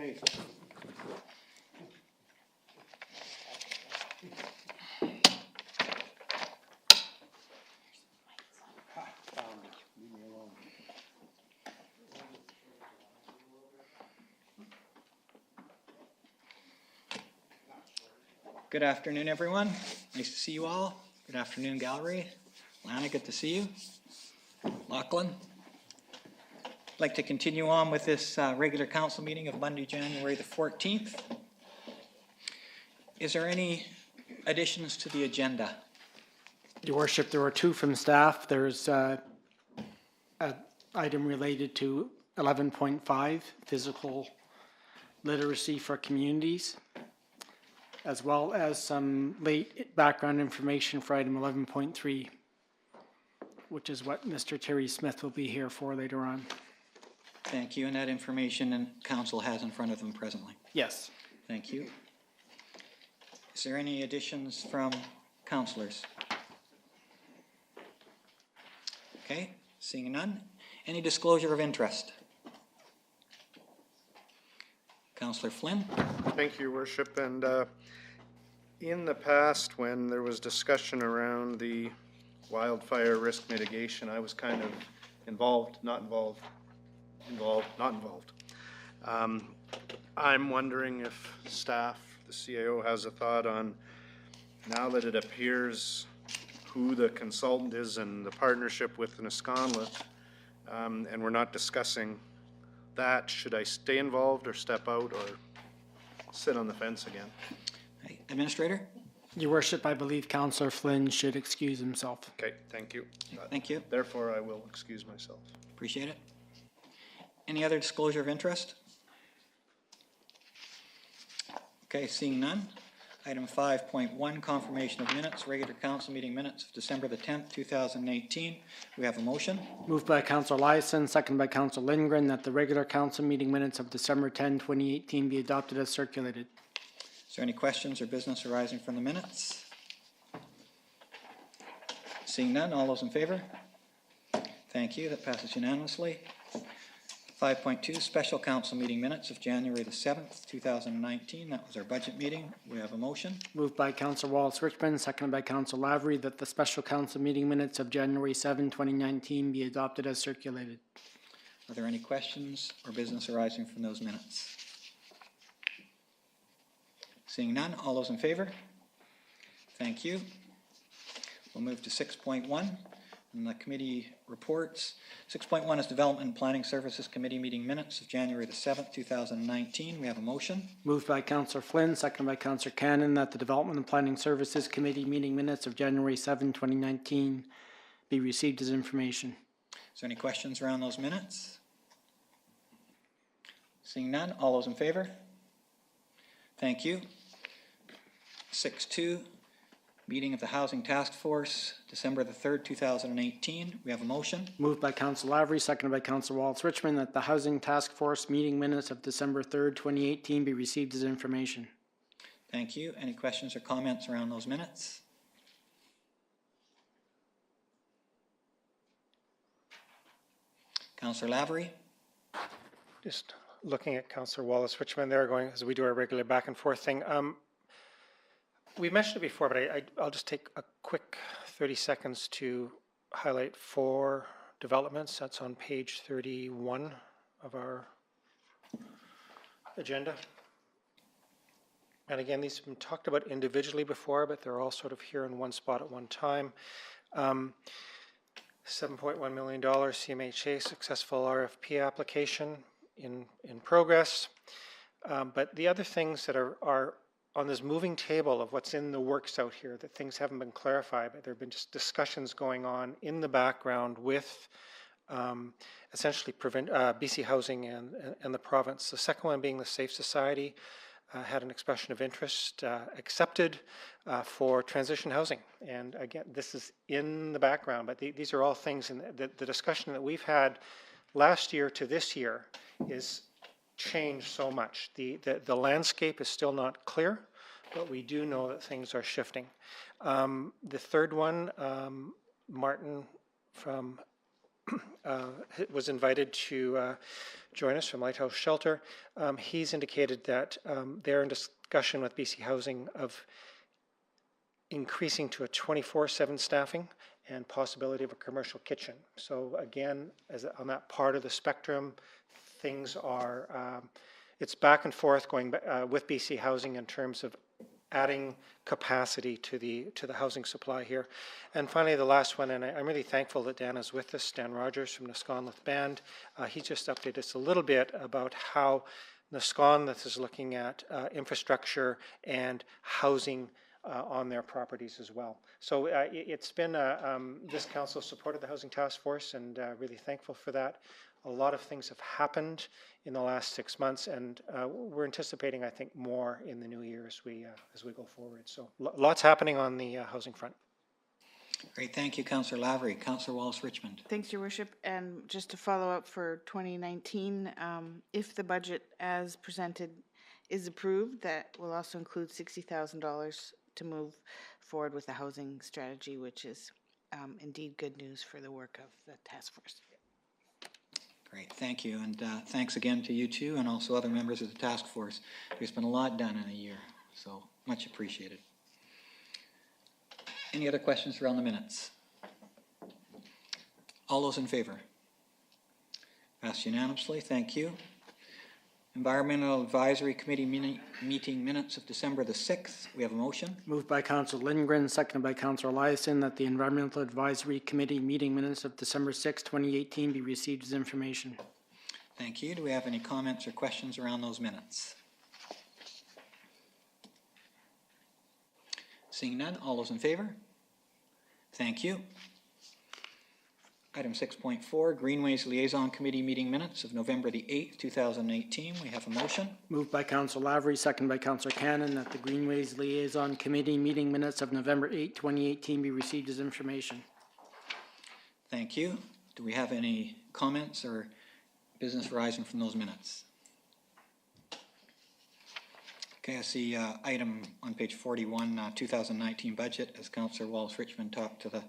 Okay. Leave me alone. Good afternoon, everyone. Nice to see you all. Good afternoon, gallery. Lana, good to see you. Lachlan. I'd like to continue on with this regular council meeting of Monday, January the 14th. Is there any additions to the agenda? Your Worship, there were two from staff. There's an item related to 11.5, physical literacy for communities, as well as some late background information for item 11.3, which is what Mr. Terry Smith will be here for later on. Thank you. And that information and council has in front of them presently. Yes. Thank you. Is there any additions from councillors? Okay, seeing none. Any disclosure of interest? Councillor Flynn. Thank you, Your Worship. And in the past, when there was discussion around the wildfire risk mitigation, I was kind of involved, not involved, involved, not involved. I'm wondering if staff, the CAO, has a thought on, now that it appears who the consultant is and the partnership with Nisconla, and we're not discussing that, should I stay involved or step out or sit on the fence again? Hey, Administrator? Your Worship, I believe Councillor Flynn should excuse himself. Okay, thank you. Thank you. Therefore, I will excuse myself. Appreciate it. Any other disclosure of interest? Okay, seeing none. Item 5.1, confirmation of minutes, regular council meeting minutes of December the 10th, 2018. We have a motion. Moved by Councillor Liaison, second by Councillor Lindgren, that the regular council meeting minutes of December 10, 2018 be adopted as circulated. Is there any questions or business arising from the minutes? Seeing none, all those in favor? Thank you, that passes unanimously. 5.2, special council meeting minutes of January the 7th, 2019. That was our budget meeting. We have a motion. Moved by Councillor Wallace-Richmond, seconded by Councillor Lavery, that the special council meeting minutes of January 7, 2019 be adopted as circulated. Are there any questions or business arising from those minutes? Seeing none, all those in favor? Thank you. We'll move to 6.1 and the committee reports. 6.1 is Development and Planning Services Committee meeting minutes of January the 7th, 2019. We have a motion. Moved by Councillor Flynn, seconded by Councillor Cannon, that the Development and Planning Services Committee meeting minutes of January 7, 2019 be received as information. Is there any questions around those minutes? Seeing none, all those in favor? Thank you. 6.2, meeting of the Housing Task Force, December the 3rd, 2018. We have a motion. Moved by Councillor Lavery, seconded by Councillor Wallace-Richmond, that the Housing Task Force meeting minutes of December 3rd, 2018 be received as information. Thank you. Any questions or comments around those minutes? Councillor Lavery. Just looking at Councillor Wallace-Richmond there, going as we do our regular back and forth thing. We mentioned it before, but I'll just take a quick 30 seconds to highlight 4 developments. That's on page 31 of our agenda. And again, these have been talked about individually before, but they're all sort of here in one spot at one time. $7.1 million CMHA successful RFP application in progress. But the other things that are on this moving table of what's in the works out here, that things haven't been clarified, but there have been just discussions going on in the background with essentially BC Housing and the province. The second one being the Safe Society had an expression of interest accepted for transition housing. And again, this is in the background, but these are all things in the discussion that we've had last year to this year is changed so much. The landscape is still not clear, but we do know that things are shifting. The third one, Martin from was invited to join us from Lighthouse Shelter. He's indicated that they're in discussion with BC Housing of increasing to a 24/7 staffing and possibility of a commercial kitchen. So again, on that part of the spectrum, things are, it's back and forth going with BC Housing in terms of adding capacity to the housing supply here. And finally, the last one, and I'm really thankful that Dan is with us, Dan Rogers from Nisconlith Band. He just updated us a little bit about how Nisconlith is looking at infrastructure and housing on their properties as well. So it's been, this council supported the Housing Task Force, and really thankful for that. A lot of things have happened in the last 6 months, and we're anticipating, I think, more in the new year as we go forward. So lots happening on the housing front. Great, thank you, Councillor Lavery. Councillor Wallace-Richmond. Thanks, Your Worship. And just to follow up for 2019, if the budget as presented is approved, that will also include $60,000 to move forward with the housing strategy, which is indeed good news for the work of the task force. Great, thank you, and thanks again to you two and also other members of the task force. There's been a lot done in a year, so much appreciated. Any other questions around the minutes? All those in favor? Passed unanimously, thank you. Environmental Advisory Committee meeting minutes of December the 6th. We have a motion. Moved by Councillor Lindgren, seconded by Councillor Liaison, that the Environmental Advisory Committee meeting minutes of December 6, 2018 be received as information. Thank you. Do we have any comments or questions around those minutes? Seeing none, all those in favor? Thank you. Item 6.4, Greenways Liaison Committee meeting minutes of November the 8th, 2018. We have a motion. Moved by Councillor Lavery, seconded by Councillor Cannon, that the Greenways Liaison Committee meeting minutes of November 8, 2018 be received as information. Thank you. Do we have any comments or business arising from those minutes? Okay, I see item on page 41, 2019 budget, as Councillor Wallace-Richmond talked to the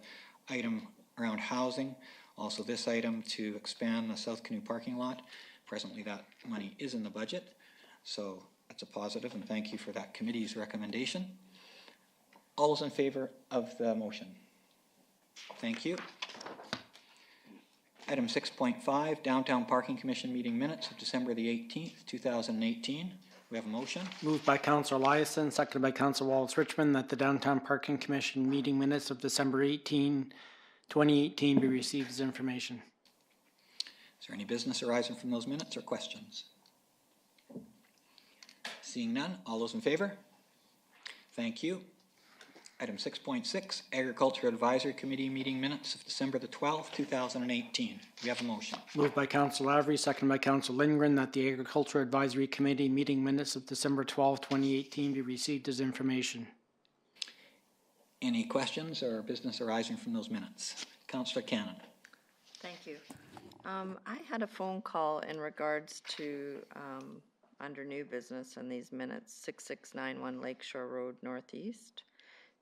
item around housing. Also this item to expand the South Canoe parking lot. Presently that money is in the budget, so that's a positive, and thank you for that committee's recommendation. All those in favor of the motion? Thank you. Item 6.5, Downtown Parking Commission meeting minutes of December the 18th, 2018. We have a motion. Moved by Councillor Liaison, seconded by Councillor Wallace-Richmond, that the Downtown Parking Commission meeting minutes of December 18, 2018 be received as information. Is there any business arising from those minutes or questions? Seeing none, all those in favor? Thank you. Item 6.6, Agriculture Advisory Committee meeting minutes of December the 12th, 2018. We have a motion. Moved by Councillor Lavery, seconded by Councillor Lindgren, that the Agriculture Advisory Committee meeting minutes of December 12, 2018 be received as information. Any questions or business arising from those minutes? Councillor Cannon. Thank you. I had a phone call in regards to, under new business in these minutes, 6691 Lakeshore Road Northeast.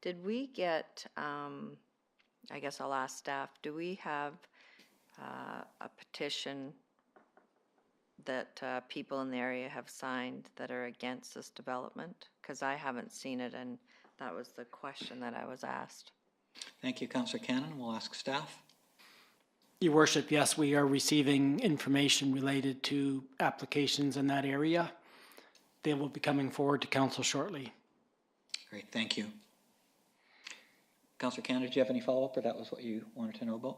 Did we get, I guess I'll ask staff, do we have a petition that people in the area have signed that are against this development? Because I haven't seen it, and that was the question that I was asked. Thank you, Councillor Cannon. We'll ask staff. Your Worship, yes, we are receiving information related to applications in that area. They will be coming forward to Council shortly. Great, thank you. Councillor Cannon, did you have any follow-up, or that was what you wanted to know about?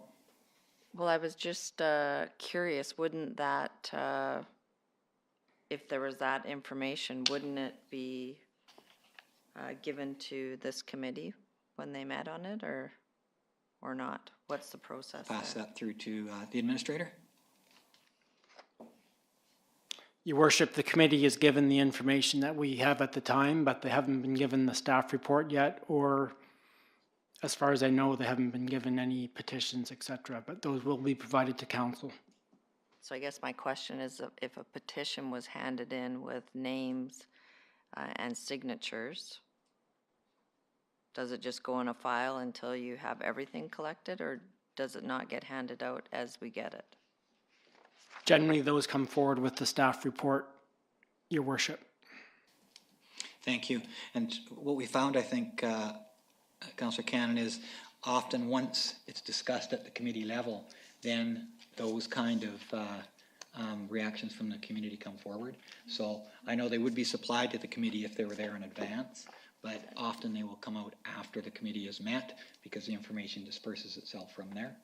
Well, I was just curious, wouldn't that, if there was that information, wouldn't it be given to this committee when they met on it, or not? What's the process? Pass that through to the administrator. Your Worship, the committee is given the information that we have at the time, but they haven't been given the staff report yet, or as far as I know, they haven't been given any petitions, etc., but those will be provided to Council. So I guess my question is, if a petition was handed in with names and signatures, does it just go in a file until you have everything collected, or does it not get handed out as we get it? Generally, those come forward with the staff report, Your Worship. Thank you. And what we found, I think, Councillor Cannon, is often once it's discussed at the committee level, then those kind of reactions from the community come forward. So I know they would be supplied to the committee if they were there in advance, but often they will come out after the committee is met because the information disperses itself from there,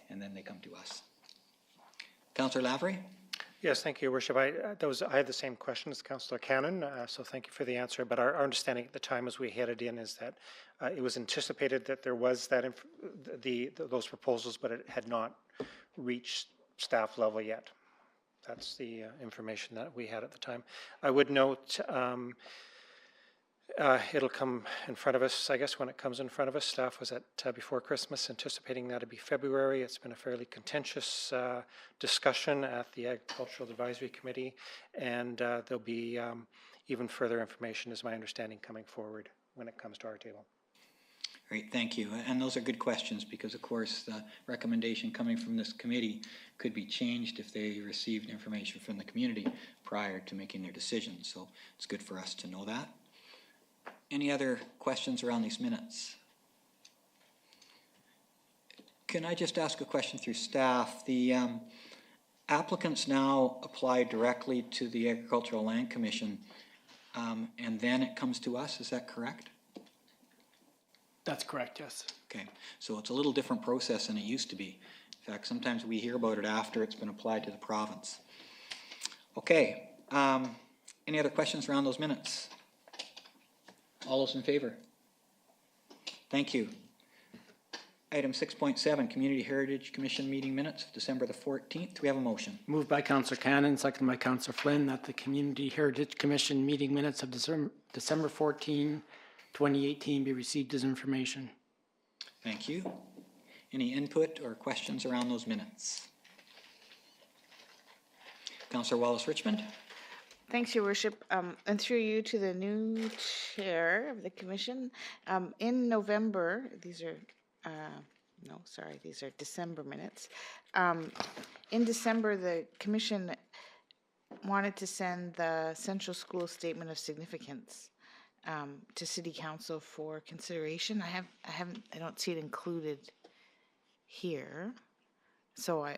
and then they come to us. Councillor Lavery? Yes, thank you, Your Worship. I had the same question as Councillor Cannon, so thank you for the answer. But our understanding at the time as we headed in is that it was anticipated that there was that those proposals, but it had not reached staff level yet. That's the information that we had at the time. I would note it'll come in front of us, I guess, when it comes in front of us. Staff was at before Christmas anticipating that to be February. It's been a fairly contentious discussion at the Agricultural Advisory Committee, and there'll be even further information, is my understanding, coming forward when it comes to our table. Great, thank you. And those are good questions because, of course, the recommendation coming from this committee could be changed if they received information from the community prior to making their decision. So it's good for us to know that. Any other questions around these minutes? Can I just ask a question through staff? The applicants now apply directly to the Agricultural Land Commission, and then it comes to us, is that correct? That's correct, yes. Okay, so it's a little different process than it used to be. In fact, sometimes we hear about it after it's been applied to the province. Okay, any other questions around those minutes? All those in favor? Thank you. Item 6.7, Community Heritage Commission meeting minutes of December the 14th. Do we have a motion? Moved by Councillor Cannon, seconded by Councillor Flynn, that the Community Heritage Commission meeting minutes of December 14, 2018 be received as information. Thank you. Any input or questions around those minutes? Councillor Wallace-Richmond? Thanks, Your Worship. And through you to the new chair of the commission. In November, these are December minutes. In December, the commission wanted to send the Central School Statement of Significance to City Council for consideration. I don't see it included here, so I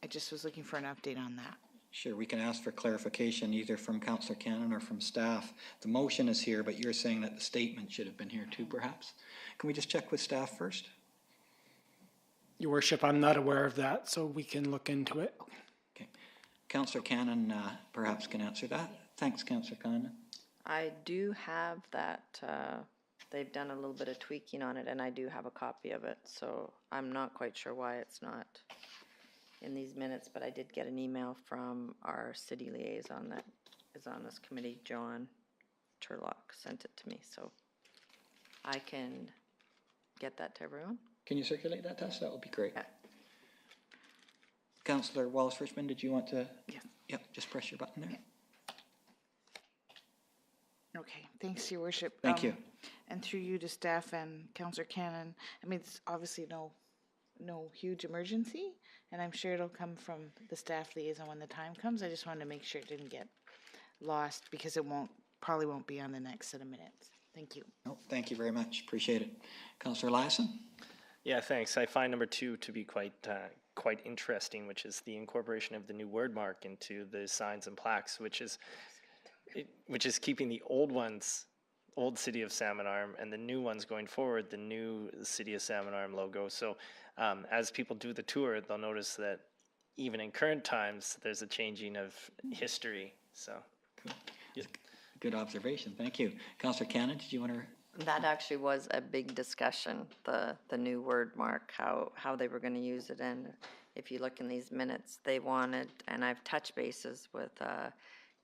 just was looking for an update on that. Sure, we can ask for clarification either from Councillor Cannon or from staff. The motion is here, but you're saying that the statement should have been here too, perhaps? Can we just check with staff first? Your Worship, I'm not aware of that, so we can look into it. Okay. Councillor Cannon perhaps can answer that. Thanks, Councillor Cannon. I do have that. They've done a little bit of tweaking on it, and I do have a copy of it, so I'm not quite sure why it's not in these minutes, but I did get an email from our city liaison that is on this committee, John Turlock, sent it to me, so I can get that to everyone. Can you circulate that to us? That would be great. Yeah. Councillor Wallace-Richmond, did you want to? Yes. Yep, just press your button there. Okay, thanks, Your Worship. Thank you. And through you to staff and Councillor Cannon, I mean, it's obviously no huge emergency, and I'm sure it'll come from the staff liaison when the time comes. I just wanted to make sure it didn't get lost because it probably won't be on the next set of minutes. Thank you. No, thank you very much. Appreciate it. Councillor Lassen? Yeah, thanks. I find number 2 to be quite interesting, which is the incorporation of the new word mark into the signs and plaques, which is keeping the old ones, old City of Salmon Arm, and the new ones going forward, the new City of Salmon Arm logo. So as people do the tour, they'll notice that even in current times, there's a changing of history. So, Cool. Good observation. Thank you. Councillor Cannon, did you want to? That actually was a big discussion, the new word mark, how they were going to use it. And if you look in these minutes, they wanted, and I've touched bases with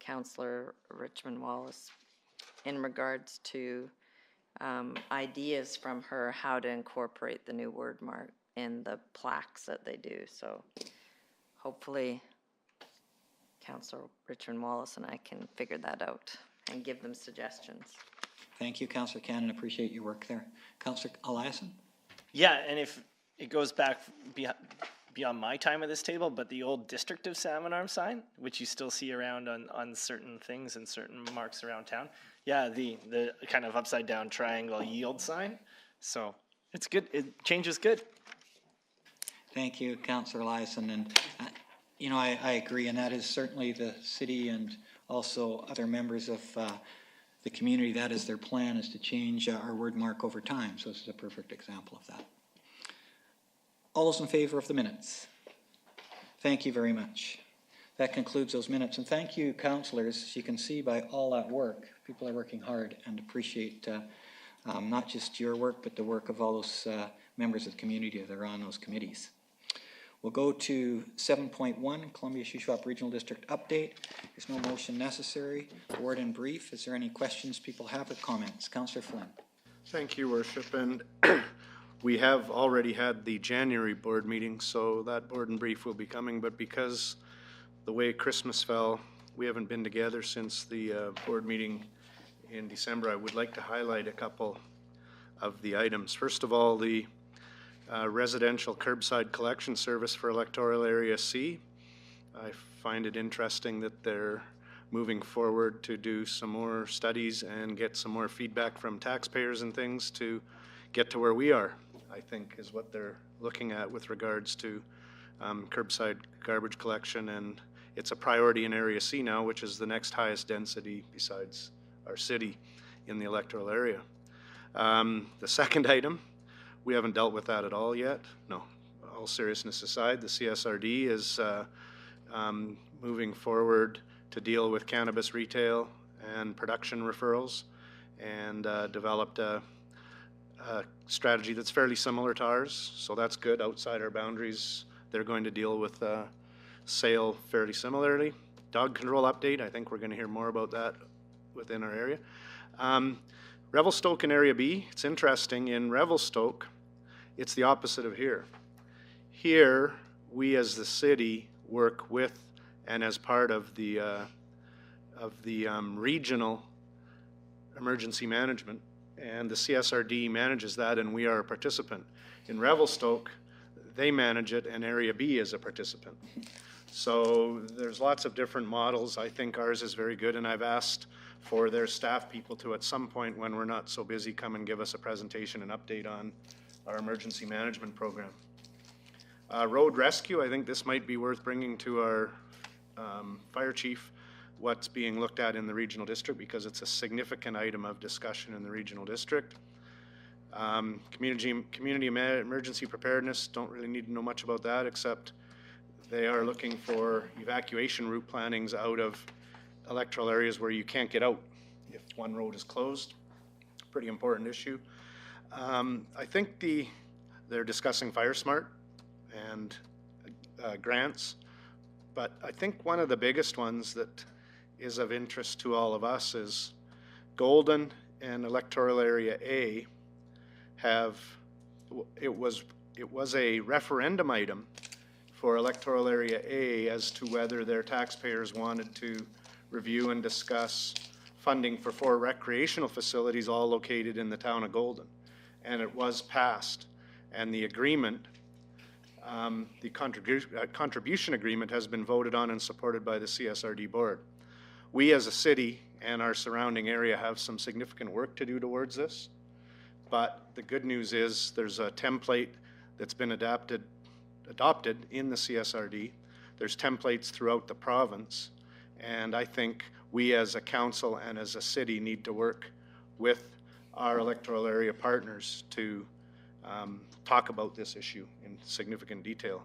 Councillor Richmond Wallace in regards to ideas from her how to incorporate the new word mark in the plaques that they do. So hopefully Councillor Richmond Wallace and I can figure that out and give them suggestions. Thank you, Councillor Cannon. Appreciate your work there. Councillor Eliason? yeah, and if it goes back beyond my time at this table, but the old District of Salmon Arm sign, which you still see around on certain things and certain marks around town. Yeah, the kind of upside down triangle yield sign. So it's good. Change is good. Thank you, Councillor Eliason, and you know, I agree, and that is certainly the city and also other members of the community, that is their plan, is to change our word mark over time, so this is a perfect example of that. All those in favor of the minutes? Thank you very much. That concludes those minutes, and thank you, councillors. As you can see by all that work, people are working hard and appreciate not just your work, but the work of all those members of the community that are on those committees. We'll go to 7.1, Columbia Shuswap Regional District Update. There's no motion necessary. Word in brief. Is there any questions people have or comments? Councillor Flynn. Thank you, Worship. And we have already had the January board meeting, so that board and brief will be coming. But because the way Christmas fell, we haven't been together since the board meeting in December. I would like to highlight a couple of the items. First of all, the residential curbside collection service for electoral area C. I find it interesting that they're moving forward to do some more studies and get some more feedback from taxpayers and things to get to where we are, I think, is what they're looking at with regards to curbside garbage collection. And it's a priority in Area C now, which is the next highest density besides our city in the electoral area. The second item, we haven't dealt with that at all yet. No, all seriousness aside, the CSRD is moving forward to deal with cannabis retail and production referrals, and developed a strategy that's fairly similar to ours. So that's good. Outside our boundaries, they're going to deal with sale fairly similarly. Dog control update, I think we're going to hear more about that within our area. Revelstoke in Area B, it's interesting. In Revelstoke, it's the opposite of here. Here, we as the city work with and as part of the regional emergency management, and the CSRD manages that, and we are a participant. In Revelstoke, they manage it, and Area B is a participant. So there's lots of different models. I think ours is very good, and I've asked for their staff people to, at some point when we're not so busy, come and give us a presentation and update on our emergency management program. Road rescue, I think this might be worth bringing to our fire chief, what's being looked at in the regional district, because it's a significant item of discussion in the regional district. Community emergency preparedness, don't really need to know much about that, except they are looking for evacuation route plannings out of electoral areas where you can't get out if one road is closed. Pretty important issue. I think they're discussing Fire Smart and grants, but I think one of the biggest ones that is of interest to all of us is Golden and Electoral Area A have, it was a referendum item for Electoral Area A as to whether their taxpayers wanted to review and discuss funding for 4 recreational facilities all located in the town of Golden. And it was passed. And the agreement, the contribution agreement has been voted on and supported by the CSRD board. We as a city and our surrounding area have some significant work to do towards this. But the good news is there's a template that's been adopted in the CSRD. There's templates throughout the province. And I think we as a council and as a city need to work with our electoral area partners to talk about this issue in significant detail.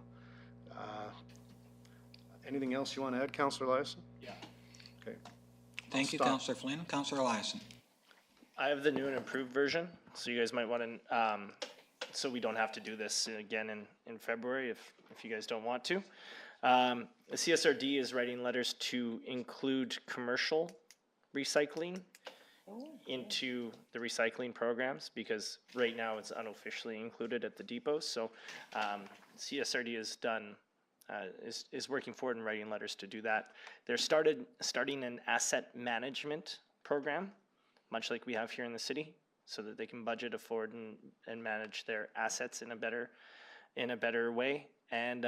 Anything else you want to add, Councillor Eliason? Yeah. Okay. Thank you, Councillor Flynn. Councillor Eliason. I have the new and improved version, so you guys might want to, so we don't have to do this again in February if you guys don't want to. The CSRD is writing letters to include commercial recycling into the recycling programs, because right now it's unofficially included at the depots. So CSRD is working forward and writing letters to do that. They're starting an asset management program, much like we have here in the city, so that they can budget, afford, and manage their assets in a better in a better way. And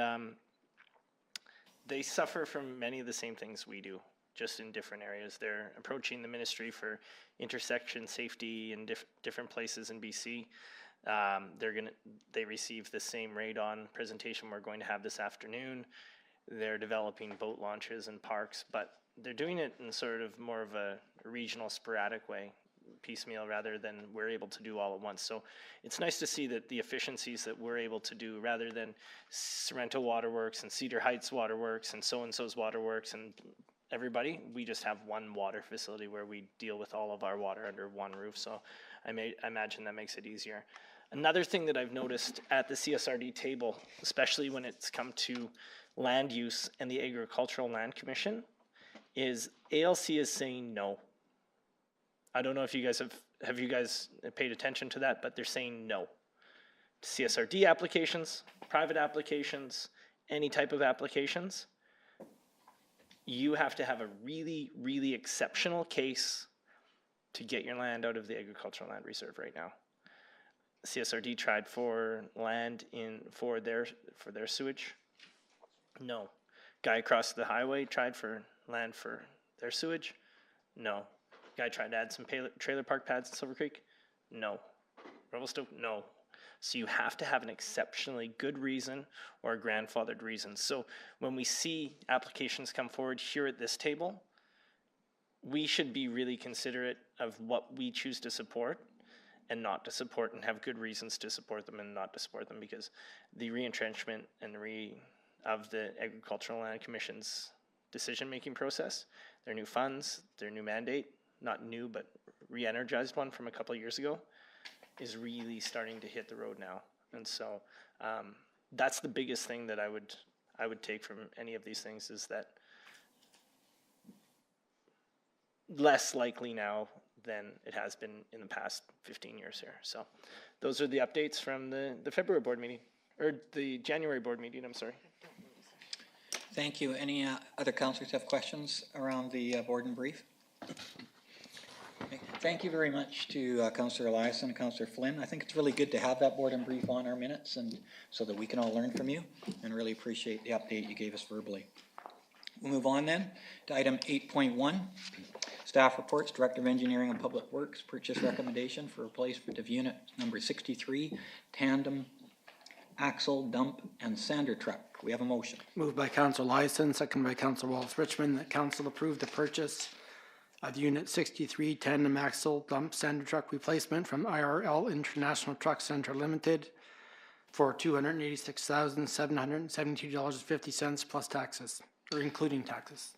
they suffer from many of the same things we do, just in different areas. They're approaching the ministry for intersection safety in different places in BC. They receive the same radon presentation we're going to have this afternoon. They're developing boat launches and parks, but they're doing it in sort of more of a regional, sporadic way, piecemeal, rather than we're able to do all at once. So it's nice to see that the efficiencies that we're able to do, rather than Sorrento Waterworks and Cedar Heights Waterworks and so-and-so's Waterworks and everybody, we just have one water facility where we deal with all of our water under one roof. So I imagine that makes it easier. Another thing that I've noticed at the CSRD table, especially when it's come to land use and the Agricultural Land Commission, is ALC is saying no. I don't know if you guys have you guys paid attention to that, but they're saying no. CSRD applications, private applications, any type of applications, you have to have a really, really exceptional case to get your land out of the Agricultural Land Reserve right now. CSRD tried for land for their sewage. No. Guy across the highway tried for land for their sewage. No. Guy tried to add some trailer park pads in Silver Creek. No. Revelstoke. No. So you have to have an exceptionally good reason or a grandfathered reason. So when we see applications come forward here at this table, we should be really considerate of what we choose to support and not to support, and have good reasons to support them and not to support them, because the re-entrenchment and of the Agricultural Land Commission's decision-making process, their new funds, their new mandate, not new, but re-energized one from a couple of years ago, is really starting to hit the road now. And so that's the biggest thing that I would take from any of these things, is that less likely now than it has been in the past 15 years here. So those are the updates from the February board meeting, or the January board meeting, I'm sorry. Thank you. Any other councillors have questions around the board and brief? Okay. Thank you very much to Councillor Eliason and Councillor Flynn. I think it's really good to have that board and brief on our minutes, and so that we can all learn from you, and really appreciate the update you gave us verbally. We'll move on then to item 8.1, staff reports, Director of Engineering and Public Works, purchase recommendation for replacement of unit number 63, Tandem, axle, dump, and sander truck. We have a motion. Moved by Councillor Eliason, second by Councillor Wallace-Richmond, that Council approve the purchase of Unit 63 Tandem Axle Dump Sander Truck Replacement from IRL International Truck Center Limited for $286,772.50 plus taxes, or including taxes.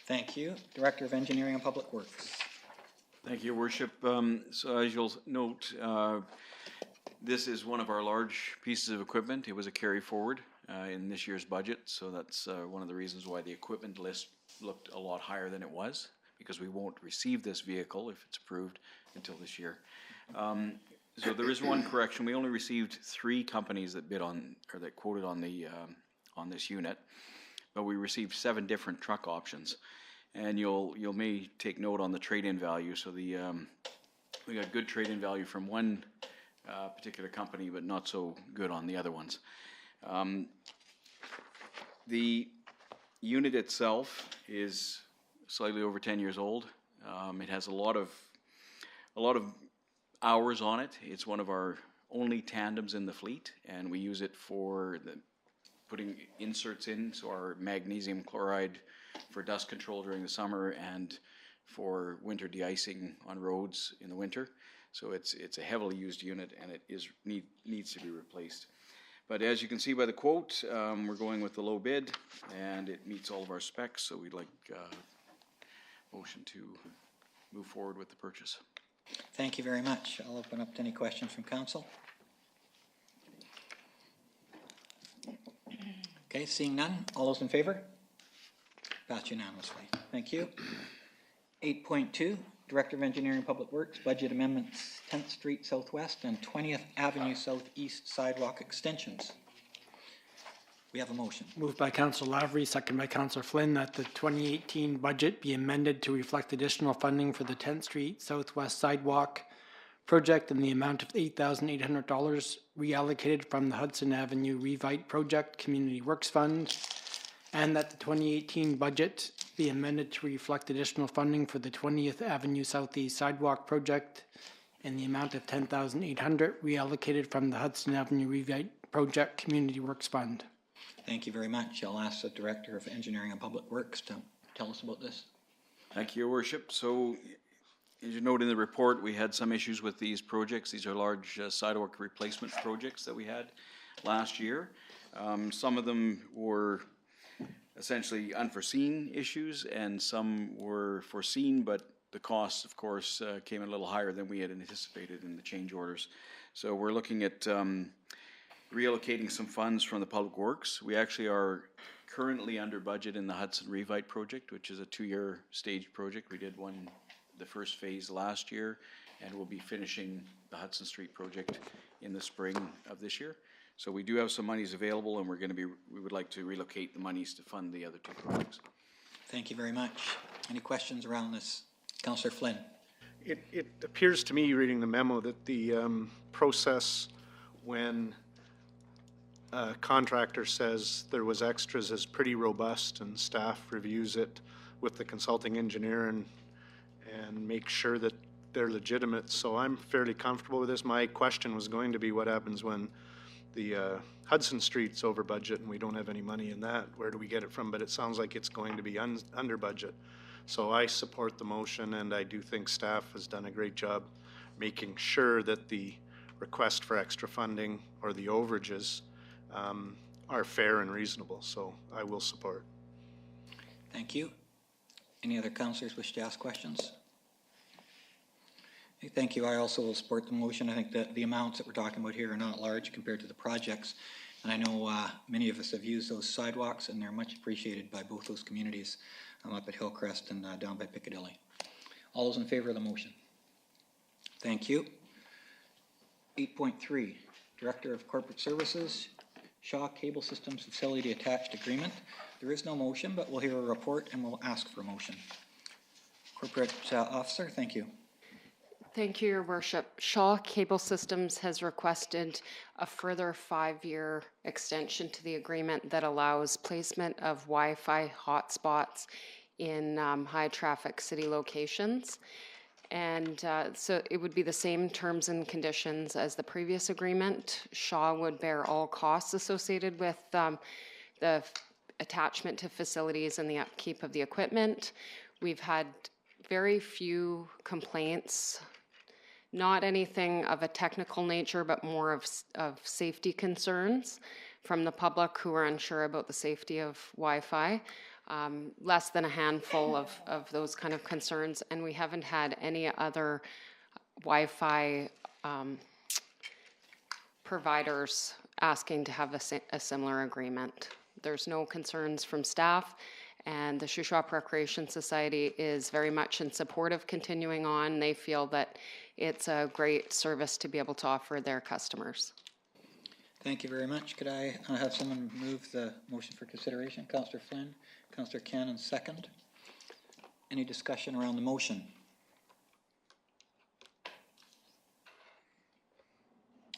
Thank you. Director of Engineering and Public Works. Thank you, Worship. So as you'll note, this is one of our large pieces of equipment. It was a carry forward in this year's budget, so that's one of the reasons why the equipment list looked a lot higher than it was, because we won't receive this vehicle if it's approved until this year. So there is one correction. We only received 3 companies that bid on, or that quoted on the on this unit, but we received 7 different truck options. And you'll may take note on the trade-in value. So the we got good trade-in value from one particular company, but not so good on the other ones. The unit itself is slightly over 10 years old. It has a lot of hours on it. It's one of our only tandems in the fleet, and we use it for putting inserts in, so our magnesium chloride for dust control during the summer and for winter de-icing on roads in the winter. So it's a heavily used unit, and it needs to be replaced. But as you can see by the quote, we're going with the low bid, and it meets all of our specs, so we'd like motion to move forward with the purchase. Thank you very much. I'll open up to any questions from council. Okay, seeing none. All those in favor? Passed unanimously. Thank you. 8.2, Director of Engineering and Public Works, budget amendments, 10th Street Southwest and 20th Avenue Southeast sidewalk extensions. We have a motion. Moved by Councillor Lavery, second by Councillor Flynn, that the 2018 budget be amended to reflect additional funding for the 10th Street Southwest sidewalk project in the amount of $8,800 reallocated from the Hudson Avenue Revite Project Community Works Fund, and that the 2018 budget be amended to reflect additional funding for the 20th Avenue Southeast Sidewalk Project in the amount of $10,800 reallocated from the Hudson Avenue Revite Project Community Works Fund. Thank you very much. I'll ask the Director of Engineering and Public Works to tell us about this. Thank you, Your Worship. So, as you note in the report, we had some issues with these projects. These are large sidewalk replacement projects that we had last year. Some of them were essentially unforeseen issues, and some were foreseen, but the costs, of course, came in a little higher than we had anticipated in the change orders. So we're looking at relocating some funds from the Public Works. We actually are currently under budget in the Hudson Revite project, which is a 2-year staged project. We did the first phase last year, and we'll be finishing the Hudson Street project in the spring of this year. So we do have some monies available, and we would like to relocate the monies to fund the other 2 projects. Thank you very much. Any questions around this? Councillor Flynn. It appears to me, reading the memo, that the process when a contractor says there was extras is pretty robust, and staff reviews it with the consulting engineer and make sure that they're legitimate. So I'm fairly comfortable with this. My question was going to be, what happens when the Hudson Street's over budget and we don't have any money in that? Where do we get it from? But it sounds like it's going to be under budget. So I support the motion, and I do think staff has done a great job making sure that the request for extra funding or the overages are fair and reasonable. So I will support. Thank you. Any other councillors wish to ask questions? Okay, thank you. I also will support the motion. I think that the amounts that we're talking about here are not large compared to the projects. And I know many of us have used those sidewalks, and they're much appreciated by both those communities up at Hillcrest and down by Piccadilly. All those in favor of the motion? Thank you. 8.3, Director of Corporate Services, Shaw Cable Systems Facility Attached Agreement. There is no motion, but we'll hear a report and we'll ask for a motion. Corporate Officer, thank you. Thank you, Your Worship. Shaw Cable Systems has requested a further 5-year extension to the agreement that allows placement of Wi-Fi hotspots in high-traffic city locations. And so it would be the same terms and conditions as the previous agreement. Shaw would bear all costs associated with the attachment to facilities and the upkeep of the equipment. We've had very few complaints, not anything of a technical nature, but more of safety concerns from the public who are unsure about the safety of Wi-Fi. Less than a handful of those kind of concerns, and we haven't had any other Wi-Fi providers asking to have a similar agreement. There's no concerns from staff, and the Shuswap Recreation Society is very much in support of continuing on. They feel that it's a great service to be able to offer their customers. Thank you very much. Could I have someone move the motion for consideration? Councillor Flynn, Councillor Cannon, second. Any discussion around the motion?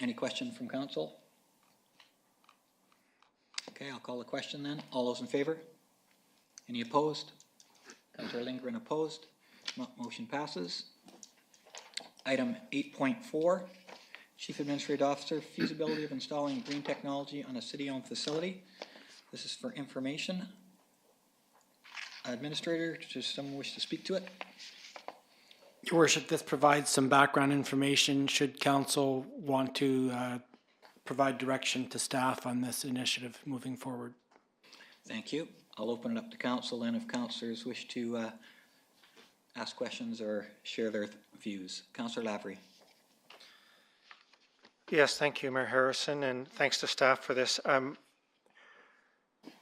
Any question from council? Okay, I'll call the question then. All those in favor? Any opposed? Councillor Lindgren opposed. Motion passes. Item 8.4, Chief Administrative Officer, feasibility of installing green technology on a city-owned facility. This is for information. Administrator, does someone wish to speak to it? Your Worship, this provides some background information should council want to provide direction to staff on this initiative moving forward. Thank you. I'll open it up to council then if councillors wish to ask questions or share their views. Councillor Lavery. Yes, thank you, Mayor Harrison, and thanks to staff for this.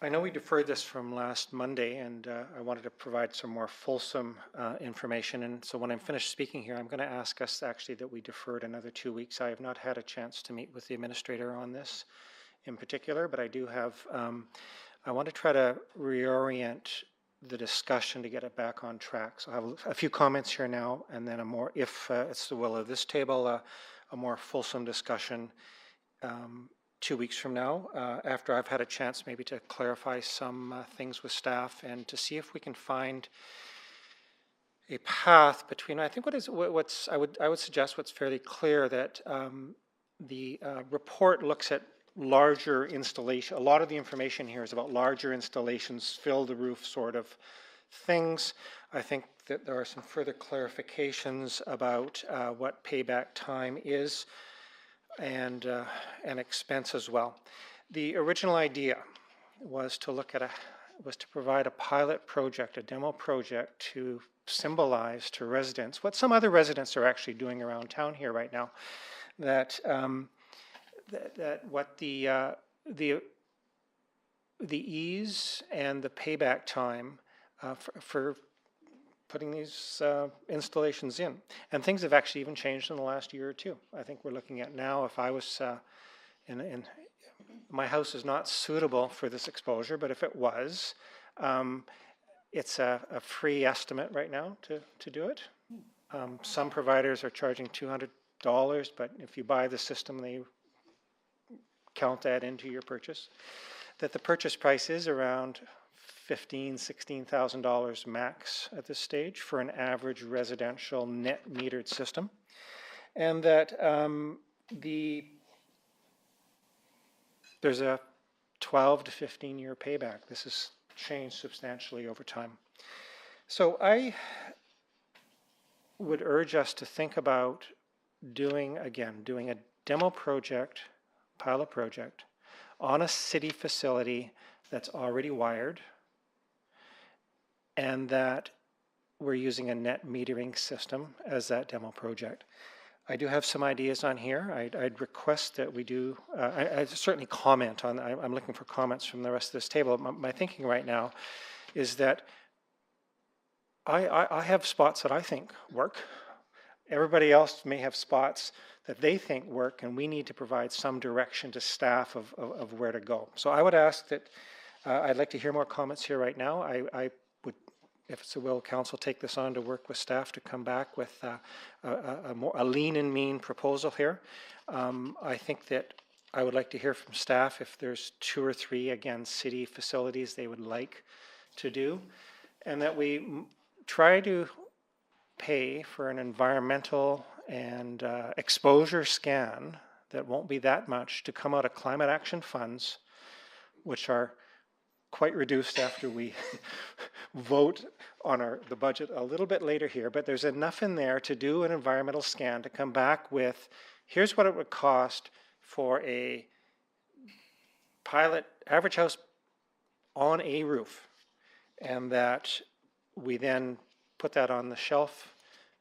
I know we deferred this from last Monday, and I wanted to provide some more fulsome information. And so when I'm finished speaking here, I'm going to ask us actually that we deferred another 2 weeks. I have not had a chance to meet with the administrator on this in particular, but I do have, I want to try to reorient the discussion to get it back on track. So I have a few comments here now, and then a more, if it's the will of this table, a more fulsome discussion 2 weeks from now, after I've had a chance maybe to clarify some things with staff and to see if we can find a path between, I think I would suggest what's fairly clear, that the report looks at larger installation. A lot of the information here is about larger installations, fill the roof sort of things. I think that there are some further clarifications about what payback time is, and expense as well. The original idea was to look at was to provide a pilot project, a demo project, to symbolize to residents what some other residents are actually doing around town here right now. That what the ease and the payback time for putting these installations in. And things have actually even changed in the last year or two. I think we're looking at now, if I was my house is not suitable for this exposure, but if it was, it's a free estimate right now to do it. Some providers are charging $200, but if you buy the system, they count that into your purchase. That the purchase price is around $16,000 max at this stage for an average residential net metered system, and that there's a 12 to 15 year payback. This has changed substantially over time. So I would urge us to think about doing a demo project, pilot project, on a city facility that's already wired, and that we're using a net metering system as that demo project. I do have some ideas on here. I'd request that we do, I'd certainly comment on, I'm looking for comments from the rest of this table. My thinking right now is that I have spots that I think work. Everybody else may have spots that they think work, and we need to provide some direction to staff of where to go. So I would ask that, I'd like to hear more comments here right now. I would, if it's a will, council take this on to work with staff to come back with a lean and mean proposal here. I think that I would like to hear from staff if there's 2 or 3, again, city facilities they would like to do, and that we try to pay for an environmental and exposure scan that won't be that much to come out of climate action funds, which are quite reduced after we vote on the budget a little bit later here, but there's enough in there to do an environmental scan to come back with, here's what it would cost for a pilot average house on a roof, and that we then put that on the shelf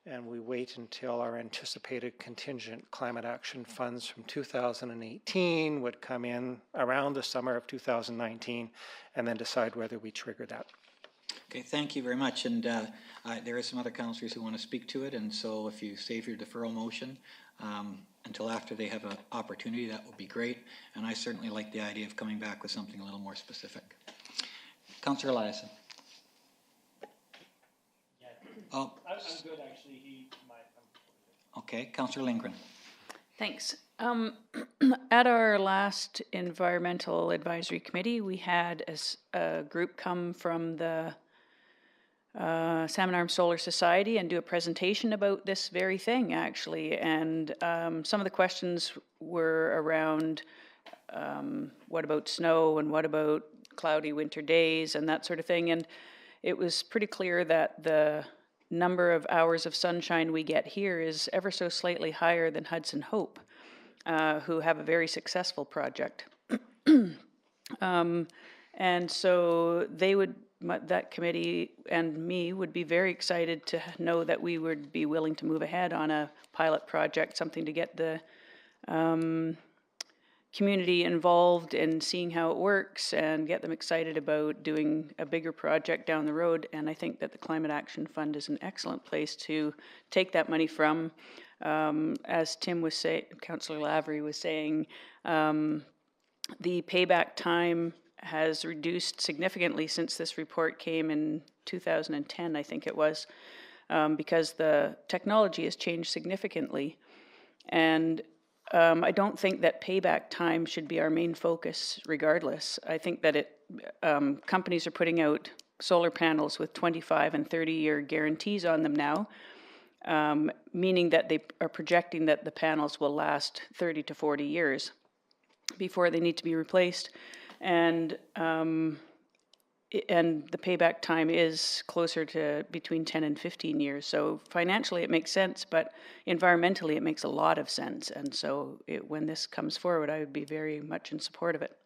and we wait until our anticipated contingent climate action funds from 2018 would come in around the summer of 2019, and then decide whether we trigger that. Okay, thank you very much. And there are some other councillors who want to speak to it, and so if you save your deferral motion until after they have an opportunity, that would be great. And I certainly like the idea of coming back with something a little more specific. Councillor Liaison. Oh, I'm good, actually. okay, Councillor Lindgren. Thanks. At our last Environmental Advisory Committee, we had a group come from the Salmon Arm Solar Society and do a presentation about this very thing, actually. And some of the questions were around what about snow and what about cloudy winter days and that sort of thing. And it was pretty clear that the number of hours of sunshine we get here is ever so slightly higher than Hudson Hope, who have a very successful project. And so they would, that committee and me would be very excited to know that we would be willing to move ahead on a pilot project, something to get the community involved in seeing how it works and get them excited about doing a bigger project down the road. And I think that the Climate Action Fund is an excellent place to take that money from. As Tim was saying, Councillor Lavery was saying, the payback time has reduced significantly since this report came in 2010, I think it was, because the technology has changed significantly. And I don't think that payback time should be our main focus regardless. I think that companies are putting out solar panels with 25 and 30-year guarantees on them now, meaning that they are projecting that the panels will last 30 to 40 years before they need to be replaced. And the payback time is closer to between 10 and 15 years. So financially it makes sense, but environmentally it makes a lot of sense. And so when this comes forward, I would be very much in support of it.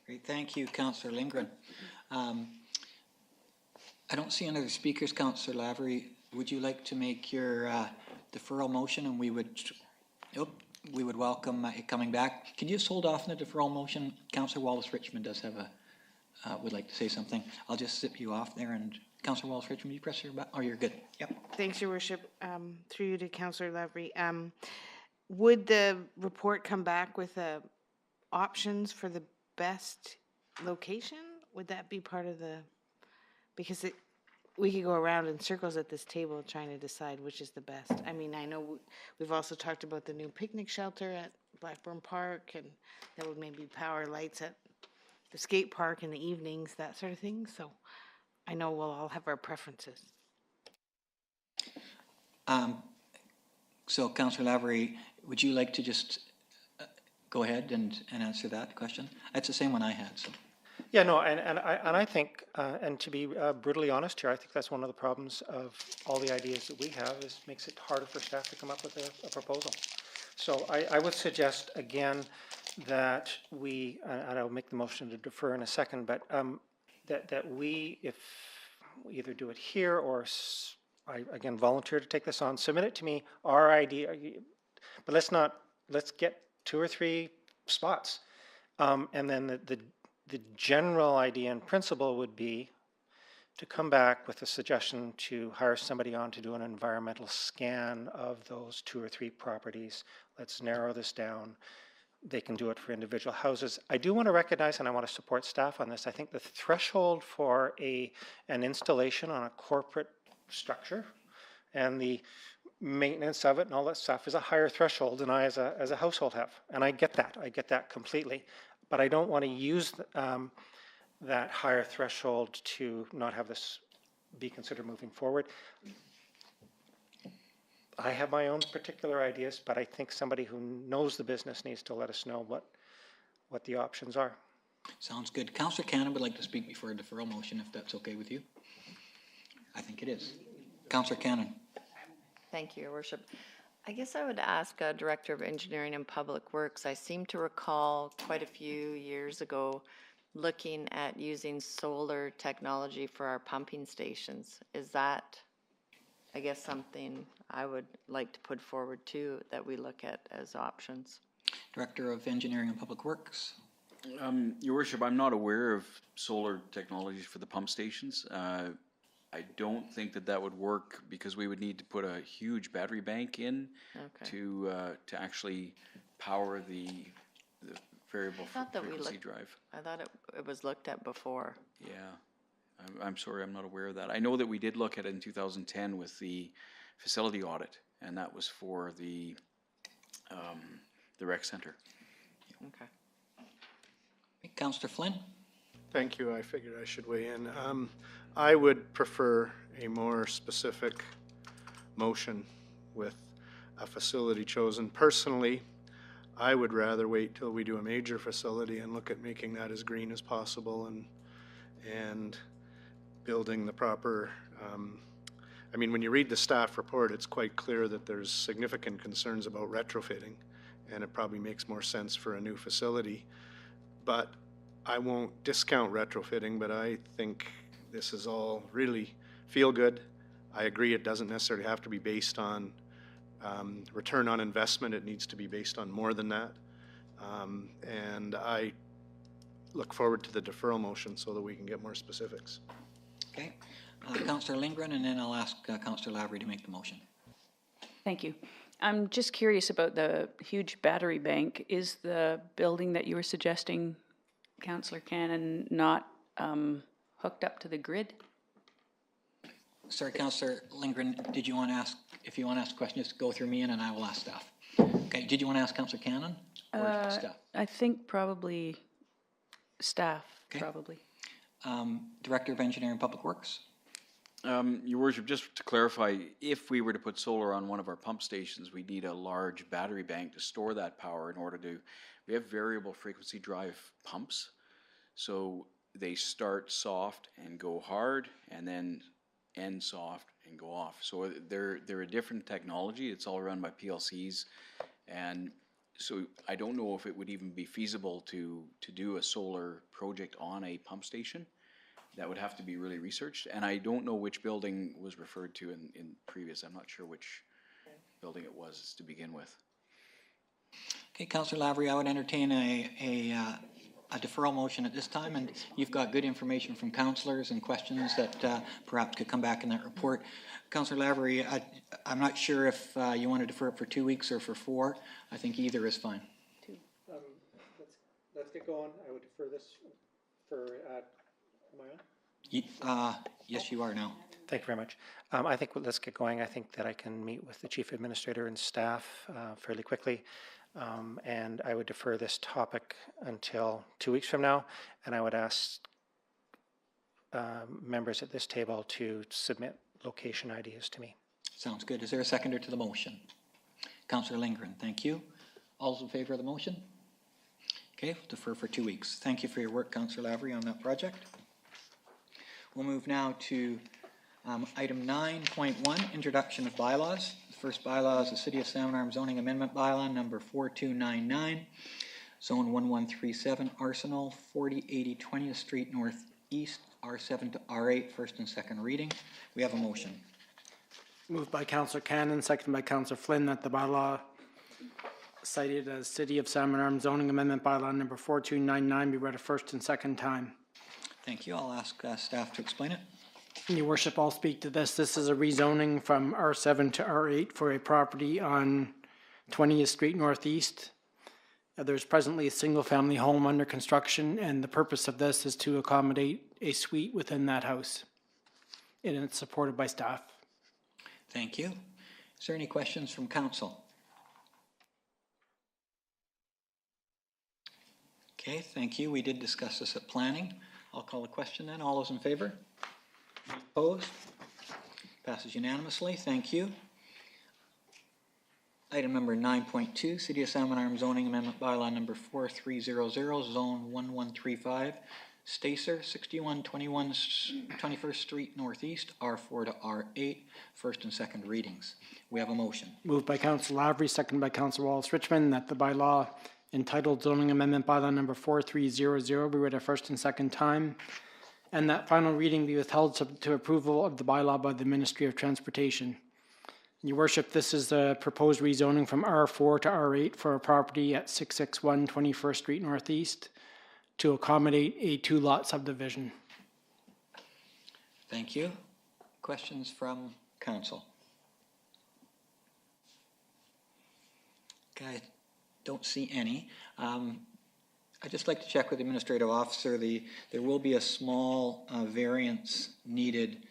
Great, thank you, Councillor Lindgren. I don't see any other speakers. Councillor Lavery, would you like to make your deferral motion, and we would welcome it coming back. Can you just hold off on the deferral motion? Councillor Wallace-Richmond does have would like to say something. I'll just zip you off there, and Councillor Wallace-Richmond, you press your button. Oh, you're good. Yep. Thanks, Your Worship. Through you to Councillor Lavery. Would the report come back with options for the best location? Would that be part of the, because we could go around in circles at this table trying to decide which is the best. I mean, I know we've also talked about the new picnic shelter at Blackburn Park, and that would maybe power lights at the skate park in the evenings, that sort of thing. So I know we'll all have our preferences. So Councillor Lavery, would you like to just go ahead and answer that question? That's the same one I had. So. Yeah, no, and I think, and to be brutally honest here, I think that's one of the problems of all the ideas that we have, is makes it harder for staff to come up with a proposal. So I would suggest again that we, and I'll make the motion to defer in a second, but that we, if we either do it here or I again volunteer to take this on, submit it to me, our idea, but let's get 2 or 3 spots, and then the general idea and principle would be to come back with a suggestion to hire somebody on to do an environmental scan of those 2 or 3 properties. Let's narrow this down. They can do it for individual houses. I do want to recognize, and I want to support staff on this, I think the threshold for an installation on a corporate structure and the maintenance of it and all that stuff is a higher threshold than I as a household have. And I get that completely. But I don't want to use that higher threshold to not have this be considered moving forward. I have my own particular ideas, but I think somebody who knows the business needs to let us know what the options are. Sounds good. Councillor Cannon would like to speak before a deferral motion, if that's okay with you. I think it is. Councillor Cannon. Thank you, Your Worship. I guess I would ask Director of Engineering and Public Works. I seem to recall quite a few years ago looking at using solar technology for our pumping stations. Is that, I guess, something I would like to put forward too, that we look at as options? Director of Engineering and Public Works. Your Worship, I'm not aware of solar technologies for the pump stations. I don't think that would work because we would need to put a huge battery bank in to actually power the variable frequency drive. I thought it was looked at before. Yeah, I'm sorry, I'm not aware of that. I know that we did look at it in 2010 with the facility audit, and that was for the rec center. Okay. Councillor Flynn. Thank you. I figured I should weigh in. I would prefer a more specific motion with a facility chosen. Personally, I would rather wait till we do a major facility and look at making that as green as possible and building the proper, I mean, when you read the staff report, it's quite clear that there's significant concerns about retrofitting, and it probably makes more sense for a new facility. But I won't discount retrofitting, but I think this is all really feel good. I agree it doesn't necessarily have to be based on return on investment. It needs to be based on more than that. And I look forward to the deferral motion so that we can get more specifics. Okay. Councillor Lindgren, and then I'll ask Councillor Lavery to make the motion. Thank you. I'm just curious about the huge battery bank. Is the building that you were suggesting Councillor Cannon not hooked up to the grid? Sorry, Councillor Lindgren, did you want to ask, if you want to ask a question, just go through me and I will ask staff. Okay, did you want to ask Councillor Cannon or staff? I think probably staff, Okay. probably. Director of Engineering and Public Works? Your worship, just to clarify, if we were to put solar on one of our pump stations, we need a large battery bank to store that power in order to, we have variable frequency drive pumps. So they start soft and go hard and then end soft and go off. So they're a different technology. It's all run by PLCs. And so I don't know if it would even be feasible to do a solar project on a pump station. That would have to be really researched. And I don't know which building was referred to in previous. I'm not sure which building it was to begin with. Okay, Councillor Lavery, I would entertain a deferral motion at this time, and you've got good information from councillors and questions that perhaps could come back in that report. Councillor Lavery, I'm not sure if you want to defer it for 2 weeks or for 4. I think either is fine. Let's get going. I would defer this for, am I on? Yes, you are now. Thank you very much. I think let's get going. I think that I can meet with the Chief Administrator and staff fairly quickly. And I would defer this topic until 2 weeks from now. And I would ask members at this table to submit location ideas to me. Sounds good. Is there a seconder to the motion? Councillor Lindgren, thank you. All those in favor of the motion? Okay, we'll defer for 2 weeks. Thank you for your work, Councillor Lavery, on that project. We'll move now to item 9.1, introduction of bylaws. The first bylaw is the City of Salmon Arm Zoning Amendment Bylaw number 4299, Zone 1137, Arsenal, 4080 20th Street Northeast, R7 to R8, first and second reading. We have a motion. Moved by Councillor Cannon, seconded by Councillor Flynn, that the bylaw cited as City of Salmon Arm Zoning Amendment Bylaw number 4299 be read a first and second time. Thank you. I'll ask staff to explain it. Your worship, I'll speak to this. This is a rezoning from R7 to R8 for a property on 20th Street Northeast. There's presently a single-family home under construction, and the purpose of this is to accommodate a suite within that house. And it's supported by staff. Thank you. Is there any questions from council? Okay, thank you. We did discuss this at planning. I'll call a question then. All those in favor? Opposed? Passes unanimously. Thank you. Item number 9.2, City of Salmon Arm Zoning Amendment Bylaw number 4300, Zone 1135, Stacer, 6121 21st Street Northeast, R4 to R8, first and second readings. We have a motion. Moved by Councillor Lavery, seconded by Councillor Wallace Richmond, that the bylaw entitled Zoning Amendment Bylaw number 4300 be read a first and second time, and that final reading be withheld subject to approval of the bylaw by the Ministry of Transportation. Your worship, this is the proposed rezoning from R4 to R8 for a property at 661 21st Street Northeast to accommodate a 2-lot subdivision. Thank you. Questions from council? Okay, I don't see any. I'd just like to check with the administrative officer. There will be a small variance needed.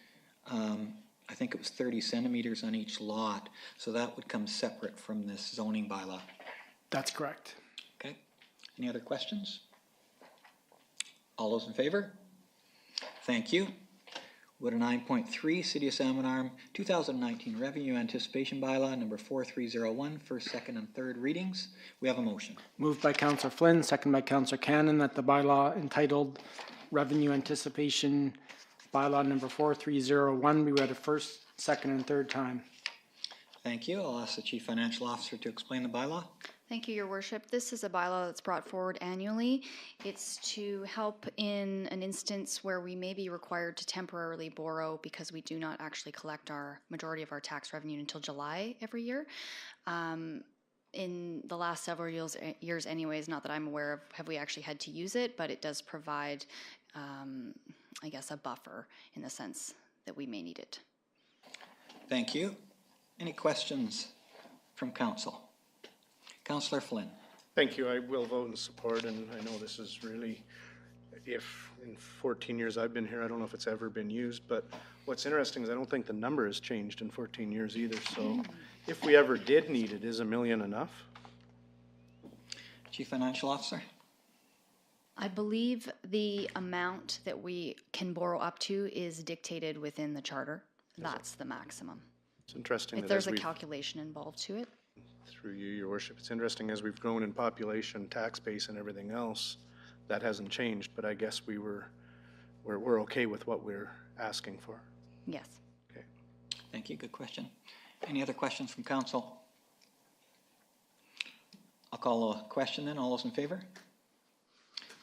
I think it was 30 centimeters on each lot, so that would come separate from this zoning bylaw. That's correct. Okay. Any other questions? All those in favor? Thank you. Go to 9.3, City of Salmon Arm 2019 Revenue Anticipation Bylaw number 4301, first, second, and third readings. We have a motion. Moved by Councillor Flynn, seconded by Councillor Cannon, that the bylaw entitled Revenue Anticipation Bylaw number 4301 be read a first, second, and third time. Thank you. I'll ask the Chief Financial Officer to explain the bylaw. Thank you, Your Worship. This is a bylaw that's brought forward annually. It's to help in an instance where we may be required to temporarily borrow because we do not actually collect our majority of our tax revenue until July every year. In the last several years anyways, not that I'm aware of, have we actually had to use it, but it does provide, I guess, a buffer in the sense that we may need it. Thank you. Any questions from council? Councillor Flynn. Thank you. I will vote in support, and I know this is really, if in 14 years I've been here, I don't know if it's ever been used, but what's interesting is I don't think the number has changed in 14 years either. So if we ever did need it, is $1 million enough? Chief Financial Officer? I believe the amount that we can borrow up to is dictated within the charter. That's the maximum. It's interesting If that there's as a we've, calculation involved to it. through you, your worship, it's interesting as we've grown in population, tax base and everything else, that hasn't changed, but I guess we're okay with what we're asking for. Yes. Okay. Thank you, good question. Any other questions from council? I'll call a question then. All those in favor?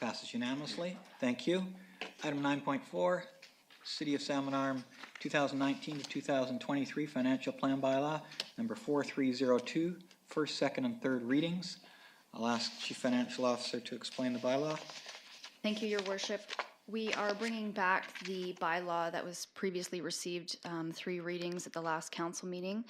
Passes unanimously. Thank you. Item 9.4, City of Salmon Arm 2019 to 2023 Financial Plan Bylaw, number 4302, first, second, and third readings. I'll ask Chief Financial Officer to explain the bylaw. Thank you, Your Worship. We are bringing back the bylaw that was previously received 3 readings at the last council meeting.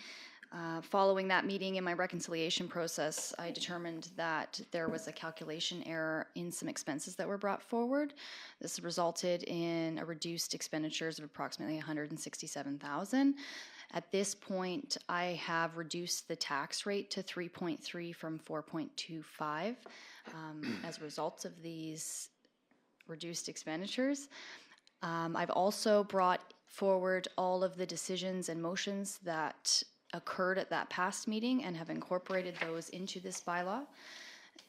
Following that meeting in my reconciliation process, I determined that there was a calculation error in some expenses that were brought forward. This resulted in a reduced expenditures of approximately $167,000. At this point, I have reduced the tax rate to 3.3 from 4.25 as a result of these reduced expenditures. I've also brought forward all of the decisions and motions that occurred at that past meeting and have incorporated those into this bylaw.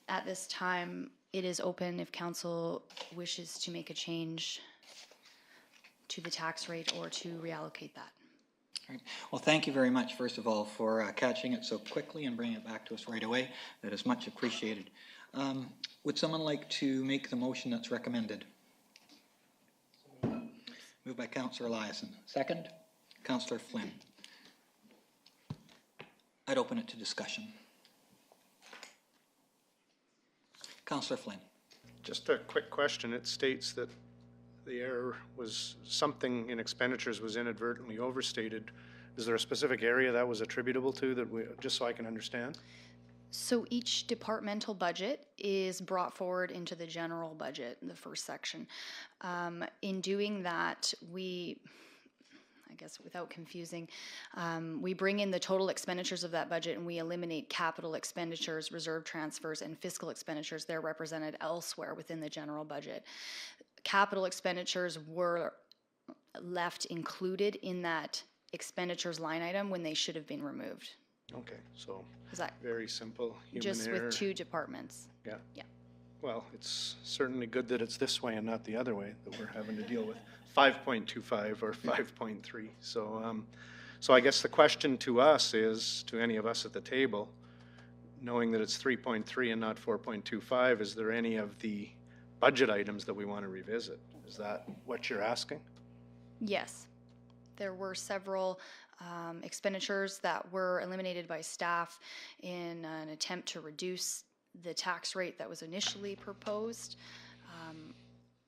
At this time, it is open if council wishes to make a change to the tax rate or to reallocate that. All right. Well, thank you very much, first of all, for catching it so quickly and bringing it back to us right away. That is much appreciated. Would someone like to make the motion that's recommended? Moved by Councillor Liaison. Second? Councillor Flynn. I'd open it to discussion. Councillor Flynn. Just a quick question. It states that the error was something in expenditures was inadvertently overstated. Is there a specific area that was attributable to that we, just so I can understand? So each departmental budget is brought forward into the general budget, the first section. In doing that, I guess without confusing, we bring in the total expenditures of that budget and we eliminate capital expenditures, reserve transfers, and fiscal expenditures. They're represented elsewhere within the general budget. Capital expenditures were left included in that expenditures line item when they should have been removed. Okay, so Is that very simple human just error. with 2 departments? Yeah. Yeah. Well, it's certainly good that it's this way and not the other way that we're having to deal with 5.25 or 5.3. So I guess the question to us is, to any of us at the table, knowing that it's 3.3 and not 4.25, is there any of the budget items that we want to revisit? Is that what you're asking? Yes. There were several expenditures that were eliminated by staff in an attempt to reduce the tax rate that was initially proposed.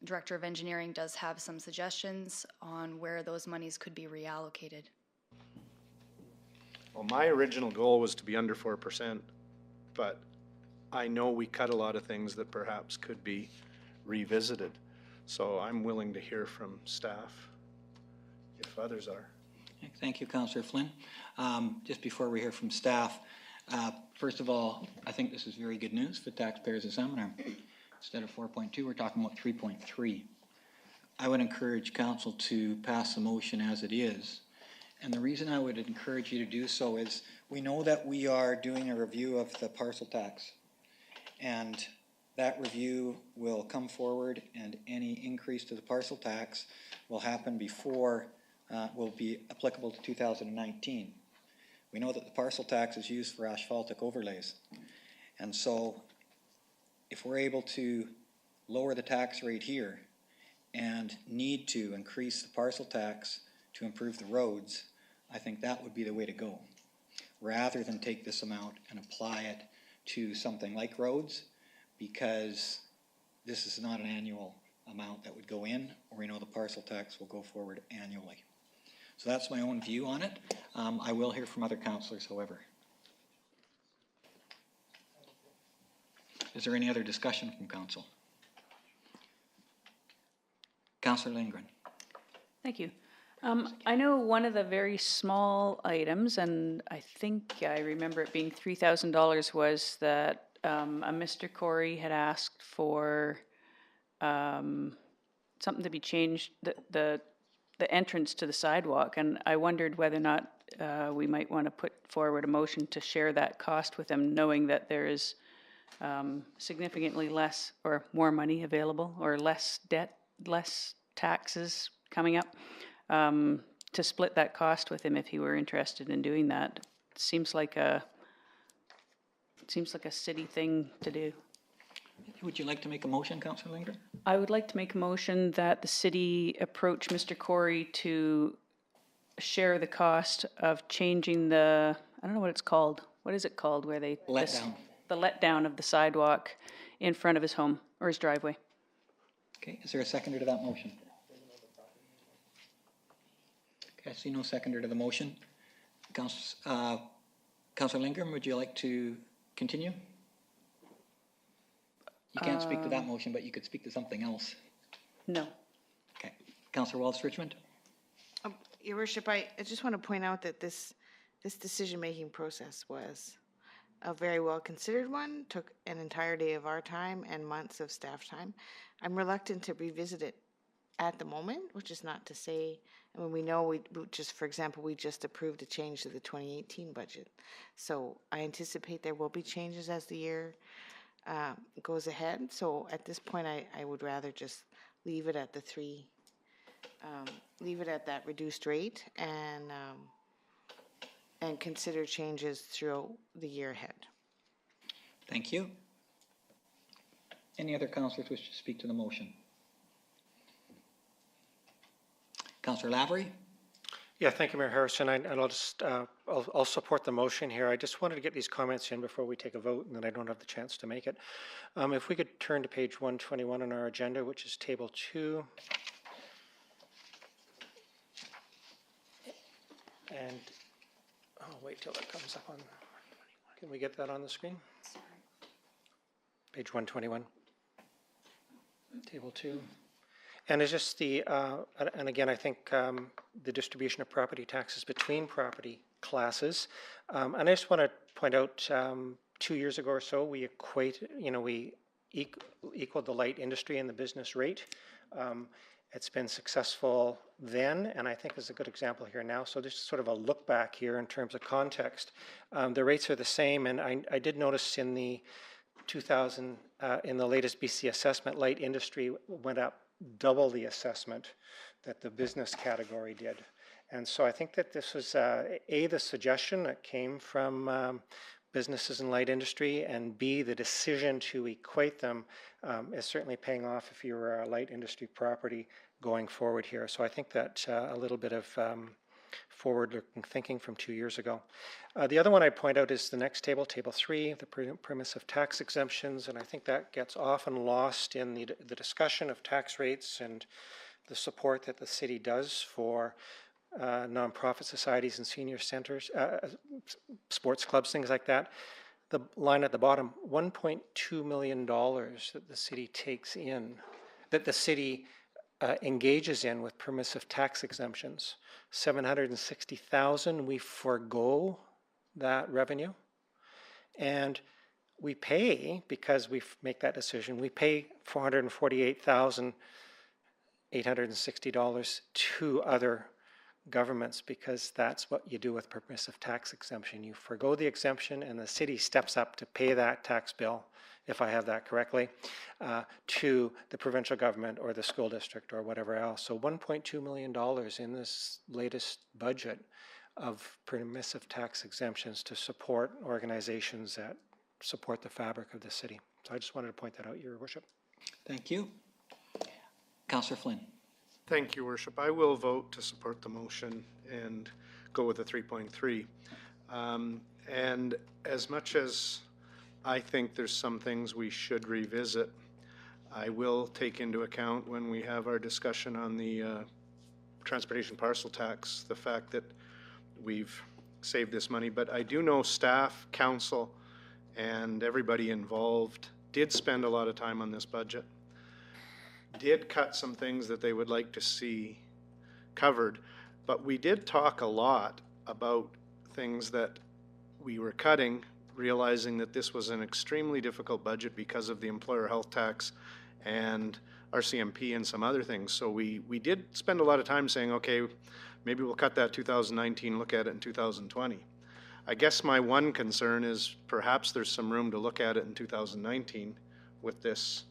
Director of Engineering does have some suggestions on where those monies could be reallocated. Well, my original goal was to be under 4%, but I know we cut a lot of things that perhaps could be revisited. So I'm willing to hear from staff if others are. Thank you, Councillor Flynn. Just before we hear from staff, first of all, I think this is very good news for taxpayers of Salmon Arm. Instead of 4.2, we're talking about 3.3. I would encourage council to pass the motion as it is. And the reason I would encourage you to do so is we know that we are doing a review of the parcel tax. And that review will come forward and any increase to the parcel tax will happen before, will be applicable to 2019. We know that the parcel tax is used for asphaltic overlays. And so if we're able to lower the tax rate here and need to increase the parcel tax to improve the roads, I think that would be the way to go. Rather than take this amount and apply it to something like roads, because this is not an annual amount that would go in, or we know the parcel tax will go forward annually. So that's my own view on it. I will hear from other councillors, however. Is there any other discussion from council? Councillor Lindgren. Thank you. I know one of the very small items, and I think I remember it being $3,000, was that a Mr. Corey had asked for something to be changed, the entrance to the sidewalk, and I wondered whether or not we might want to put forward a motion to share that cost with him, knowing that there is significantly less or more money available, or less debt, less taxes coming up, to split that cost with him if he were interested in doing that. It seems like a city thing to do. Would you like to make a motion, Councillor Lindgren? I would like to make a motion that the city approach Mr. Corey to share the cost of changing the, I don't know what it's called. What is it called where they... Letdown. The letdown of the sidewalk in front of his home or his driveway. Okay, is there a seconder to that motion? Okay, I see no seconder to the motion. Councillor Lindgren, would you like to continue? You can't speak to that motion, but you could speak to something else. No. Okay. Councillor Walsh-Richmond? Your worship, I just want to point out that this decision-making process was a very well-considered one, took an entire day of our time and months of staff time. I'm reluctant to revisit it at the moment, which is not to say, I mean, we know we just, for example, we just approved a change to the 2018 budget. So I anticipate there will be changes as the year goes ahead. So at this point, I would rather just leave it at the leave it at that reduced rate and consider changes throughout the year ahead. Thank you. Any other councillors wish to speak to the motion? Councillor Lavery? Yeah, thank you, Mayor Harrison. And I'll just, I'll support the motion here. I just wanted to get these comments in before we take a vote, and then I don't have the chance to make it. If we could turn to page 121 on our agenda, which is table 2. And I'll wait till it comes up on, can we get that on the screen? Page 121, table 2. And it's just the, and again, I think the distribution of property taxes between property classes. And I just want to point out 2 years ago or so, we equaled the light industry and the business rate. It's been successful then, and I think is a good example here now. So this is sort of a look back here in terms of context. The rates are the same, and I did notice in the in the latest BC assessment, light industry went up double the assessment that the business category did. And so I think that this was the suggestion that came from businesses in light industry, and B, the decision to equate them is certainly paying off if you're a light industry property going forward here. So I think that a little bit of forward-looking thinking from 2 years ago. The other one I'd point out is the next table, table 3, the premise of tax exemptions, and I think that gets often lost in the discussion of tax rates and the support that the city does for nonprofit societies and senior centers, sports clubs, things like that. The line at the bottom, $1.2 million that the city takes in, that the city engages in with permissive tax exemptions. $760,000, we forego that revenue, and we pay, because we make that decision, we pay $448,860 to other governments, because that's what you do with permissive tax exemption. You forgo the exemption, and the city steps up to pay that tax bill, if I have that correctly, to the provincial government or the school district or whatever else. So $1.2 million in this latest budget of permissive tax exemptions to support organizations that support the fabric of the city. So I just wanted to point that out, Your Worship. Thank you. Councillor Flynn. Thank you, Worship. I will vote to support the motion and go with the 3.3. And as much as I think there's some things we should revisit, I will take into account when we have our discussion on the transportation parcel tax, the fact that we've saved this money. But I do know staff, council, and everybody involved did spend a lot of time on this budget. did cut some things that they would like to see covered, but we did talk a lot about things that we were cutting, realizing that this was an extremely difficult budget because of the employer health tax and RCMP and some other things. So we did spend a lot of time saying, okay, maybe we'll cut that 2019, look at it in 2020. I guess my one concern is perhaps there's some room to look at it in 2019 with this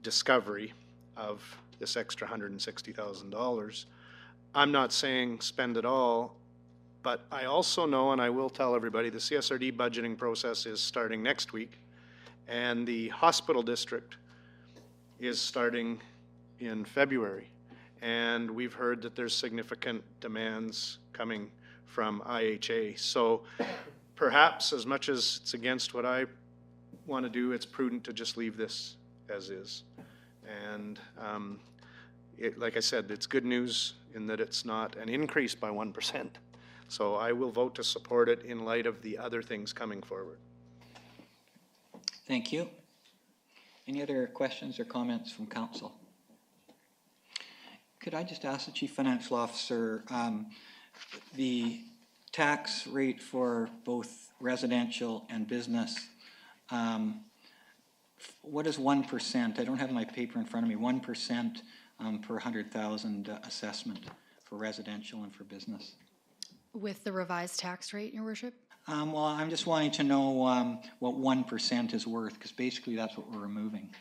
discovery of this extra $160,000. I'm not saying spend it all, but I also know, and I will tell everybody, the CSRD budgeting process is starting next week, and the hospital district is starting in February. And we've heard that there's significant demands coming from IHA. So perhaps, as much as it's against what I want to do, it's prudent to just leave this as is. And like I said, it's good news in that it's not an increase by 1%. So I will vote to support it in light of the other things coming forward. Thank you. Any other questions or comments from council? Could I just ask the Chief Financial Officer, the tax rate for both residential and business, what is 1%? I don't have my paper in front of me. 1% per 100,000 assessment for residential and for business. With the revised tax rate, Your Worship? Well, I'm just wanting to know what 1% is worth, because basically that's what we're removing.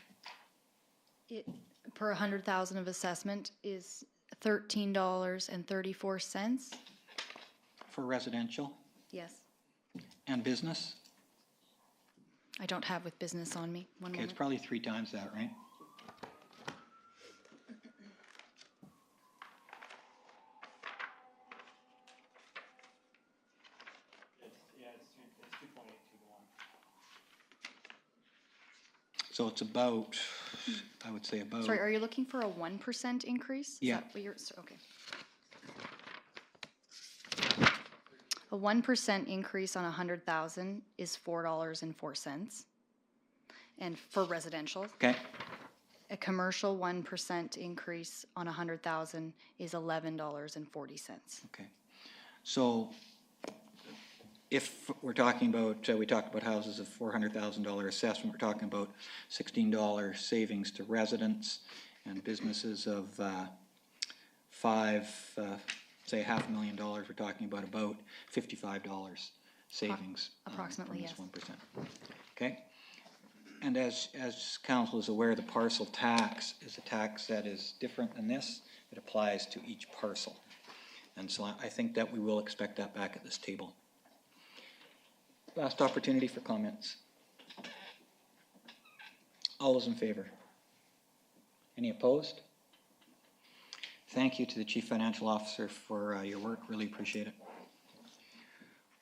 It, per 100,000 of assessment is $13.34. For residential Yes. and business? I don't have with business on me. One Okay, it's moment. probably 3 times that, right? So it's about, I would say about. Sorry, are you looking for a 1% increase? Is Yeah. that what you're, okay. A 1% increase on 100,000 is $4.04. And for residential. Okay. A commercial 1% increase on 100,000 is $11.40. Okay. So if we're talking about, we talked about houses of $400,000 assessment, we're talking about $16 savings to residents and businesses of say $500,000, we're talking about $55 savings. Approximately, from yes. this 1%. Okay. And as council is aware, the parcel tax is a tax that is different than this. It applies to each parcel. And so I think that we will expect that back at this table. Last opportunity for comments. All those in favor? Any opposed? Thank you to the Chief Financial Officer for your work. Really appreciate it.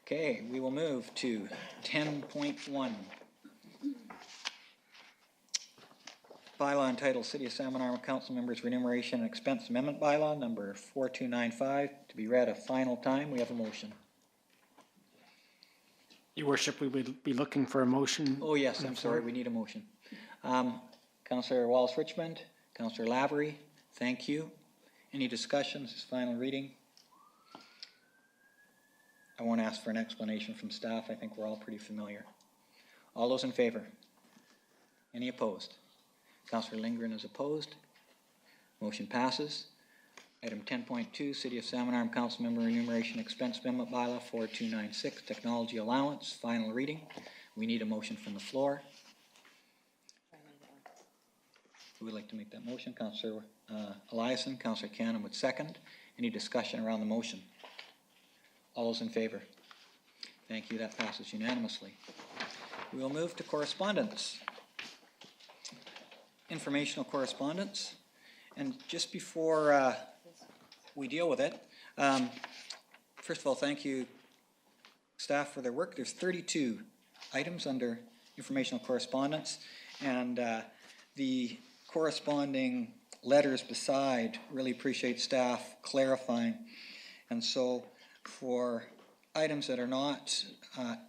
Okay, we will move to 10.1. Bylaw entitled City of Salmon Arm Council Members Remuneration and Expense Amendment Bylaw number 4295 to be read a final time. We have a motion. Your Worship, we would be looking for a motion. Oh yes, I'm sorry, we need a motion. Councillor Wallace-Richmond, Councillor Lavery, thank you. Any discussions, this final reading? I won't ask for an explanation from staff. I think we're all pretty familiar. All those in favor? Any opposed? Councillor Lindgren is opposed. Motion passes. Item 10.2, City of Salmon Arm Council Member Remuneration Expense Amendment Bylaw 4296, Technology Allowance, final reading. We need a motion from the floor. Who would like to make that motion? Councillor Eliason, Councillor Cannon would second. Any discussion around the motion? All those in favor? Thank you, that passes unanimously. We will move to correspondence. Informational correspondence. And just before we deal with it, first of all, thank you, staff, for their work. There's 32 items under informational correspondence, and the corresponding letters beside, really appreciate staff clarifying. And so for items that are not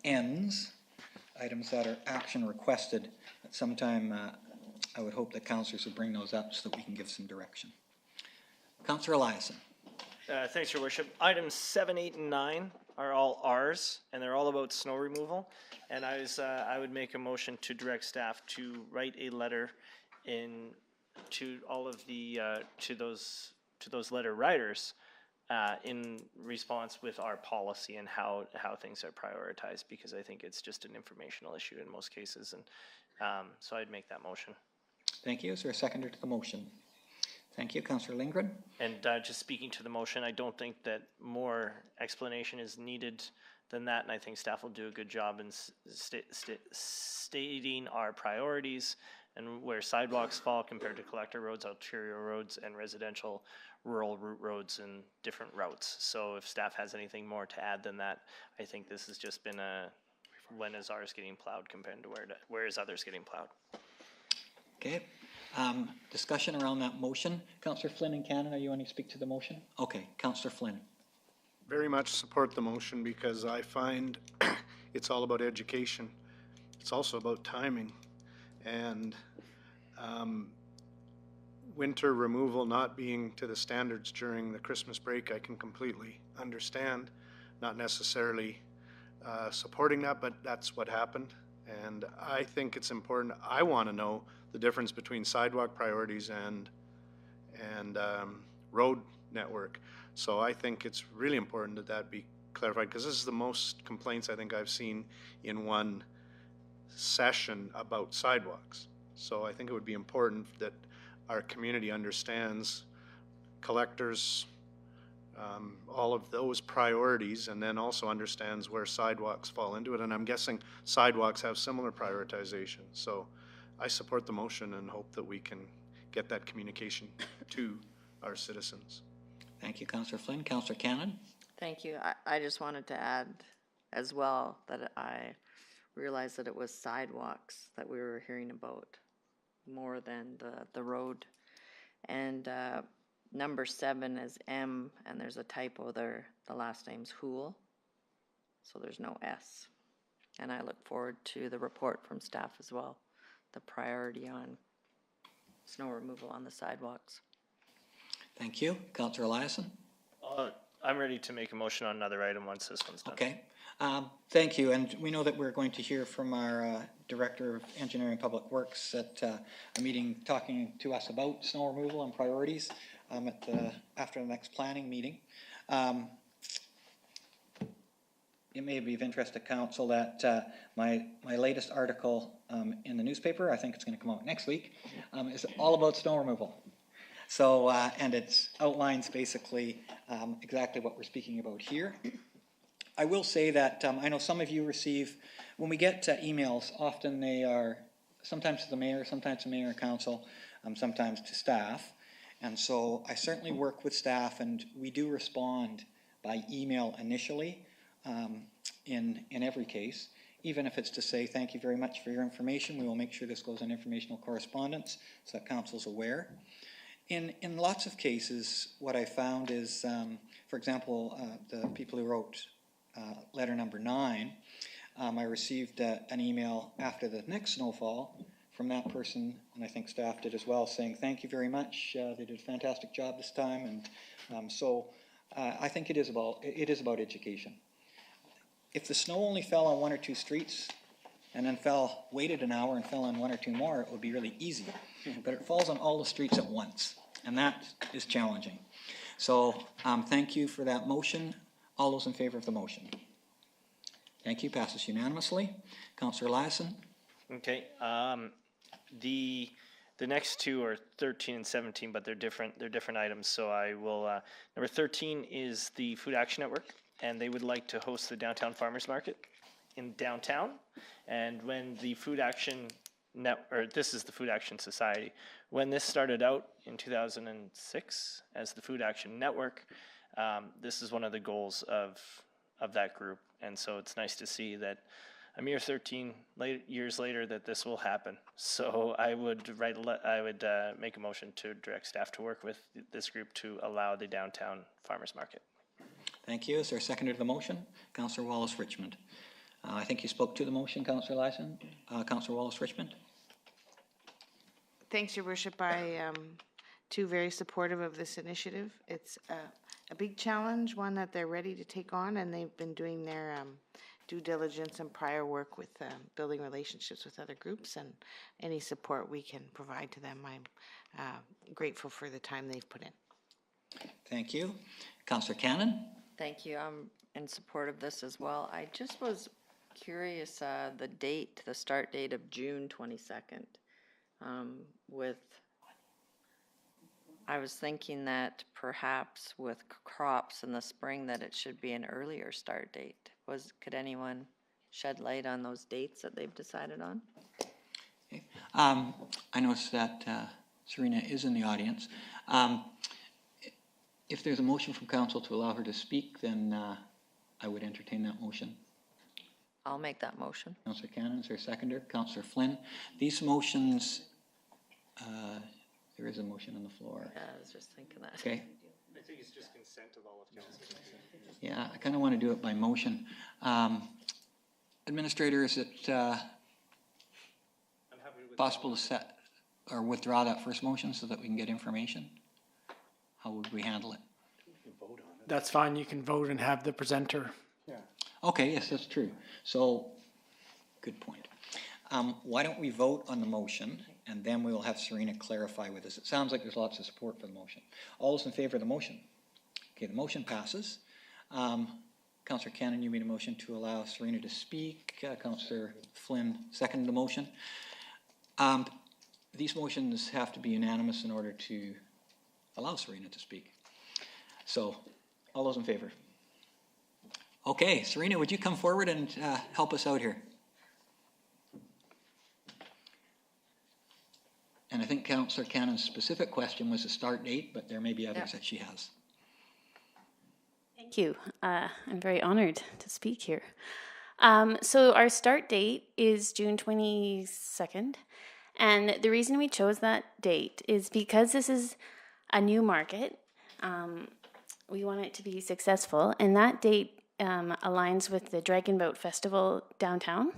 ends, items that are action requested, at some time I would hope that councillors would bring those up so that we can give some direction. Councillor Eliason. Thanks, Your Worship. Items 7, 8, and 9 are all Rs, and they're all about snow removal. And I would make a motion to direct staff to write a letter to all of the to those letter writers in response with our policy and how things are prioritized, because I think it's just an informational issue in most cases, and so I'd make that motion. Thank you. Is there a seconder to the motion? Thank you. Councillor Lindgren. And just speaking to the motion, I don't think that more explanation is needed than that, and I think staff will do a good job in stating our priorities and where sidewalks fall compared to collector roads, arterial roads, and residential rural route roads and different routes. So if staff has anything more to add than that, I think this has just been when is ours getting plowed compared to where is others getting plowed. Okay. Discussion around that motion. Councillor Flynn in Canada, you want to speak to the motion? Okay. Councillor Flynn. Very much support the motion because I find it's all about education. It's also about timing. And winter removal not being to the standards during the Christmas break, I can completely understand. Not necessarily supporting that, but that's what happened. And I think it's important. I want to know the difference between sidewalk priorities and road network. So I think it's really important that that be clarified, because this is the most complaints I think I've seen in one session about sidewalks. So I think it would be important that our community understands collectors, all of those priorities, and then also understands where sidewalks fall into it. And I'm guessing sidewalks have similar prioritization. So I support the motion and hope that we can get that communication to our citizens. Thank you, Councillor Flynn. Councillor Cannon. Thank you. I just wanted to add as well that I realized that it was sidewalks that we were hearing about more than the road. And number 7 is M, and there's a typo there. The last name's Hool, so there's no S. And I look forward to the report from staff as well, the priority on snow removal on the sidewalks. Thank you. Councillor Eliason. I'm ready to make a motion on another item once this one's done. Okay. Thank you. And we know that we're going to hear from our Director of Engineering and Public Works at a meeting talking to us about snow removal and priorities after the next planning meeting. It may be of interest to council that my latest article in the newspaper, I think it's going to come out next week, is all about snow removal. So, and it outlines basically exactly what we're speaking about here. I will say that I know some of you receive, when we get emails, often they are sometimes to the mayor, sometimes to mayor and council, sometimes to staff. And so I certainly work with staff, and we do respond by email initially in every case, even if it's to say thank you very much for your information. We will make sure this goes in informational correspondence so that council's aware. In lots of cases, what I found is, for example, the people who wrote letter number 9, I received an email after the next snowfall from that person, and I think staff did as well, saying thank you very much. They did a fantastic job this time, and so I think it is about education. If the snow only fell on 1 or 2 streets, and then waited an hour and fell on 1 or 2 more, it would be really easy. But it falls on all the streets at once, and that is challenging. So thank you for that motion. All those in favor of the motion? Thank you. Passes unanimously. Councillor Eliason. Okay. The next 2 are 13 and 17, but they're different items. So I will. Number 13 is the Food Action Network, and they would like to host the downtown farmers market in downtown. And when the Food Action this is the Food Action Society. When this started out in 2006 as the Food Action Network, this is one of the goals of that group. And so it's nice to see that a mere 13 years later that this will happen. So I would make a motion to direct staff to work with this group to allow the downtown farmers market. Thank you. Is there a seconder to the motion? Councillor Wallace-Richmond. I think you spoke to the motion, Councillor Eliason. Councillor Wallace-Richmond. Thanks, Your Worship. I too very supportive of this initiative. It's a big challenge, one that they're ready to take on, and they've been doing their due diligence and prior work with building relationships with other groups, and any support we can provide to them, I'm grateful for the time they've put in. Thank you. Councillor Cannon? Thank you. I'm in support of this as well. I just was curious, the date, the start date of June 22nd, I was thinking that perhaps with crops in the spring that it should be an earlier start date. Could anyone shed light on those dates that they've decided on? Okay. I noticed that Serena is in the audience. If there's a motion from council to allow her to speak, then I would entertain that motion. I'll make that motion. Councillor Cannon, is there a seconder? Councillor Flynn. These motions, there is a motion on the floor. Yeah, I was just thinking that. Okay. I think it's just consent of all of council. Yeah, I kind of want to do it by motion. Administrator, is it possible to set or withdraw that first motion so that we can get information? How would we handle it? That's fine, you can vote and have the presenter. Okay, yes, that's true. So, good point. Why don't we vote on the motion, and then we will have Serena clarify with us. It sounds like there's lots of support for the motion. All those in favor of the motion? Okay, the motion passes. Councillor Cannon, you made a motion to allow Serena to speak. Councillor Flynn seconded the motion. These motions have to be unanimous in order to allow Serena to speak. So, all those in favor? Okay, Serena, would you come forward and help us out here? And I think Councillor Cannon's specific question was the start date, but there may be others that she has. Thank you. I'm very honored to speak here. So our start date is June 22nd. And the reason we chose that date is because this is a new market. We want it to be successful. And that date aligns with the Dragon Boat Festival downtown.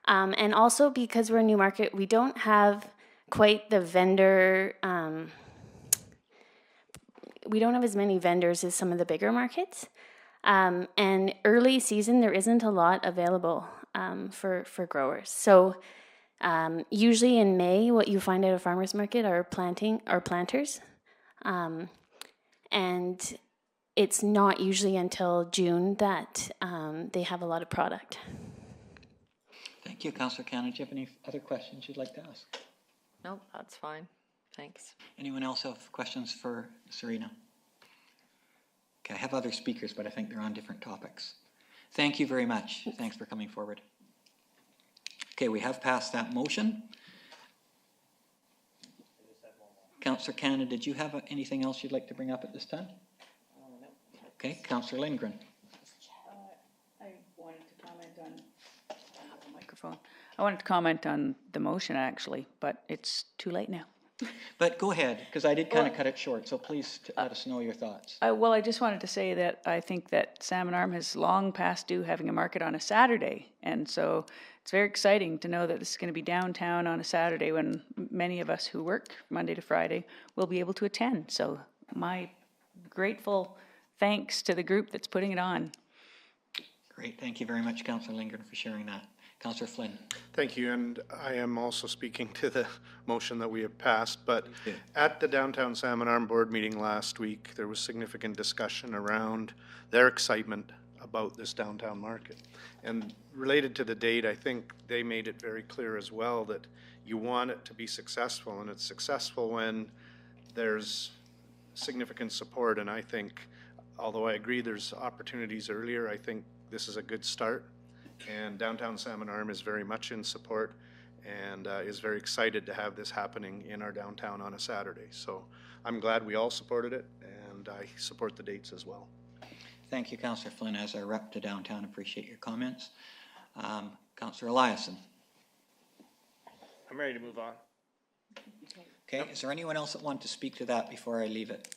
And also because we're a new market, we don't have quite the vendor, we don't have as many vendors as some of the bigger markets. And early season, there isn't a lot available for growers. So usually in May, what you find at a farmer's market are planters. And it's not usually until June that they have a lot of product. Thank you, Councillor Cannon. Do you have any other questions you'd like to ask? Nope, that's fine. Thanks. Anyone else have questions for Serena? Okay, I have other speakers, but I think they're on different topics. Thank you very much. Thanks for coming forward. Okay, we have passed that motion. Councillor Cannon, did you have anything else you'd like to bring up at this time? No. Okay, Councillor Lindgren. I wanted to comment on the microphone. I wanted to comment on the motion actually, but it's too late now. But go ahead, because I did kind of cut it short, so please let us know your thoughts. Well, I just wanted to say that I think that Salmon Arm has long past due having a market on a Saturday. And so it's very exciting to know that this is going to be downtown on a Saturday when many of us who work Monday to Friday will be able to attend. So my grateful thanks to the group that's putting it on. Great, thank you very much, Councillor Lindgren, for sharing that. Councillor Flynn. Thank you, and I am also speaking to the motion that we have passed, but at the Downtown Salmon Arm Board meeting last week, there was significant discussion around their excitement about this downtown market. And related to the date, I think they made it very clear as well that you want it to be successful, and it's successful when there's significant support, and I think, although I agree there's opportunities earlier, I think this is a good start. And Downtown Salmon Arm is very much in support and is very excited to have this happening in our downtown on a Saturday. So I'm glad we all supported it, and I support the dates as well. Thank you, Councillor Flynn. As our rep to downtown, appreciate your comments. Councillor Eliason. I'm ready to move on. Okay, is there anyone else that wants to speak to that before I leave it?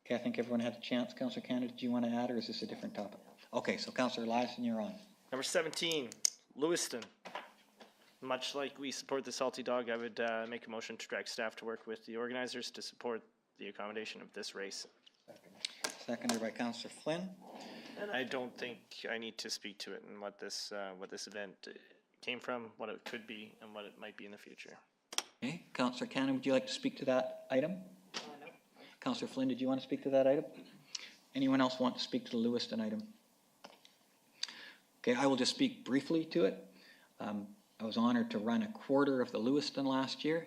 Okay, I think everyone had a chance. Councillor Canada, do you want to add, or is this a different topic? Okay, so Councillor Eliason, you're on. Number 17, Lewiston. much like we support the Salty Dog, I would make a motion to direct staff to work with the organizers to support the accommodation of this race. Seconded by Councillor Flynn. And I don't think I need to speak to it and what this event came from, what it could be, and what it might be in the future. Okay, Councillor Cannon, would you like to speak to that item? No. Councillor Flynn, did you want to speak to that item? Anyone else want to speak to the Lewiston item? Okay, I will just speak briefly to it. I was honored to run a quarter of the Lewiston last year.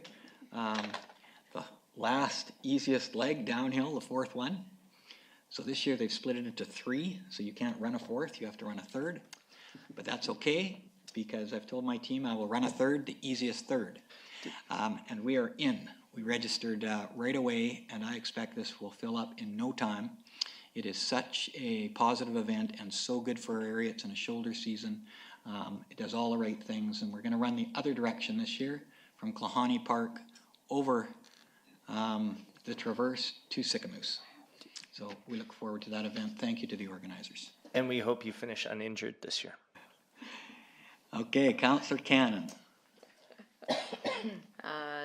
The last easiest leg downhill, the fourth one. So this year they've split it into 3, so you can't run a fourth, you have to run a third. But that's okay, because I've told my team I will run a third, the easiest third. And we are in. We registered right away, and I expect this will fill up in no time. It is such a positive event and so good for our area. It's in a shoulder season. It does all the right things, and we're going to run the other direction this year from Klahani Park over the Traverse to Sicamous. So we look forward to that event. Thank you to the organizers. And we hope you finish uninjured this year. Okay, Councillor Cannon.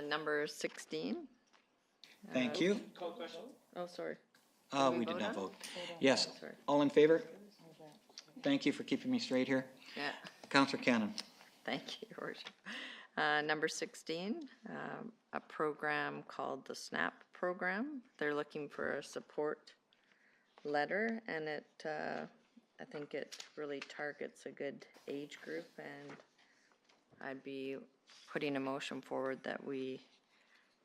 Number 16. Thank you. Oh, sorry. We did not vote. Yes, all in favor? Thank you for keeping me straight here. Yeah. Councillor Cannon. Thank you, Your Worship. Number 16, a program called the SNAP program. They're looking for a support letter, and it, I think it really targets a good age group, and I'd be putting a motion forward that we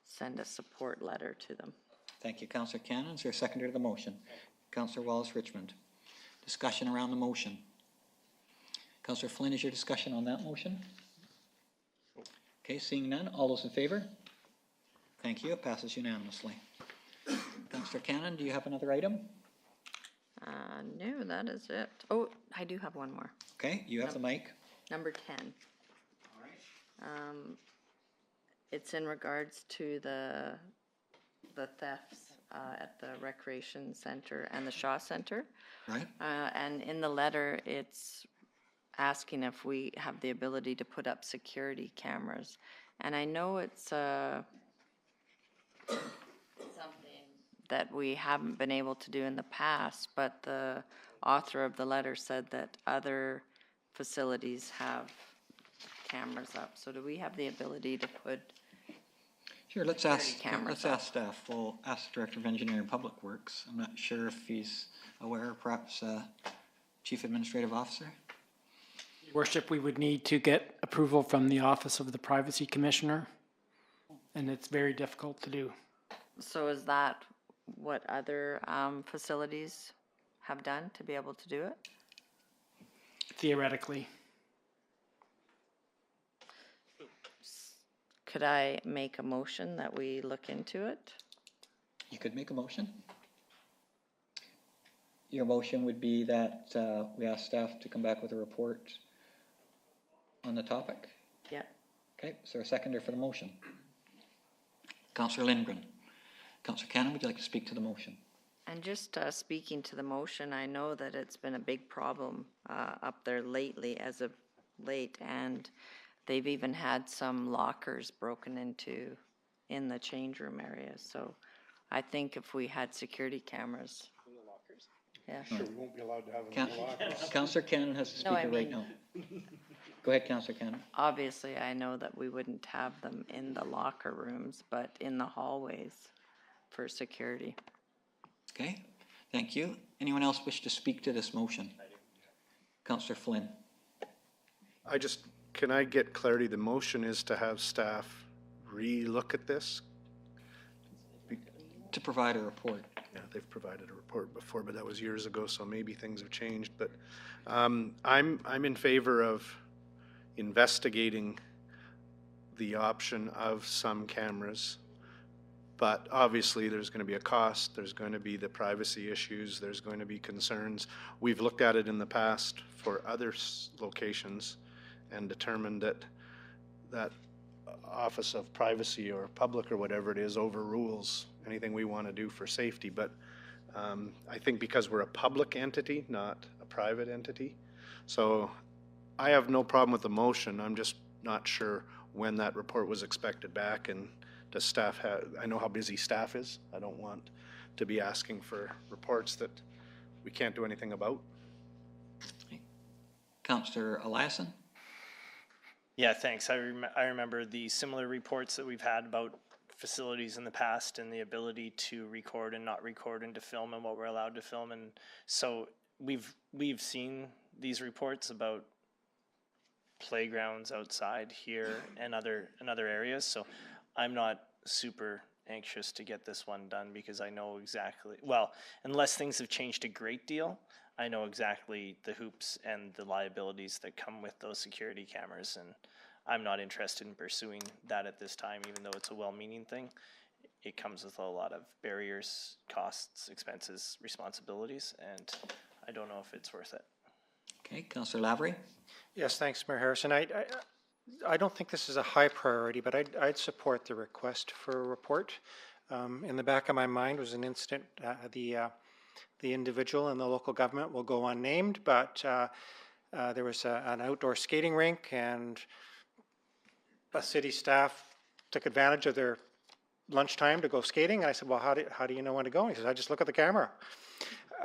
send a support letter to them. Thank you, Councillor Cannon. Is there a seconder to the motion? Councillor Wallace-Richmond. Discussion around the motion. Councillor Flynn, is your discussion on that motion? Okay, seeing none. All those in favor? Thank you. It passes unanimously. Councillor Cannon, do you have another item? No, that is it. Oh, I do have one more. Okay, you have the mic. Number 10. It's in regards to the thefts at the Recreation Center and the Shaw Center. Right. And in the letter, it's asking if we have the ability to put up security cameras. And I know it's something that we haven't been able to do in the past, but the author of the letter said that other facilities have cameras up. So do we have the ability to put Sure, let's ask cameras staff. We'll ask the Director of Engineering and Public Works. I'm not sure if he's aware, perhaps Chief Administrative Officer. Your Worship, we would need to get approval from the Office of the Privacy Commissioner, and it's very difficult to do. So is that what other facilities have done to be able to do it? Theoretically. Could I make a motion that we look into it? You could make a motion. Your motion would be that we ask staff to come back with a report on the topic? Yeah. Okay, is there a seconder for the motion? Councillor Lindgren. Councillor Cannon, would you like to speak to the motion? And just speaking to the motion, I know that it's been a big problem up there lately as of late, and they've even had some lockers broken into in the change room area. So I think if we had security cameras. In the lockers? Yeah. Sure, we won't be allowed to have them in the lockers. Councillor Cannon has the speaker right now. Go ahead, Councillor Cannon. Obviously, I know that we wouldn't have them in the locker rooms, but in the hallways for security. Okay, thank you. Anyone else wish to speak to this motion? Councillor Flynn. Can I get clarity? The motion is to have staff re-look at this? To provide a report. Yeah, they've provided a report before, but that was years ago, so maybe things have changed. But I'm in favor of investigating the option of some cameras. But obviously, there's going to be a cost. There's going to be the privacy issues. There's going to be concerns. We've looked at it in the past for other locations and determined that that Office of Privacy or Public or whatever it is overrules anything we want to do for safety. But I think because we're a public entity, not a private entity, so I have no problem with the motion. I'm just not sure when that report was expected back, and does staff have, I know how busy staff is. I don't want to be asking for reports that we can't do anything about. Councillor Eliason? Yeah, thanks. I remember the similar reports that we've had about facilities in the past and the ability to record and not record and to film and what we're allowed to film. And so we've seen these reports about playgrounds outside here and other areas. So I'm not super anxious to get this one done because I know exactly, well, unless things have changed a great deal, I know exactly the hoops and the liabilities that come with those security cameras, and I'm not interested in pursuing that at this time, even though it's a well-meaning thing. It comes with a lot of barriers, costs, expenses, responsibilities, and I don't know if it's worth it. Okay, Councillor Lavery? Yes, thanks, Mayor Harrison. I don't think this is a high priority, but I'd support the request for a report. In the back of my mind was an incident, the individual and the local government will go unnamed, but there was an outdoor skating rink, and a city staff took advantage of their lunchtime to go skating. And I said, well, how do you know when to go? And he says, I just look at the camera.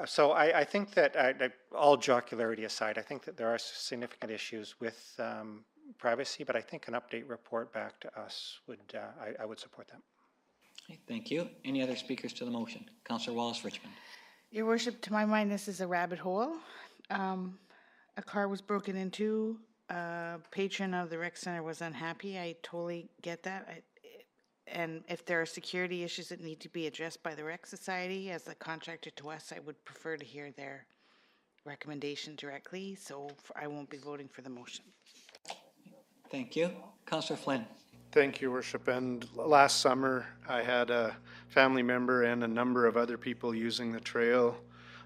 So I think that, all jocularity aside, I think that there are significant issues with privacy, but I think an update report back to us would, I would support that. Okay, thank you. Any other speakers to the motion? Councillor Wallace-Richmond. Your worship, to my mind, this is a rabbit hole. A car was broken into. A patron of the rec center was unhappy. I totally get that. And if there are security issues that need to be addressed by the rec society as a contractor to us, I would prefer to hear their recommendation directly. So I won't be voting for the motion. Thank you. Councillor Flynn. Thank you, Worship. And last summer, I had a family member and a number of other people using the trail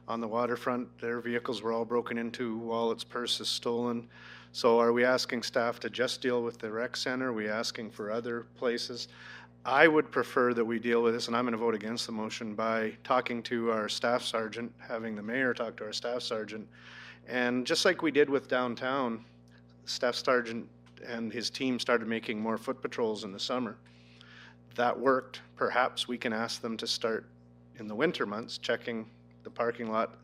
on the waterfront. Their vehicles were all broken into, wallets, purses stolen. So are we asking staff to just deal with the rec center? Are we asking for other places? I would prefer that we deal with this, and I'm going to vote against the motion, by talking to our staff sergeant, having the mayor talk to our staff sergeant. And just like we did with downtown, staff sergeant and his team started making more foot patrols in the summer. That worked. Perhaps we can ask them to start in the winter months, checking the parking lot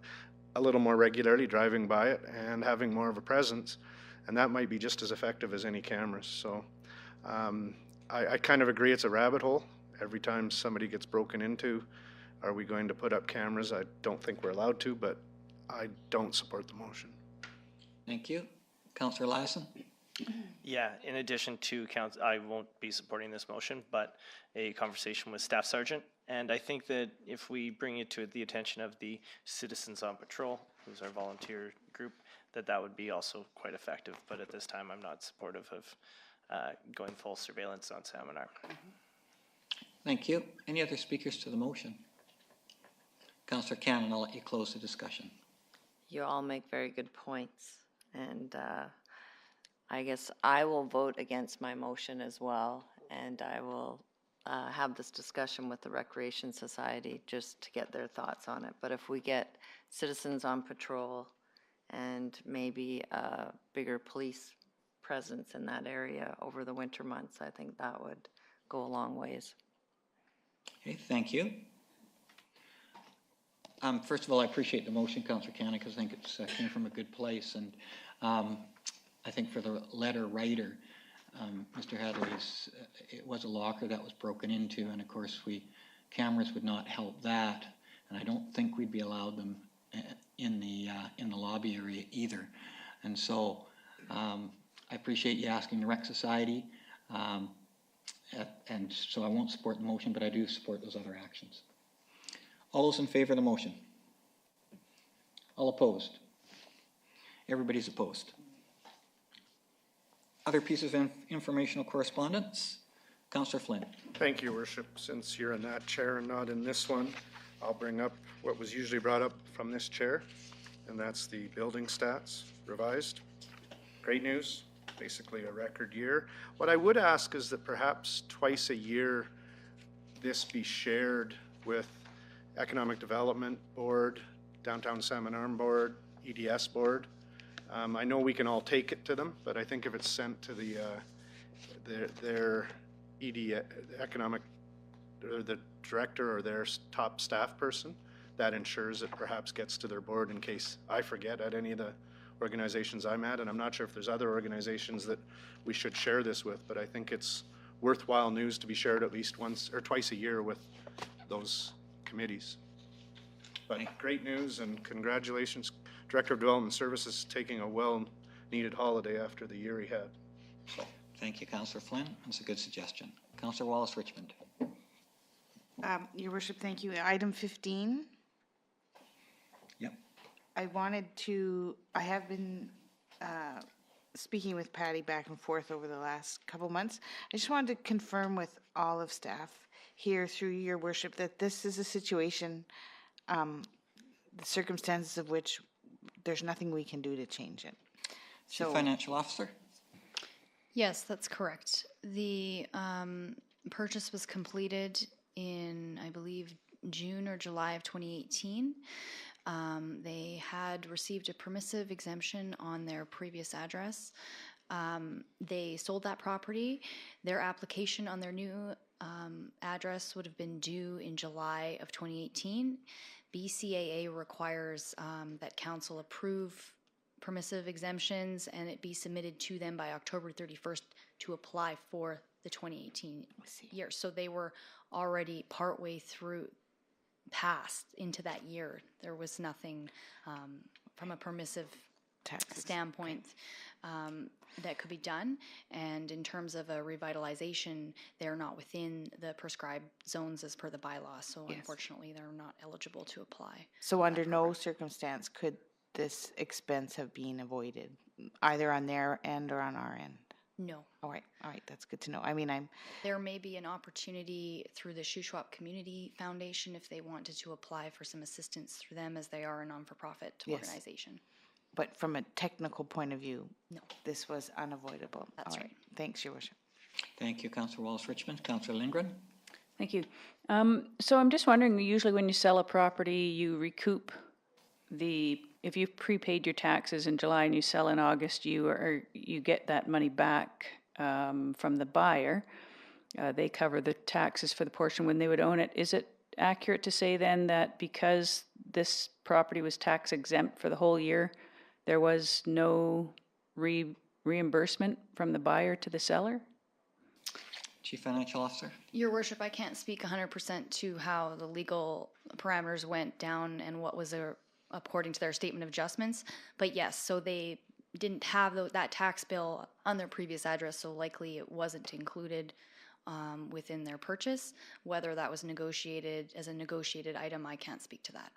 a little more regularly, driving by it and having more of a presence. And that might be just as effective as any cameras. So I kind of agree it's a rabbit hole. Every time somebody gets broken into, are we going to put up cameras? I don't think we're allowed to, but I don't support the motion. Thank you. Councillor Lassen. Yeah, in addition to council, I won't be supporting this motion, but a conversation with Staff Sergeant. And I think that if we bring it to the attention of the Citizens on Patrol, who's our volunteer group, that would be also quite effective. But at this time, I'm not supportive of going full surveillance on Salmon Arm. Thank you. Any other speakers to the motion? Councillor Cannon, I'll let you close the discussion. You all make very good points, and I guess I will vote against my motion as well, and I will have this discussion with the Recreation Society just to get their thoughts on it. But if we get Citizens on Patrol and maybe a bigger police presence in that area over the winter months, I think that would go a long ways. Okay, thank you. First of all, I appreciate the motion, Councillor Cannon, because I think it came from a good place. And I think for the letter writer, Mr. Hadley's, it was a locker that was broken into, and of course cameras would not help that, and I don't think we'd be allowed them in the lobby area either. And so I appreciate you asking the Rec Society, and so I won't support the motion, but I do support those other actions. All those in favor of the motion? All opposed? Everybody's opposed. Other pieces of informational correspondence? Councillor Flynn. Thank you, Worship. Since you're in that chair and not in this one, I'll bring up what was usually brought up from this chair, and that's the building stats revised. Great news, basically a record year. What I would ask is that perhaps twice a year this be shared with Economic Development Board, Downtown Salmon Arm Board, EDS Board. I know we can all take it to them, but I think if it's sent to the their ED, economic, or the director or their top staff person, that ensures it perhaps gets to their board in case I forget at any of the organizations I'm at. And I'm not sure if there's other organizations that we should share this with, but I think it's worthwhile news to be shared at least once or twice a year with those committees. But great news, and congratulations, Director of Development Services, taking a well-needed holiday after the year he had. So, thank you, Councillor Flynn. That's a good suggestion. Councillor Wallace-Richmond. Your worship, thank you. Item 15. Yep. I have been speaking with Patty back and forth over the last couple months. I just wanted to confirm with all of staff here through your worship that this is a situation, the circumstances of which there's nothing we can do to change it. Chief Financial Officer. Yes, that's correct. The purchase was completed in, I believe, June or July of 2018. They had received a permissive exemption on their previous address. They sold that property. Their application on their new address would have been due in July of 2018. BCAA requires that council approve permissive exemptions and it be submitted to them by October 31st to apply for the 2018 year. So they were already partway through, past into that year. There was nothing from a permissive standpoint that could be done. And in terms of a revitalization, they're not within the prescribed zones as per the bylaw. So unfortunately, they're not eligible to apply. So under no circumstance could this expense have been avoided, either on their end or on our end? No. All right, that's good to know. I mean, There may be an opportunity through the Shuswap Community Foundation if they wanted to apply for some assistance through them, as they are a non-for-profit organization. But from a technical point of view, no, this was unavoidable. That's right. Thanks, Your Worship. Thank you, Councillor Wallace-Richmond. Councillor Lindgren. Thank you. So I'm just wondering, usually when you sell a property, you recoup if you've prepaid your taxes in July and you sell in August, you get that money back from the buyer. They cover the taxes for the portion when they would own it. Is it accurate to say then that because this property was tax exempt for the whole year, there was no reimbursement from the buyer to the seller? Chief Financial Officer. Your Worship, I can't speak 100% to how the legal parameters went down and what was according to their statement of adjustments. But yes, so they didn't have that tax bill on their previous address, so likely it wasn't included within their purchase. Whether that was negotiated as a negotiated item, I can't speak to that.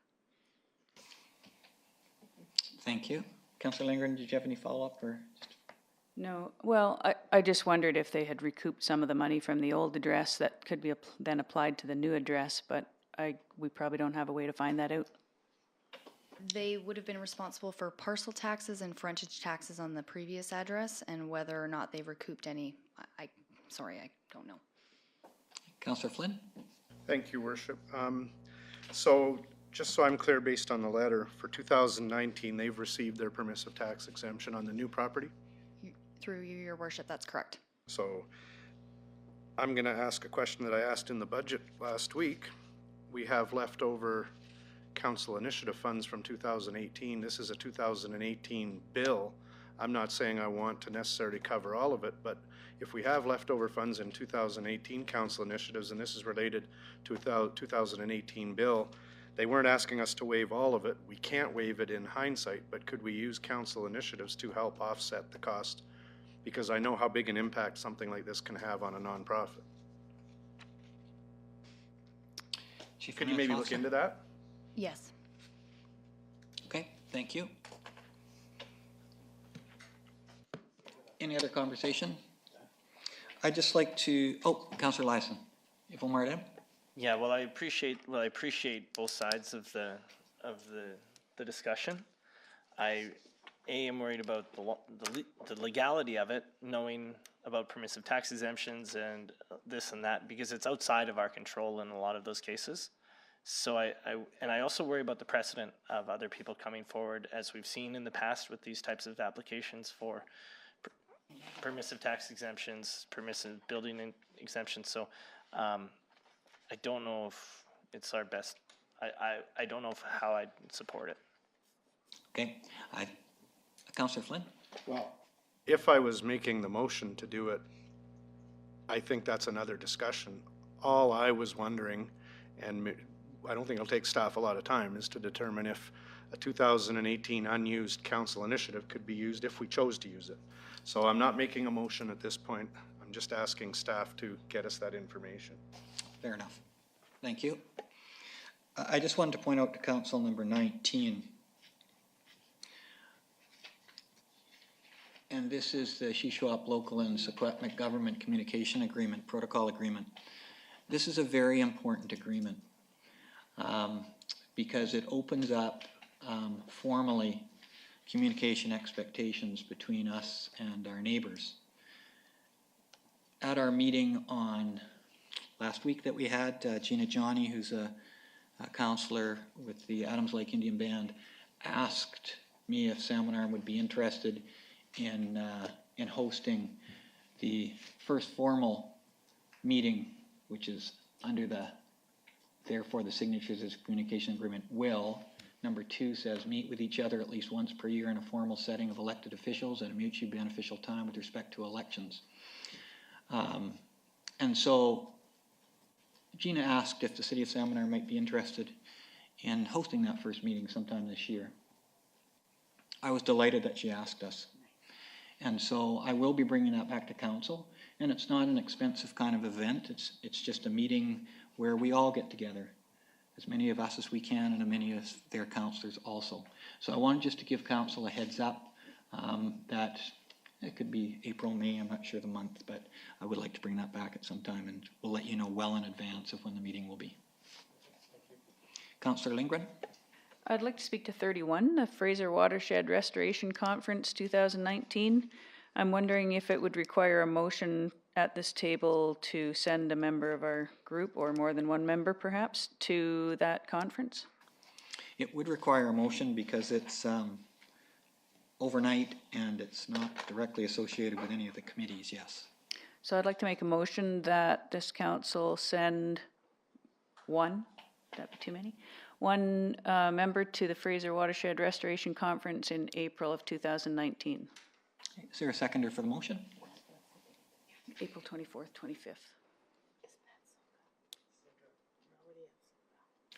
Thank you. Councillor Lindgren, did you have any follow-up or? No. Well, I just wondered if they had recouped some of the money from the old address that could be then applied to the new address, but we probably don't have a way to find that out. They would have been responsible for parcel taxes and frontage taxes on the previous address, and whether or not they recouped any, sorry, I don't know. Councillor Flynn. Thank you, Worship. So just so I'm clear, based on the letter, for 2019, they've received their permissive tax exemption on the new property? Through you, Your Worship, that's correct. So I'm going to ask a question that I asked in the budget last week. We have leftover council initiative funds from 2018. This is a 2018 bill. I'm not saying I want to necessarily cover all of it, but if we have leftover funds in 2018 council initiatives, and this is related to a 2018 bill, they weren't asking us to waive all of it. We can't waive it in hindsight, but could we use council initiatives to help offset the cost? Because I know how big an impact something like this can have on a nonprofit. Could you maybe look into that? Yes. Okay, thank you. Any other conversation? I'd just like to, Councillor Liaison, you have one more item? Yeah, well, I appreciate both sides of the discussion. I am worried about the legality of it, knowing about permissive tax exemptions and this and that, because it's outside of our control in a lot of those cases. So I also worry about the precedent of other people coming forward, as we've seen in the past with these types of applications for permissive tax exemptions, permissive building exemptions, so I don't know if it's our best, I don't know how I'd support it. Okay, Councillor Flynn? Well, if I was making the motion to do it, I think that's another discussion. All I was wondering, and I don't think it'll take staff a lot of time, is to determine if a 2018 unused council initiative could be used if we chose to use it. So I'm not making a motion at this point. I'm just asking staff to get us that information. Fair enough. Thank you. I just wanted to point out to Council number 19. And this is the Shuswap Local and Secwepemc Government Communication Agreement, Protocol Agreement. This is a very important agreement because it opens up formally communication expectations between us and our neighbors. At our meeting on last week that we had, Gina Johnny, who's a counselor with the Adams Lake Indian Band, asked me if Salmon Arm would be interested in hosting the first formal meeting, which is under the, therefore the signatures of this communication agreement will. Number 2 says meet with each other at least once per year in a formal setting of elected officials at a mutually beneficial time with respect to elections. And so Gina asked if the City of Salmon Arm might be interested in hosting that first meeting sometime this year. I was delighted that she asked us. And so I will be bringing that back to council, and it's not an expensive kind of event. It's just a meeting where we all get together, as many of us as we can, and as many of their councillors also. So I wanted just to give council a heads up that it could be April, May, I'm not sure the month, but I would like to bring that back at some time, and we'll let you know well in advance of when the meeting will be. Councillor Lindgren? I'd like to speak to 31, the Fraser Watershed Restoration Conference 2019. I'm wondering if it would require a motion at this table to send a member of our group, or more than one member perhaps, to that conference? It would require a motion because it's overnight and it's not directly associated with any of the committees, yes. So I'd like to make a motion that this council send one, would that be too many? One member to the Fraser Watershed Restoration Conference in April of 2019. Is there a seconder for the motion? April 24th, 25th.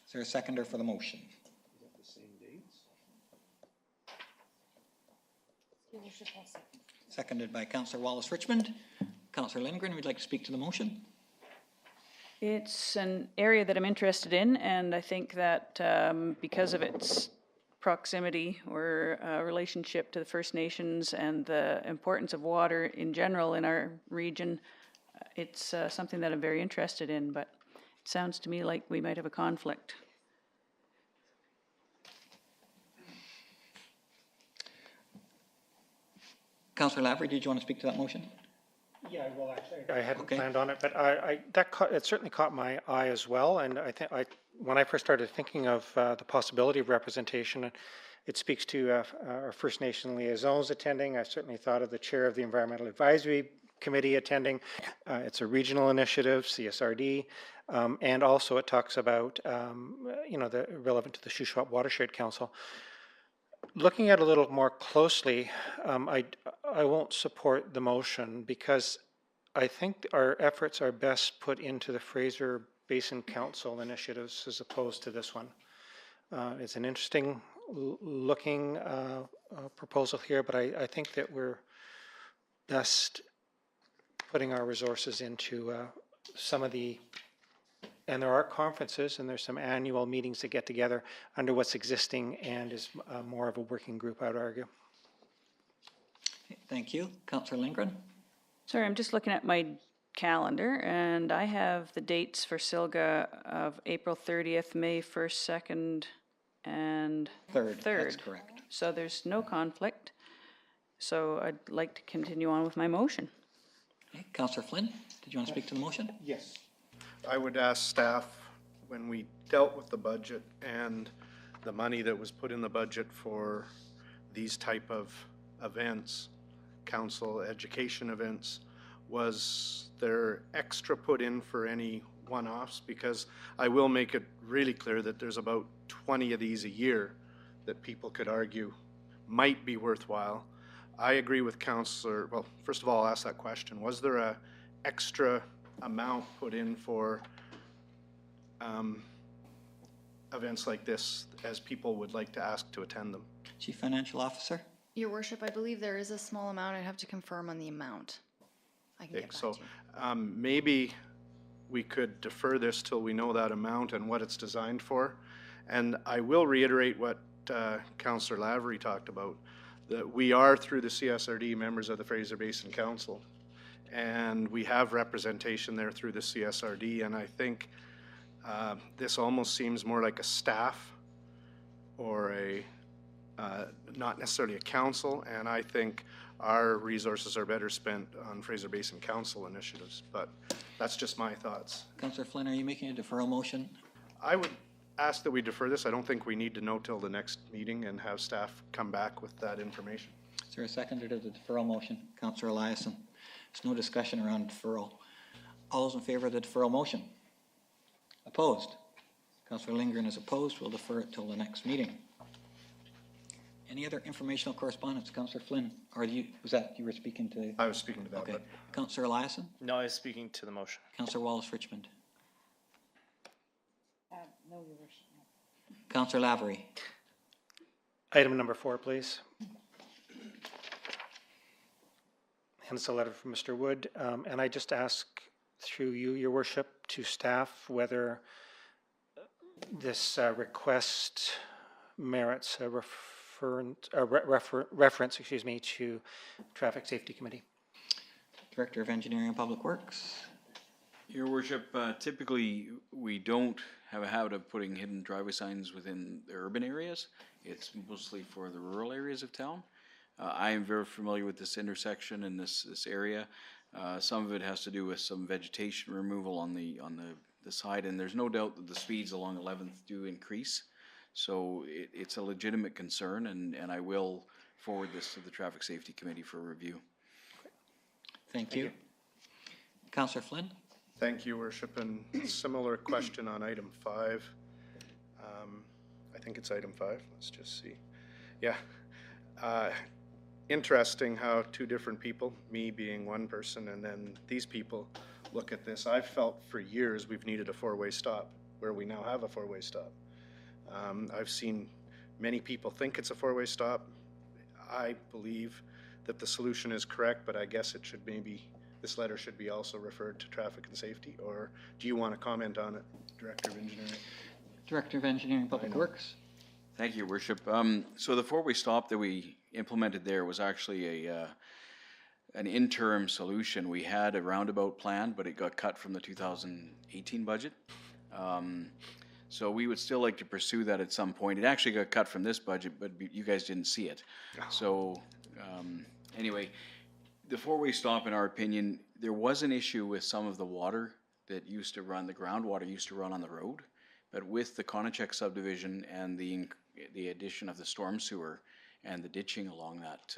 Is there a seconder for the motion? Seconded by Councillor Wallace-Richmond. Councillor Lindgren, would like to speak to the motion? It's an area that I'm interested in, and I think that because of its proximity or relationship to the First Nations and the importance of water in general in our region, it's something that I'm very interested in, but it sounds to me like we might have a conflict. Councillor Lavery, did you want to speak to that motion? Yeah, well, actually, I hadn't Okay. planned on it, but it certainly caught my eye as well. And I think when I first started thinking of the possibility of representation, it speaks to our First Nation liaisons attending. I certainly thought of the chair of the Environmental Advisory Committee attending. It's a regional initiative, CSRD, and also it talks about the relevant to the Shuswap Watershed Council. Looking at it a little more closely, I won't support the motion because I think our efforts are best put into the Fraser Basin Council initiatives as opposed to this one. It's an interesting looking proposal here, but I think that we're best putting our resources into some of the, and there are conferences and there's some annual meetings that get together under what's existing and is more of a working group, I would argue. Thank you. Councillor Lindgren? Sorry, I'm just looking at my calendar, and I have the dates for SILGA of April 30th, May 1st, 2nd, and 3rd. That's correct. So there's no conflict. So I'd like to continue on with my motion. Okay. Councillor Flynn, did you want to speak to the motion? Yes. I would ask staff, when we dealt with the budget and the money that was put in the budget for these type of events, council education events. Was there extra put in for any one-offs? Because I will make it really clear that there's about 20 of these a year that people could argue might be worthwhile. I agree with Councillor, well, first of all, I'll ask that question. Was there a extra amount put in for events like this, as people would like to ask to attend them? Chief Financial Officer? Your worship, I believe there is a small amount. I'd have to confirm on the amount. I can Okay, get back so to you. maybe we could defer this till we know that amount and what it's designed for. And I will reiterate what Councillor Lavery talked about, that we are, through the CSRD, members of the Fraser Basin Council. And we have representation there through the CSRD. And I think this almost seems more like a staff or a not necessarily a council, and I think our resources are better spent on Fraser Basin Council initiatives, but that's just my thoughts. Councillor Flynn, are you making a deferral motion? I would ask that we defer this. I don't think we need to know till the next meeting and have staff come back with that information. Is there a seconder to the deferral motion? Councillor Eliason. There's no discussion around deferral. All those in favor of the deferral motion? Opposed? Councillor Lindgren is opposed. We'll defer it till the next meeting. Any other informational correspondence? Councillor Flynn, or was that you were speaking to? I was speaking to that. Okay. But Councillor Eliason? No, I was speaking to the motion. Councillor Wallace-Richmond? No, Your Worship. Councillor Lavery? Item number 4, please. Hence a letter from Mr. Wood. And I just ask through you, Your Worship, to staff whether this request merits a reference, excuse me, to Traffic Safety Committee. Director of Engineering and Public Works? Your Worship, typically we don't have a habit of putting hidden driveway signs within the urban areas. It's mostly for the rural areas of town. I am very familiar with this intersection in this area. Some of it has to do with some vegetation removal on the side, and there's no doubt that the speeds along 11th do increase. So it's a legitimate concern, and I will forward this to the Traffic Safety Committee for review. Thank you. Councillor Flynn? thank you, Worship. And similar question on item 5. I think it's item 5. Let's just see. Yeah. Interesting how two different people, me being one person and then these people, look at this. I've felt for years we've needed a 4-way stop where we now have a 4-way stop. I've seen many people think it's a 4-way stop. I believe that the solution is correct, but I guess it should maybe, this letter should be also referred to Traffic and Safety, or do you want to comment on it, Director of Engineering? Director of Engineering and Public Works. Thank you, Worship. So the 4-way stop that we implemented there was actually an interim solution. We had a roundabout plan, but it got cut from the 2018 budget. So we would still like to pursue that at some point. It actually got cut from this budget, but you guys didn't see it. So anyway, the 4-way stop, in our opinion, there was an issue with some of the water that used to run, the groundwater used to run on the road. But with the Conochek subdivision and the addition of the storm sewer and the ditching along that,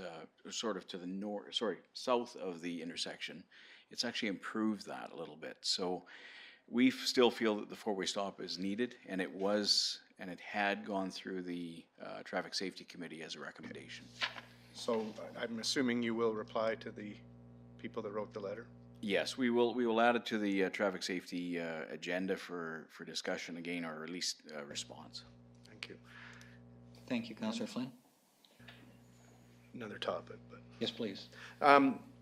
sort of to the south of the intersection, it's actually improved that a little bit. So we still feel that the 4-way stop is needed, and it was, and it had gone through the Traffic Safety Committee as a recommendation. So I'm assuming you will reply to the people that wrote the letter? Yes, we will add it to the traffic safety agenda for discussion again, or at least response. Thank you. Thank you, Councillor Flynn. Another topic, but. Yes, please.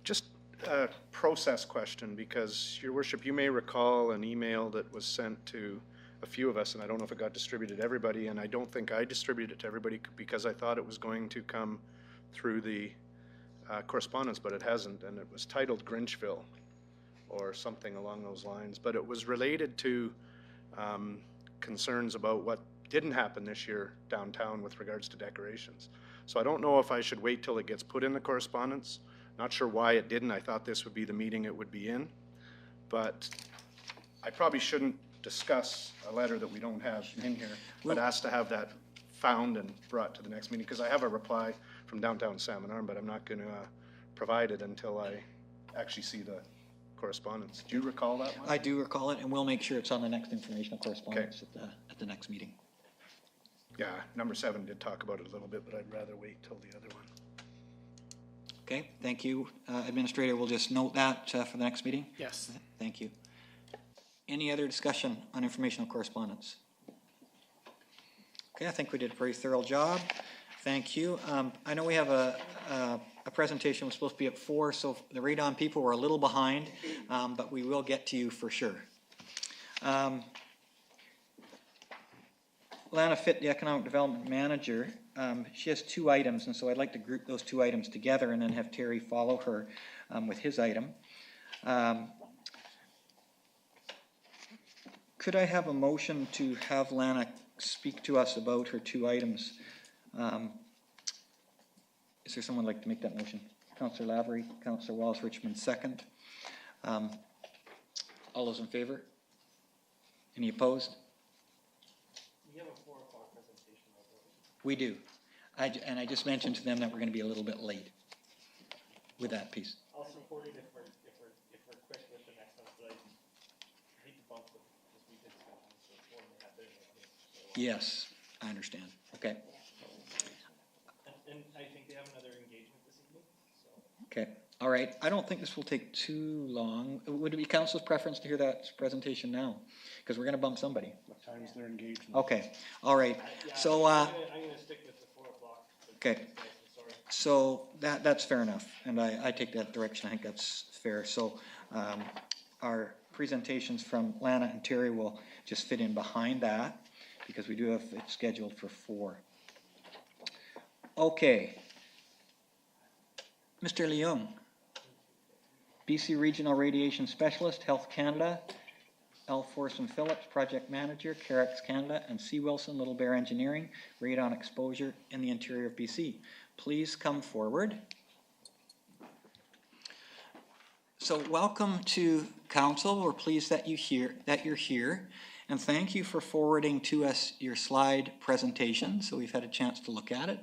Just a process question, because, Your Worship, you may recall an email that was sent to a few of us, and I don't know if it got distributed to everybody, and I don't think I distributed it to everybody because I thought it was going to come through the correspondence, but it hasn't, and it was titled Grinchville or something along those lines. But it was related to concerns about what didn't happen this year downtown with regards to decorations. So I don't know if I should wait till it gets put in the correspondence. Not sure why it didn't. I thought this would be the meeting it would be in. But I probably shouldn't discuss a letter that we don't have in here, but ask to have that found and brought to the next meeting, because I have a reply from downtown Salmon Arm, but I'm not going to provided until I actually see the correspondence. Do you recall that one? I do recall it, and we'll make sure it's on the next informational correspondence at the next meeting. Yeah, number 7 did talk about it a little bit, but I'd rather wait till the other one. Okay, thank you. Administrator, we'll just note that for the next meeting. Yes. Thank you. Any other discussion on informational correspondence? Okay, I think we did a pretty thorough job. Thank you. I know we have a presentation was supposed to be at 4, so the Radon people were a little behind, but we will get to you for sure. Lana Fitt, the Economic Development Manager, she has 2 items, and so I'd like to group those 2 items together and then have Terry follow her with his item. Could I have a motion to have Lana speak to us about her 2 items? Is there someone like to make that motion? Councillor Lavery, Councillor Wallace Richmond, second. All those in favor? Any opposed? We have a 4 o'clock presentation. We do. And I just mentioned to them that we're going to be a little bit late with that piece. I'll support it if we're quick with the next one, but I hate to bump this weekend's schedule, so 4 and a half. Yes, I understand. Okay. And I think they have another engagement this evening, so. Okay. All right. I don't think this will take too long. Would it be council's preference to hear that presentation now? Because we're going to bump somebody. What time is their engagement? Okay. All right. So, I'm going to stick with the 4 o'clock. okay. So that's fair enough, and I take that direction. I think that's fair. So our presentations from Lana and Terry will just fit in behind that because we do have it scheduled for 4. Okay. Mr. Leung, BC Regional Radiation Specialist, Health Canada, L. Forson Phillips, Project Manager, Carrick Canada, and C. Wilson, Little Bear Engineering, Radon Exposure in the interior of BC. Please come forward. So welcome to Council. We're pleased that you're here, and thank you for forwarding to us your slide presentation, so we've had a chance to look at it.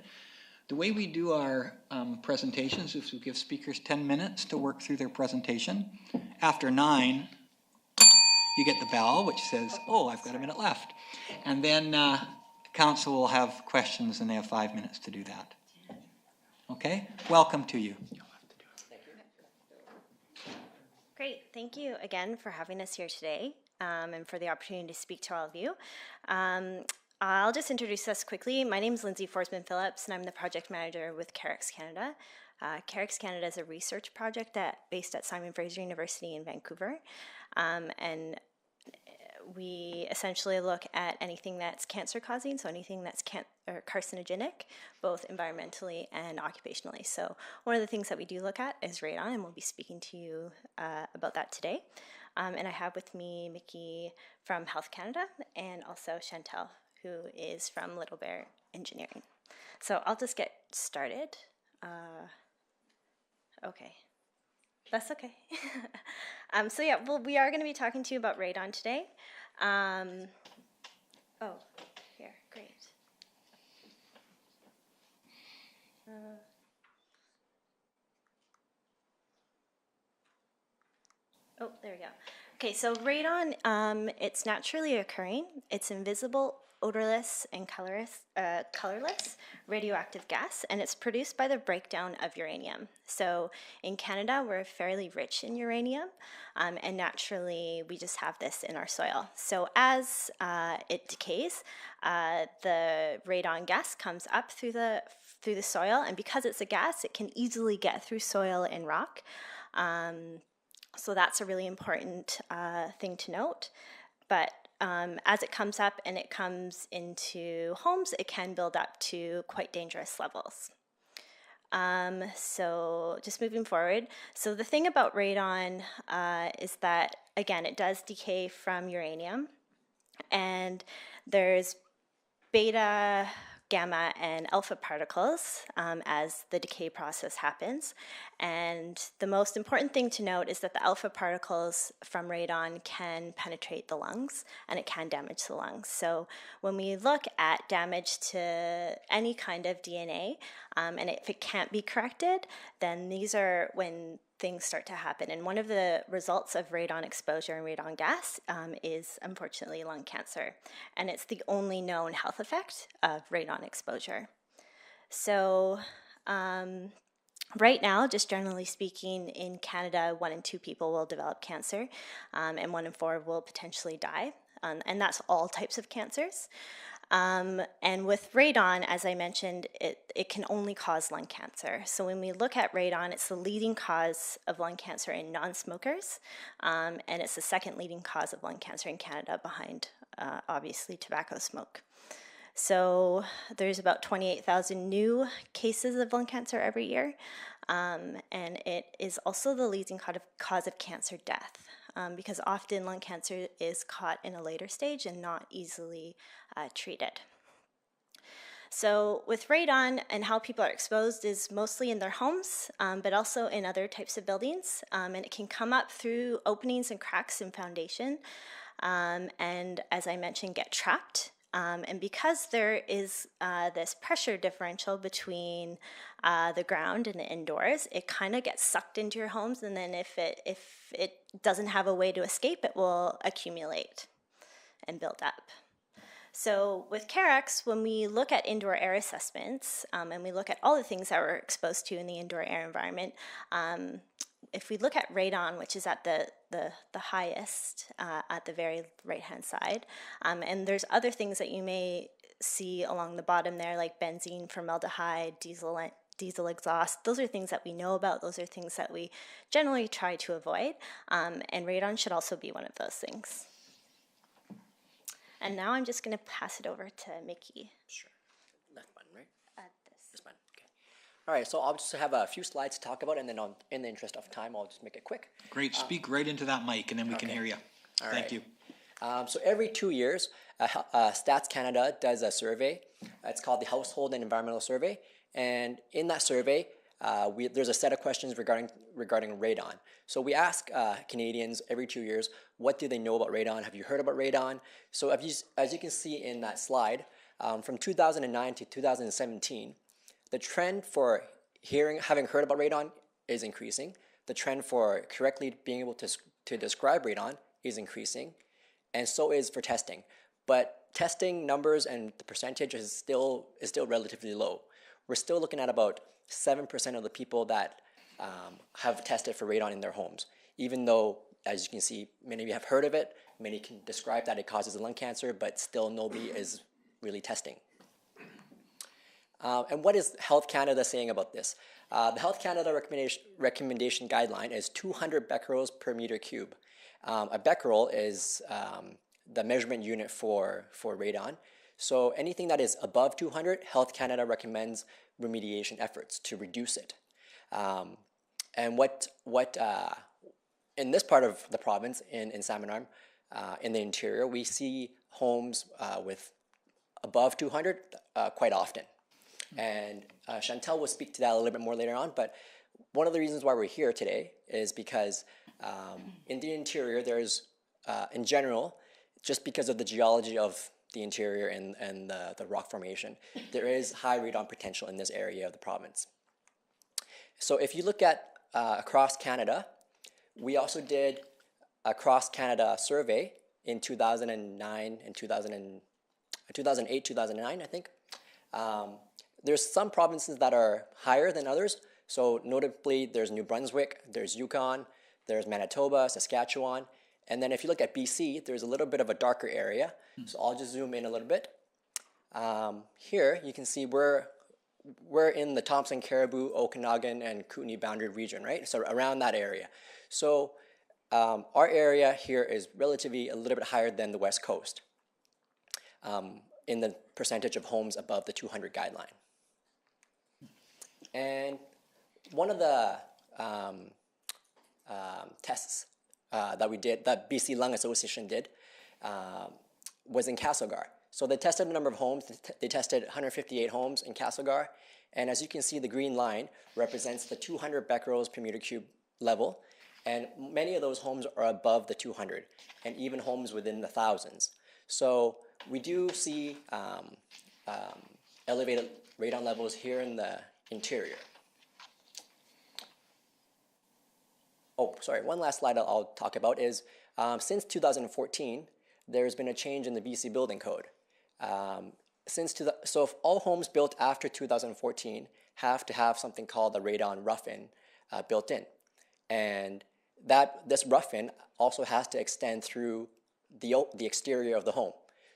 The way we do our presentations is we give speakers 10 minutes to work through their presentation. After 9, you get the bell, which says, oh, I've got a minute left. And then council will have questions, and they have 5 minutes to do that. Okay? Welcome to you. Great. Thank you again for having us here today and for the opportunity to speak to all of you. I'll just introduce us quickly. My name is Lindsay Forsman-Phillips, and I'm the project manager with Carrick Canada. Carrick Canada is a research project based at Simon Fraser University in Vancouver. And we essentially look at anything that's cancer-causing, so anything that's carcinogenic, both environmentally and occupationally. So one of the things that we do look at is radon, and we'll be speaking to you about that today. And I have with me Mickey from Health Canada and also Chantel, who is from Little Bear Engineering. So I'll just get started. Okay. That's okay. So yeah, well, we are going to be talking to you about radon today. Oh, here, great. Oh, there we go. Okay, so radon, it's naturally occurring. It's invisible, odorless, and colorless radioactive gas, and it's produced by the breakdown of uranium. So in Canada, we're fairly rich in uranium, and naturally, we just have this in our soil. So as it decays, the radon gas comes up through the soil, and because it's a gas, it can easily get through soil and rock. So that's a really important thing to note. But as it comes up and it comes into homes, it can build up to quite dangerous levels. So just moving forward. So the thing about radon is that, again, it does decay from uranium. And there's beta gamma and alpha particles as the decay process happens. And the most important thing to note is that the alpha particles from radon can penetrate the lungs and it can damage the lungs. So when we look at damage to any kind of DNA, and if it can't be corrected, then these are when things start to happen. And one of the results of radon exposure and radon gas is unfortunately lung cancer. And it's the only known health effect of radon exposure. So right now, just generally speaking, in Canada, 1 in 2 people will develop cancer, and 1 in 4 will potentially die. And that's all types of cancers. And with radon, as I mentioned, it can only cause lung cancer. So when we look at radon, it's the leading cause of lung cancer in non-smokers, and it's the second leading cause of lung cancer in Canada behind, obviously, tobacco smoke. So there's about 28,000 new cases of lung cancer every year, and it is also the leading cause of cancer death. Because often lung cancer is caught in a later stage and not easily treated. So with radon and how people are exposed is mostly in their homes, but also in other types of buildings. And it can come up through openings and cracks in foundation, and as I mentioned, get trapped. And because there is this pressure differential between the ground and the indoors, it kind of gets sucked into your homes, and then if it doesn't have a way to escape, it will accumulate and build up. So with Carrick's, when we look at indoor air assessments, and we look at all the things that we're exposed to in the indoor air environment, if we look at radon, which is at the highest at the very right-hand side, and there's other things that you may see along the bottom there, like benzene, formaldehyde, diesel exhaust. Those are things that we know about. Those are things that we generally try to avoid, and radon should also be one of those things. And now I'm just going to pass it over to Mickey. Sure. That one, right? This one. Okay. All right. So I'll just have a few slides to talk about, and then in the interest of time, I'll just make it quick. Great. Speak right into that mic, and then we can hear you. All Thank right. you. So every 2 years, Stats Canada does a survey. It's called the Household and Environmental Survey, and in that survey, there's a set of questions regarding radon. So we ask Canadians every 2 years, what do they know about radon? Have you heard about radon? So as you can see in that slide, from 2009 to 2017, the trend for having heard about radon is increasing. The trend for correctly being able to describe radon is increasing, and so is for testing. But testing numbers and the percentage is still relatively low. We're still looking at about 7% of the people that have tested for radon in their homes, even though, as you can see, many of you have heard of it, many can describe that it causes lung cancer, but still nobody is really testing. And what is Health Canada saying about this? The Health Canada recommendation guideline is 200 becquerels per meter cube. A becquerel is the measurement unit for radon. So anything that is above 200, Health Canada recommends remediation efforts to reduce it. And what in this part of the province, in Salmon Arm, in the interior, we see homes with above 200 quite often. And Chantel will speak to that a little bit more later on, but one of the reasons why we're here today is because in the interior, there's, in general, just because of the geology of the interior and the rock formation, there is high radon potential in this area of the province. So if you look at across Canada, we also did a cross-Canada survey in 2009 and 2008, 2009, I think. There's some provinces that are higher than others. So notably, there's New Brunswick, there's Yukon, there's Manitoba, Saskatchewan. And then if you look at BC, there's a little bit of a darker area. So I'll just zoom in a little bit. Here, you can see we're in the Thompson, Caribou, Okanagan, and Kootenay boundary region, right? So around that area. So our area here is relatively a little bit higher than the West Coast in the percentage of homes above the 200 guideline. And one of the tests that we did, that BC Lung Association did, was in Castlegar. So they tested a number of homes. They tested 158 homes in Castlegar. And as you can see, the green line represents the 200 becquerels per meter cube level. And many of those homes are above the 200, and even homes within the thousands. So we do see elevated radon levels here in the interior. Oh, sorry, one last slide I'll talk about is since 2014, there's been a change in the BC Building Code. So if all homes built after 2014 have to have something called the radon rough-in built in. And this rough-in also has to extend through the exterior of the home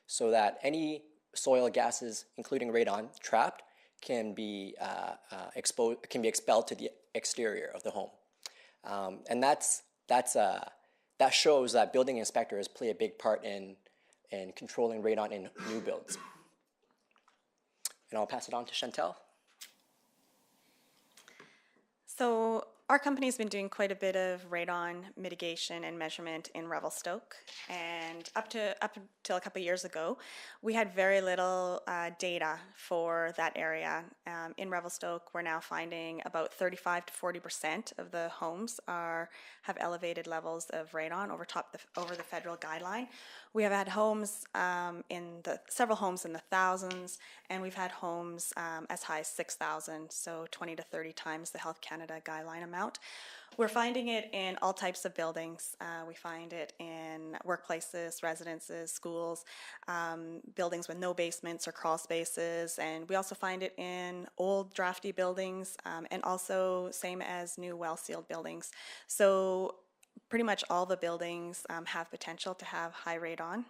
so that any soil gases, including radon, trapped can be expelled to the exterior of the home. And that shows that building inspectors play a big part in controlling radon in new builds. And I'll pass it on to Chantel. So our company's been doing quite a bit of radon mitigation and measurement in Revelstoke, and up until a couple of years ago, we had very little data for that area. In Revelstoke, we're now finding about 35 to 40% of the homes have elevated levels of radon over the federal guideline. We have had homes several homes in the thousands, and we've had homes as high as 6,000, so 20 to 30 times the Health Canada guideline amount. We're finding it in all types of buildings. We find it in workplaces, residences, schools, buildings with no basements or crawl spaces, and we also find it in old drafty buildings, and also same as new well-sealed buildings. So pretty much all the buildings have potential to have high radon.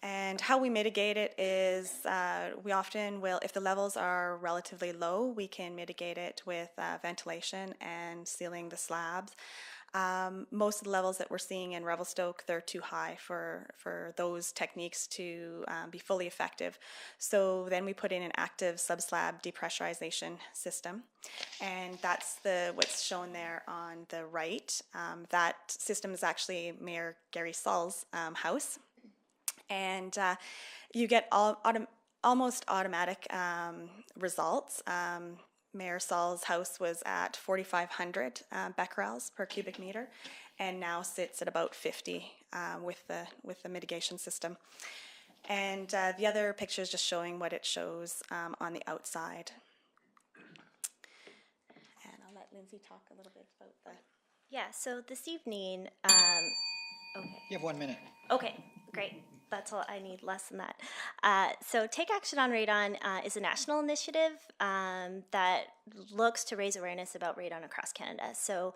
And how we mitigate it is we often will, if the levels are relatively low, we can mitigate it with ventilation and sealing the slabs. Most of the levels that we're seeing in Revelstoke, they're too high for those techniques to be fully effective. So then we put in an active subslab depressurization system, and that's what's shown there on the right. That system is actually Mayor Gary Saul's house, and you get almost automatic results. Mayor Saul's house was at 4,500 becquerels per cubic meter, and now sits at about 50 with the mitigation system. And the other picture is just showing what it shows on the outside. And I'll let Lindsay talk a little bit about the. Yeah. So this evening. Okay. You have 1 minute. Okay, great. That's all I need, less than that. So Take Action on Radon is a national initiative that looks to raise awareness about radon across Canada. So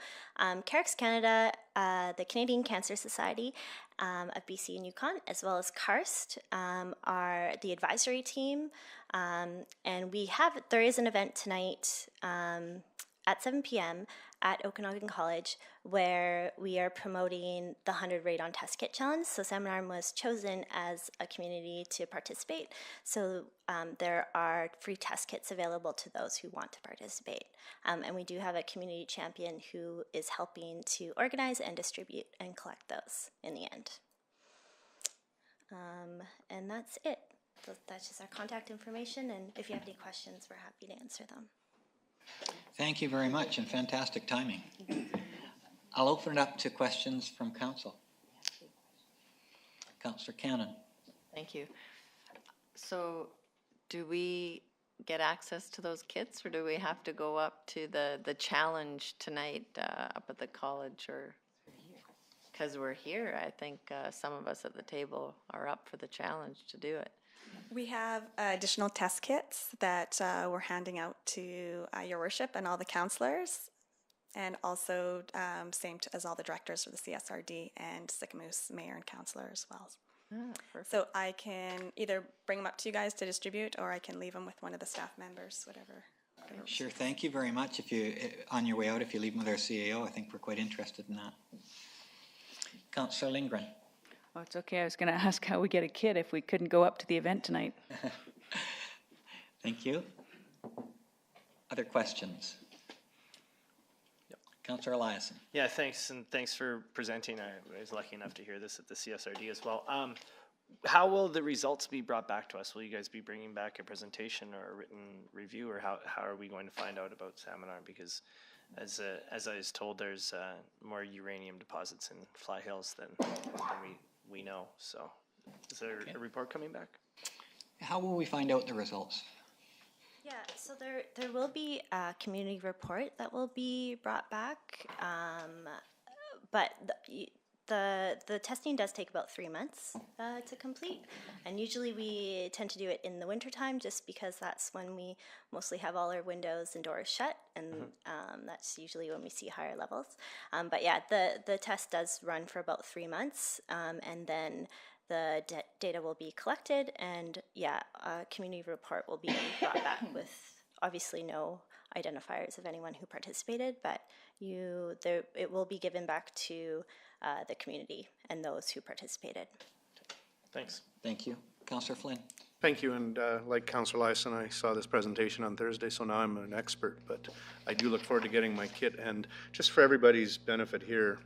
Carrick Canada, the Canadian Cancer Society of BC and Yukon, as well as Karst, are the advisory team. And there is an event tonight at 7 p.m. at Okanagan College, where we are promoting the 100 Radon Test Kit Challenge. So Salmon was chosen as a community to participate. So there are free test kits available to those who want to participate. And we do have a community champion who is helping to organize and distribute and collect those in the end. And that's it. So that's just our contact information, and if you have any questions, we're happy to answer them. Thank you very much, and fantastic timing. I'll open it up to questions from council. Councillor Cannon. Thank you. So do we get access to those kits, or do we have to go up to the challenge tonight up at the college? Or because we're here, I think some of us at the table are up for the challenge to do it. We have additional test kits that we're handing out to Your Worship and all the councillors, and also same as all the directors for the CSRD and Sycamoose mayor and councillor as well. So I can either bring them up to you guys to distribute, or I can leave them with one of the staff members, whatever. Sure, thank you very much. If you, on your way out, if you leave them with our CAO, I think we're quite interested in that. Councillor Lindgren. Oh, it's okay. I was going to ask how we get a kit if we couldn't go up to the event tonight. Thank you. Other questions? Yep. Councillor Liaison. Yeah, thanks, and thanks for presenting. I was lucky enough to hear this at the CSRD as well. how will the results be brought back to us? Will you guys be bringing back a presentation or a written review, or how are we going to find out about Salmon Arm? Because as I was told, there's more uranium deposits in Fly Hills than we know. So is there a report coming back? How will we find out the results? Yeah, so there will be a community report that will be brought back, but the testing does take about 3 months to complete, and usually we tend to do it in the wintertime just because that's when we mostly have all our windows and doors shut, and that's usually when we see higher levels. But yeah, the test does run for about 3 months, and then the data will be collected, and yeah, a community report will be brought back with obviously no identifiers of anyone who participated, but it will be given back to the community and those who participated. Thanks. Thank you. Councillor Flynn. Thank you, and like Councillor Lyson, I saw this presentation on Thursday, so now I'm an expert, but I do look forward to getting my kit. And just for everybody's benefit here,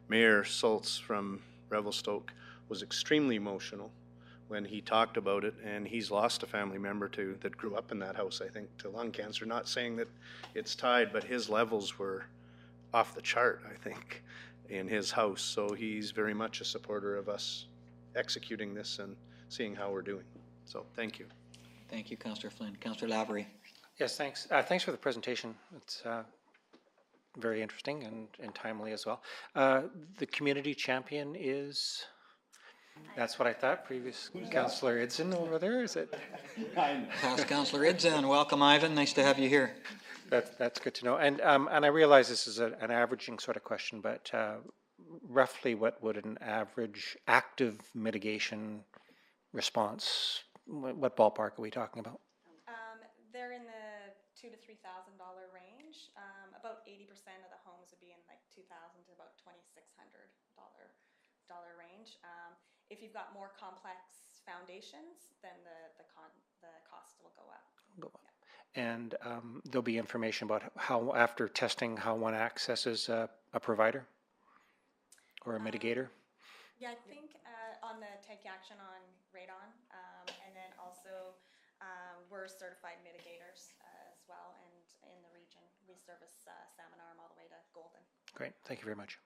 Mayor Schultz from Revelstoke was extremely emotional when he talked about it, and he's lost a family member that grew up in that house, I think, to lung cancer. Not saying that it's tied, but his levels were off the chart, I think, in his house. So he's very much a supporter of us executing this and seeing how we're doing. So thank you. Thank you, Councillor Flynn. Councillor Lavery. Yes, thanks. Thanks for the presentation. It's very interesting and timely as well. The community champion is... That's what I thought. Previous Councillor Idson over there, is it? Past Councillor Idson. Welcome, Ivan. Nice to have you here. That's good to know. And I realize this is an averaging sort of question, but roughly what would an average active mitigation response, what ballpark are we talking about? They're in the $2,000 to $3,000 range. About 80% of the homes would be in like $2,000 to about $2,600 range. If you've got more complex foundations, then the cost will go up. Yeah. And there'll be information about how, after testing, how one accesses a provider or a mitigator? Yeah, I think on the take action on Radon, and then also we're certified mitigators as well, and in the region we service Salmon Arm all the way to Golden. Great, thank you very much.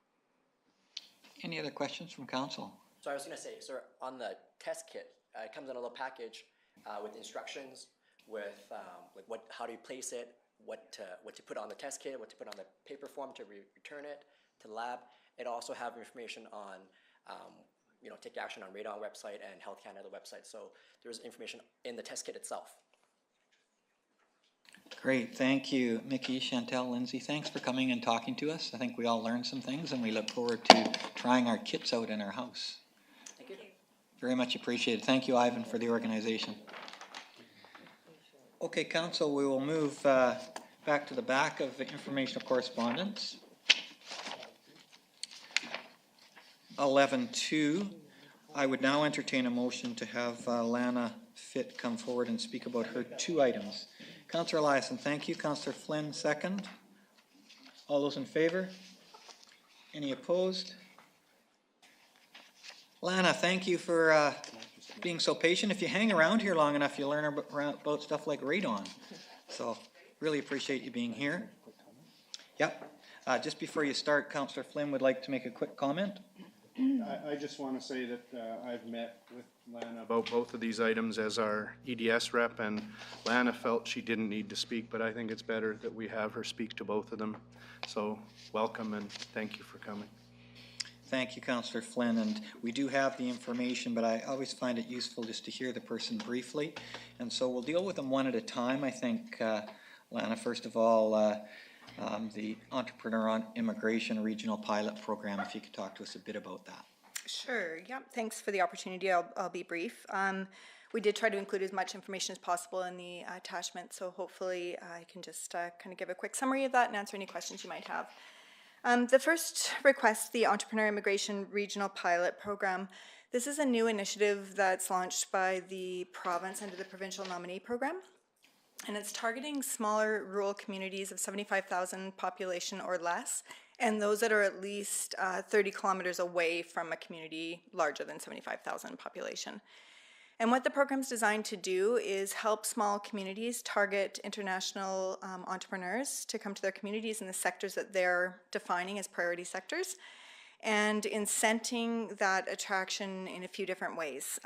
Any other questions from council? So I was going to say, sir, on the test kit, it comes in a little package with instructions, with how do you place it, what to put on the test kit, what to put on the paper form to return it to the lab. It also have information on, take action on Radon website and Health Canada website. So there's information in the test kit itself. Great, thank you, Mickey, Chantel, Lindsay. Thanks for coming and talking to us. I think we all learned some things, and we look forward to trying our kits out in our house. Thank you. Very much appreciated. Thank you, Ivan, for the organization. Okay, council, we will move back to the back of the Informational Correspondence. 11.2. I would now entertain a motion to have Lana Fitt come forward and speak about her two items. Councillor Eliason, thank you. Councillor Flynn, second. All those in favor? Any opposed? Lana, thank you for being so patient. If you hang around here long enough, you'll learn about stuff like radon. So, really appreciate you being here. Yep. Just before you start, Councillor Flynn would like to make a quick comment. I just want to say that I've met with Lana about both of these items as our EDS rep, and Lana felt she didn't need to speak, but I think it's better that we have her speak to both of them. So welcome and thank you for coming. Thank you, Councillor Flynn, and we do have the information, but I always find it useful just to hear the person briefly, and so we'll deal with them one at a time. I think, Lana, first of all, the Entrepreneur on Immigration Regional Pilot Program, if you could talk to us a bit about that. Sure, yeah, thanks for the opportunity. I'll be brief. We did try to include as much information as possible in the attachment, so hopefully I can just kind of give a quick summary of that and answer any questions you might have. The first request, the Entrepreneur Immigration Regional Pilot Program. This is a new initiative that's launched by the province under the Provincial Nominee Program. And it's targeting smaller rural communities of 75,000 population or less and those that are at least 30 kilometers away from a community larger than 75,000 population. And what the program's designed to do is help small communities target international entrepreneurs to come to their communities in the sectors that they're defining as priority sectors, and incenting that attraction in a few different ways.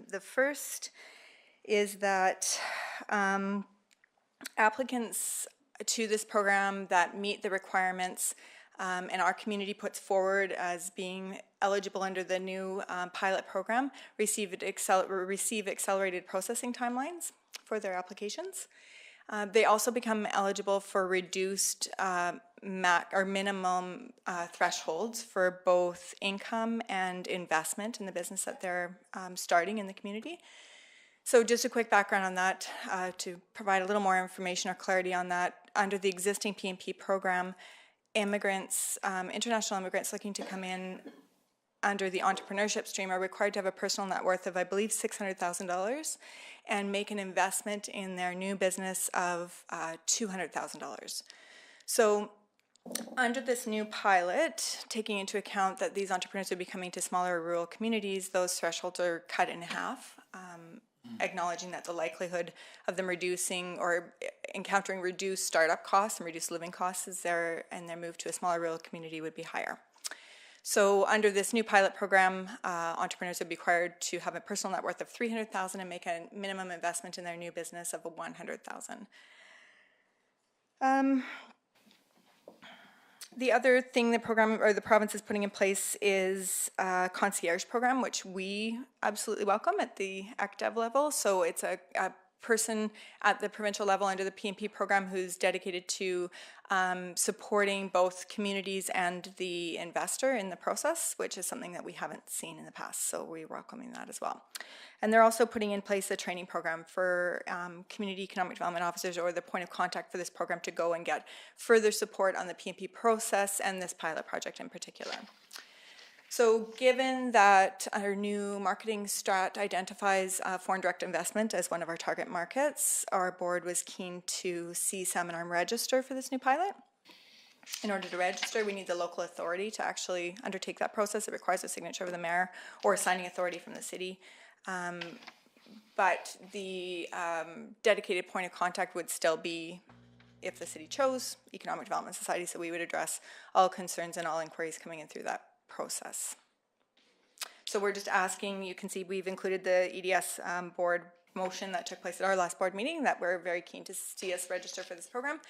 The first is that applicants to this program that meet the requirements and our community puts forward as being eligible under the new pilot program receive accelerated processing timelines for their applications. They also become eligible for reduced minimum thresholds for both income and investment in the business that they're starting in the community. So just a quick background on that to provide a little more information or clarity on that. Under the existing PNP program, immigrants, international immigrants looking to come in under the entrepreneurship stream are required to have a personal net worth of, I believe, $600,000 and make an investment in their new business of $200,000. So under this new pilot, taking into account that these entrepreneurs will be coming to smaller rural communities, those thresholds are cut in half, acknowledging that the likelihood of them reducing or encountering reduced startup costs and reduced living costs as their move to a smaller rural community would be higher. So under this new pilot program, entrepreneurs would be required to have a personal net worth of $300,000 and make a minimum investment in their new business of $100,000. The other thing the program or the province is putting in place is a concierge program, which we absolutely welcome at the ACDEV level. So it's a person at the provincial level under the PNP program who's dedicated to supporting both communities and the investor in the process, which is something that we haven't seen in the past. So we're welcoming that as well. And they're also putting in place a training program for community economic development officers or the point of contact for this program to go and get further support on the PNP process and this pilot project in particular. So given that our new marketing strat identifies foreign direct investment as one of our target markets, our board was keen to see Salmon Arm register for this new pilot. In order to register, we need the local authority to actually undertake that process. It requires a signature of the mayor or a signing authority from the city. But the dedicated point of contact would still be, if the city chose, Economic Development Society, so we would address all concerns and all inquiries coming in through that process. So we're just asking, you can see we've included the EDS board motion that took place at our last board meeting that we're very keen to see us register for this program.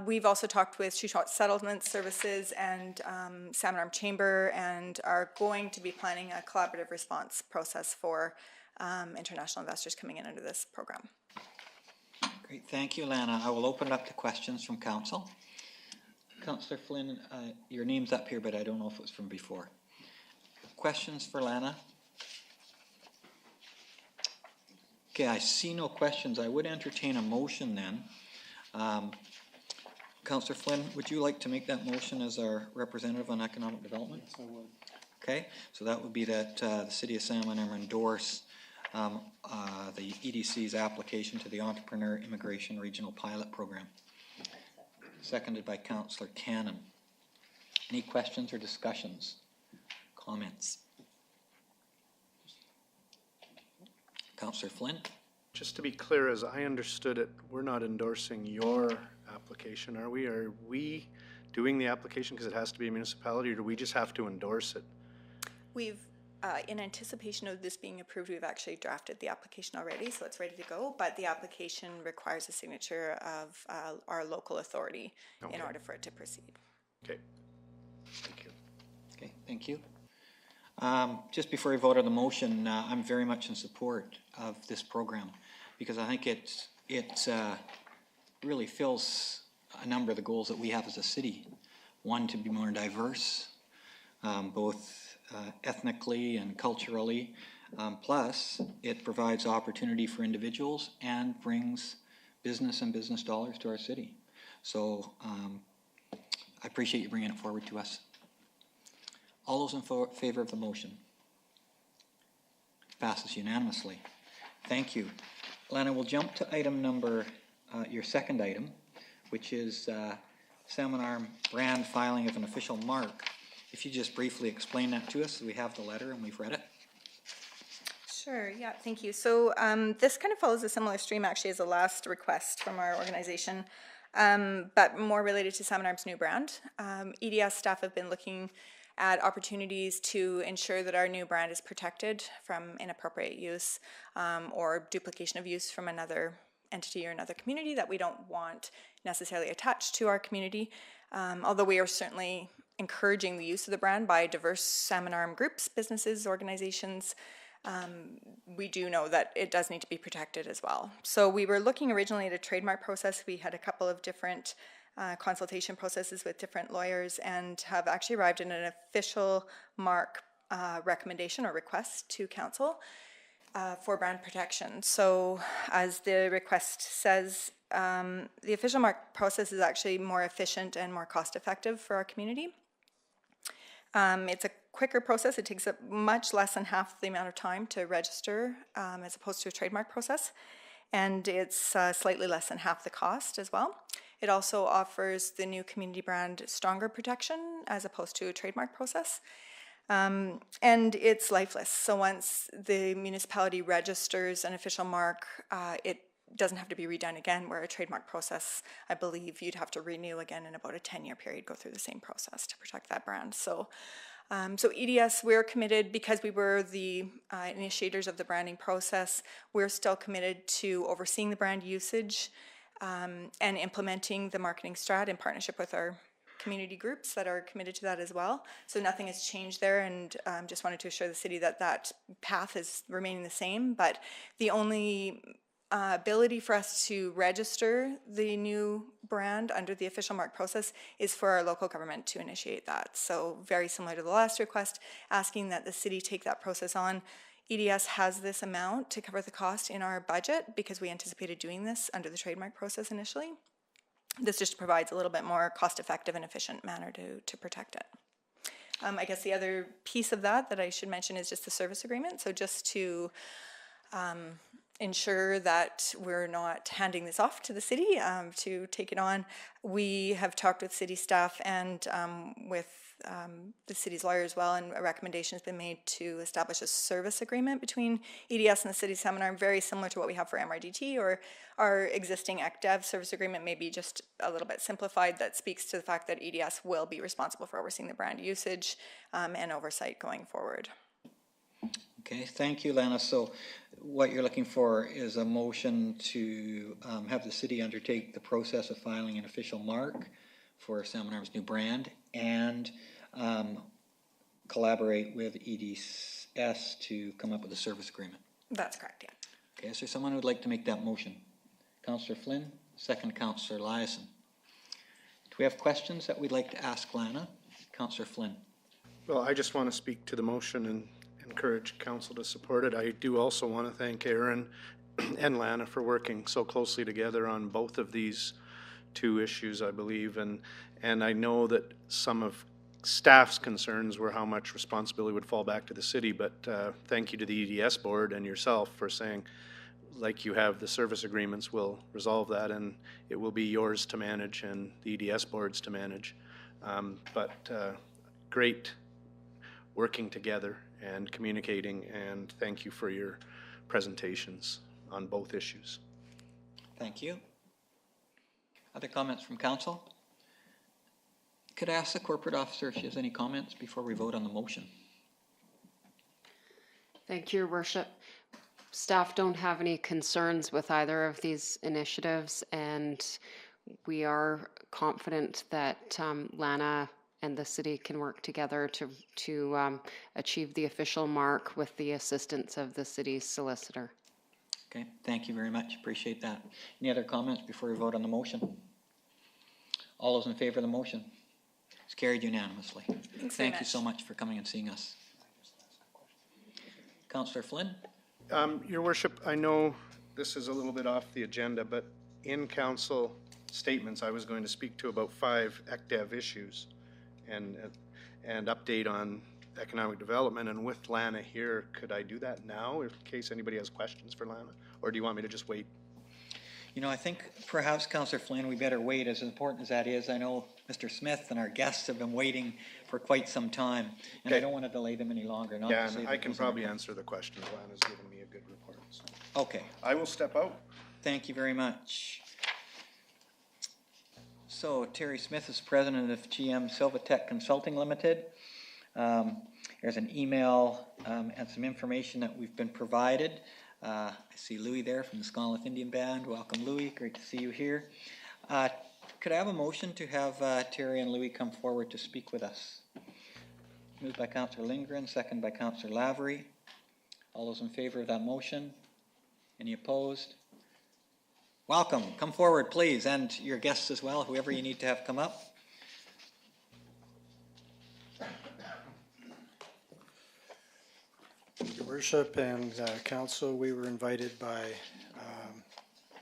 We've also talked with Shuswap Settlement Services and Salmon Arm Chamber and are going to be planning a collaborative response process for international investors coming in under this program. Great, thank you, Lana. I will open it up to questions from council. Councillor Flynn, your name's up here, but I don't know if it was from before. Questions for Lana? Okay, I see no questions. I would entertain a motion then. Councillor Flynn, would you like to make that motion as our representative on economic development? Yes, I would. Okay, so that would be that the City of Salmon Arm endorse the EDC's application to the Entrepreneur Immigration Regional Pilot Program. Seconded by Councillor Cannon. Any questions or discussions? Comments? Councillor Flynn? Just to be clear, as I understood it, we're not endorsing your application, are we? Are we doing the application because it has to be a municipality, or do we just have to endorse it? We've, in anticipation of this being approved, we've actually drafted the application already, so it's ready to go, but the application requires a signature of our local authority in order for it to proceed. Okay. Thank you. Okay, thank you. Just before we vote on the motion, I'm very much in support of this program because I think it really fills a number of the goals that we have as a city. One, to be more diverse, both ethnically and culturally. Plus, it provides opportunity for individuals and brings business and business dollars to our city. So I appreciate you bringing it forward to us. All those in favor of the motion? Passes unanimously. Thank you. Lana, we'll jump to item number, your second item, which is Salmon Arm brand filing of an official mark. If you just briefly explain that to us, we have the letter and we've read it. Sure, yeah, thank you. So this kind of follows a similar stream actually as the last request from our organization, but more related to Salmon Arm's new brand. EDS staff have been looking at opportunities to ensure that our new brand is protected from inappropriate use or duplication of use from another entity or another community that we don't want necessarily attached to our community. Although we are certainly encouraging the use of the brand by diverse Salmon Arm groups, businesses, organizations, we do know that it does need to be protected as well. So we were looking originally at a trademark process. We had a couple of different consultation processes with different lawyers and have actually arrived in an official mark recommendation or request to council for brand protection. So as the request says, the official mark process is actually more efficient and more cost effective for our community. It's a quicker process. It takes much less than half the amount of time to register as opposed to a trademark process. And it's slightly less than half the cost as well. It also offers the new community brand stronger protection as opposed to a trademark process. And it's lifeless. So once the municipality registers an official mark, it doesn't have to be redone again, where a trademark process, I believe you'd have to renew again in about a 10-year period, go through the same process to protect that brand. So EDS, we're committed, because we were the initiators of the branding process, we're still committed to overseeing the brand usage and implementing the marketing strat in partnership with our community groups that are committed to that as well. So nothing has changed there, and just wanted to assure the city that that path is remaining the same. But the only ability for us to register the new brand under the official mark process is for our local government to initiate that. So very similar to the last request, asking that the city take that process on. EDS has this amount to cover the cost in our budget because we anticipated doing this under the trademark process initially. This just provides a little bit more cost-effective and efficient manner to protect it. I guess the other piece of that I should mention is just the service agreement. So just to ensure that we're not handing this off to the city to take it on, we have talked with city staff and with the city's lawyer as well, and a recommendation has been made to establish a service agreement between EDS and the city Salmon Arm, very similar to what we have for MRDT or our existing ECDEV service agreement, maybe just a little bit simplified, that speaks to the fact that EDS will be responsible for overseeing the brand usage and oversight going forward. Okay, thank you, Lana. So what you're looking for is a motion to have the city undertake the process of filing an official mark for Salmon Arm's new brand and collaborate with EDS to come up with a service agreement. That's correct, yeah. Okay, is there someone who would like to make that motion? Councillor Flynn, second Councillor Liaison. Do we have questions that we'd like to ask Lana? Councillor Flynn. Well, I just want to speak to the motion and encourage council to support it. I do also want to thank Aaron and Lana for working so closely together on both of these two issues, I believe, and I know that some of staff's concerns were how much responsibility would fall back to the city, but thank you to the EDS board and yourself for saying, like you have the service agreements, will resolve that, and it will be yours to manage and the EDS boards to manage. But great working together and communicating, and thank you for your presentations on both issues. Thank you. Other comments from council? Could I ask the corporate officer if she has any comments before we vote on the motion? Thank you, Your Worship. Staff don't have any concerns with either of these initiatives, and we are confident that Lana and the city can work together to achieve the official mark with the assistance of the city's solicitor. Okay, thank you very much. Appreciate that. Any other comments before we vote on the motion? All those in favor of the motion? It's carried unanimously. Thank you so much for coming and seeing us. Councillor Flynn? Your Worship, I know this is a little bit off the agenda, but in council statements, I was going to speak to about 5 ECDEV issues and update on economic development. And with Lana here, could I do that now in case anybody has questions for Lana? Or do you want me to just wait? You know, I think perhaps, Councillor Flynn, we better wait. As important as that is, I know Mr. Smith, and our guests have been waiting for quite some time, and I don't want to delay them any longer. Not Yeah, to say and that I can those probably aren't- answer the question. Glenn has given me a good report. So. Okay. I will step out. Thank you very much. So Terry Smith is president of GM Silvatech Consulting Limited. There's an email and some information that we've been provided. I see Louis there from the Sconlith Indian Band. Welcome, Louis. Great to see you here. Could I have a motion to have Terry and Louis come forward to speak with us? Moved by Councillor Lindgren, second by Councillor Lavery. All those in favor of that motion? Any opposed? Welcome. Come forward, please, and your guests as well, whoever you need to have come up. Your Worship and Council, we were invited by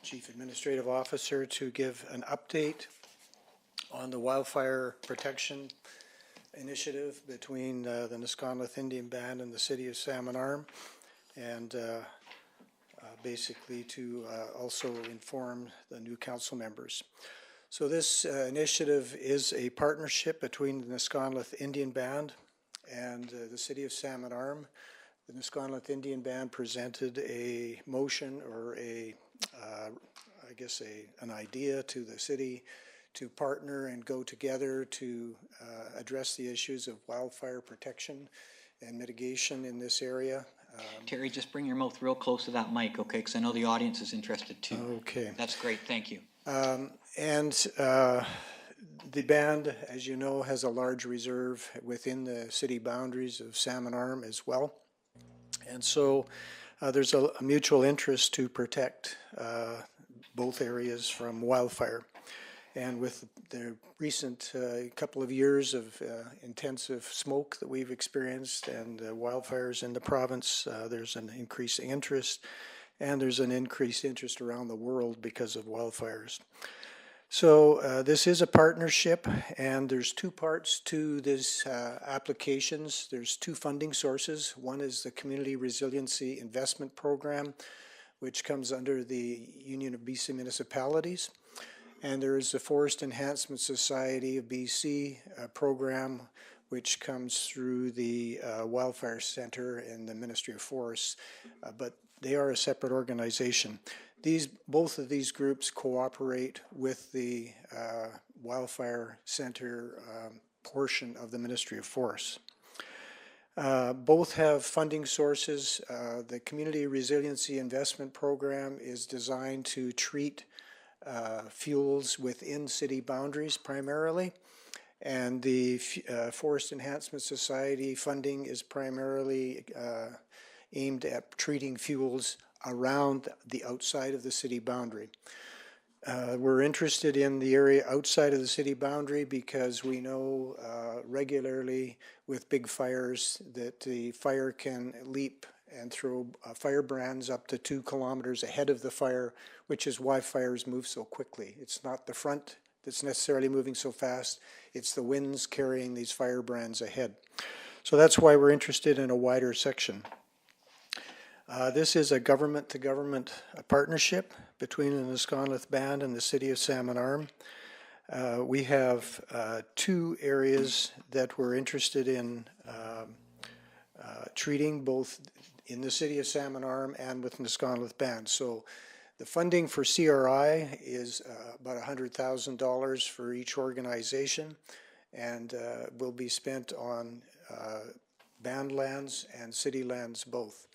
Chief Administrative Officer to give an update on the wildfire protection initiative between the Nisconlith Indian Band and the City of Salmon Arm, and basically to also inform the new council members. So this initiative is a partnership between the Nisconlith Indian Band and the City of Salmon Arm. The Nisconlith Indian Band presented a motion or an idea to the city to partner and go together to address the issues of wildfire protection and mitigation in this area. Terry, just bring your mouth real close to that mic, okay, because I know the audience is interested too. Okay. That's great, thank you. The band, as you know, has a large reserve within the city boundaries of Salmon Arm as well. And so there's a mutual interest to protect both areas from wildfire. And with the recent couple of years of intensive smoke that we've experienced and wildfires in the province, there's an increasing interest, and there's an increased interest around the world because of wildfires. So this is a partnership, and there's two parts to this applications. There's two funding sources. One is the Community Resiliency Investment Program, which comes under the Union of BC Municipalities. And there is the Forest Enhancement Society of BC program, which comes through the Wildfire Center and the Ministry of Forests, but they are a separate organization. Both of these groups cooperate with the Wildfire Center portion of the Ministry of Forests. Both have funding sources. The Community Resiliency Investment Program is designed to treat fuels within city boundaries primarily, and the Forest Enhancement Society funding is primarily aimed at treating fuels around the outside of the city boundary. We're interested in the area outside of the city boundary because we know regularly with big fires that the fire can leap and throw firebrands up to 2 kilometers ahead of the fire, which is why fires move so quickly. It's not the front that's necessarily moving so fast, it's the winds carrying these firebrands ahead. So that's why we're interested in a wider section. This is a government-to-government partnership between the Nisconlith Band and the City of Salmon Arm. We have 2 areas that we're interested in treating, both in the City of Salmon Arm and with Nisconlith Band. So the funding for CRI is about $100,000 for each organization, and will be spent on band lands and city lands both.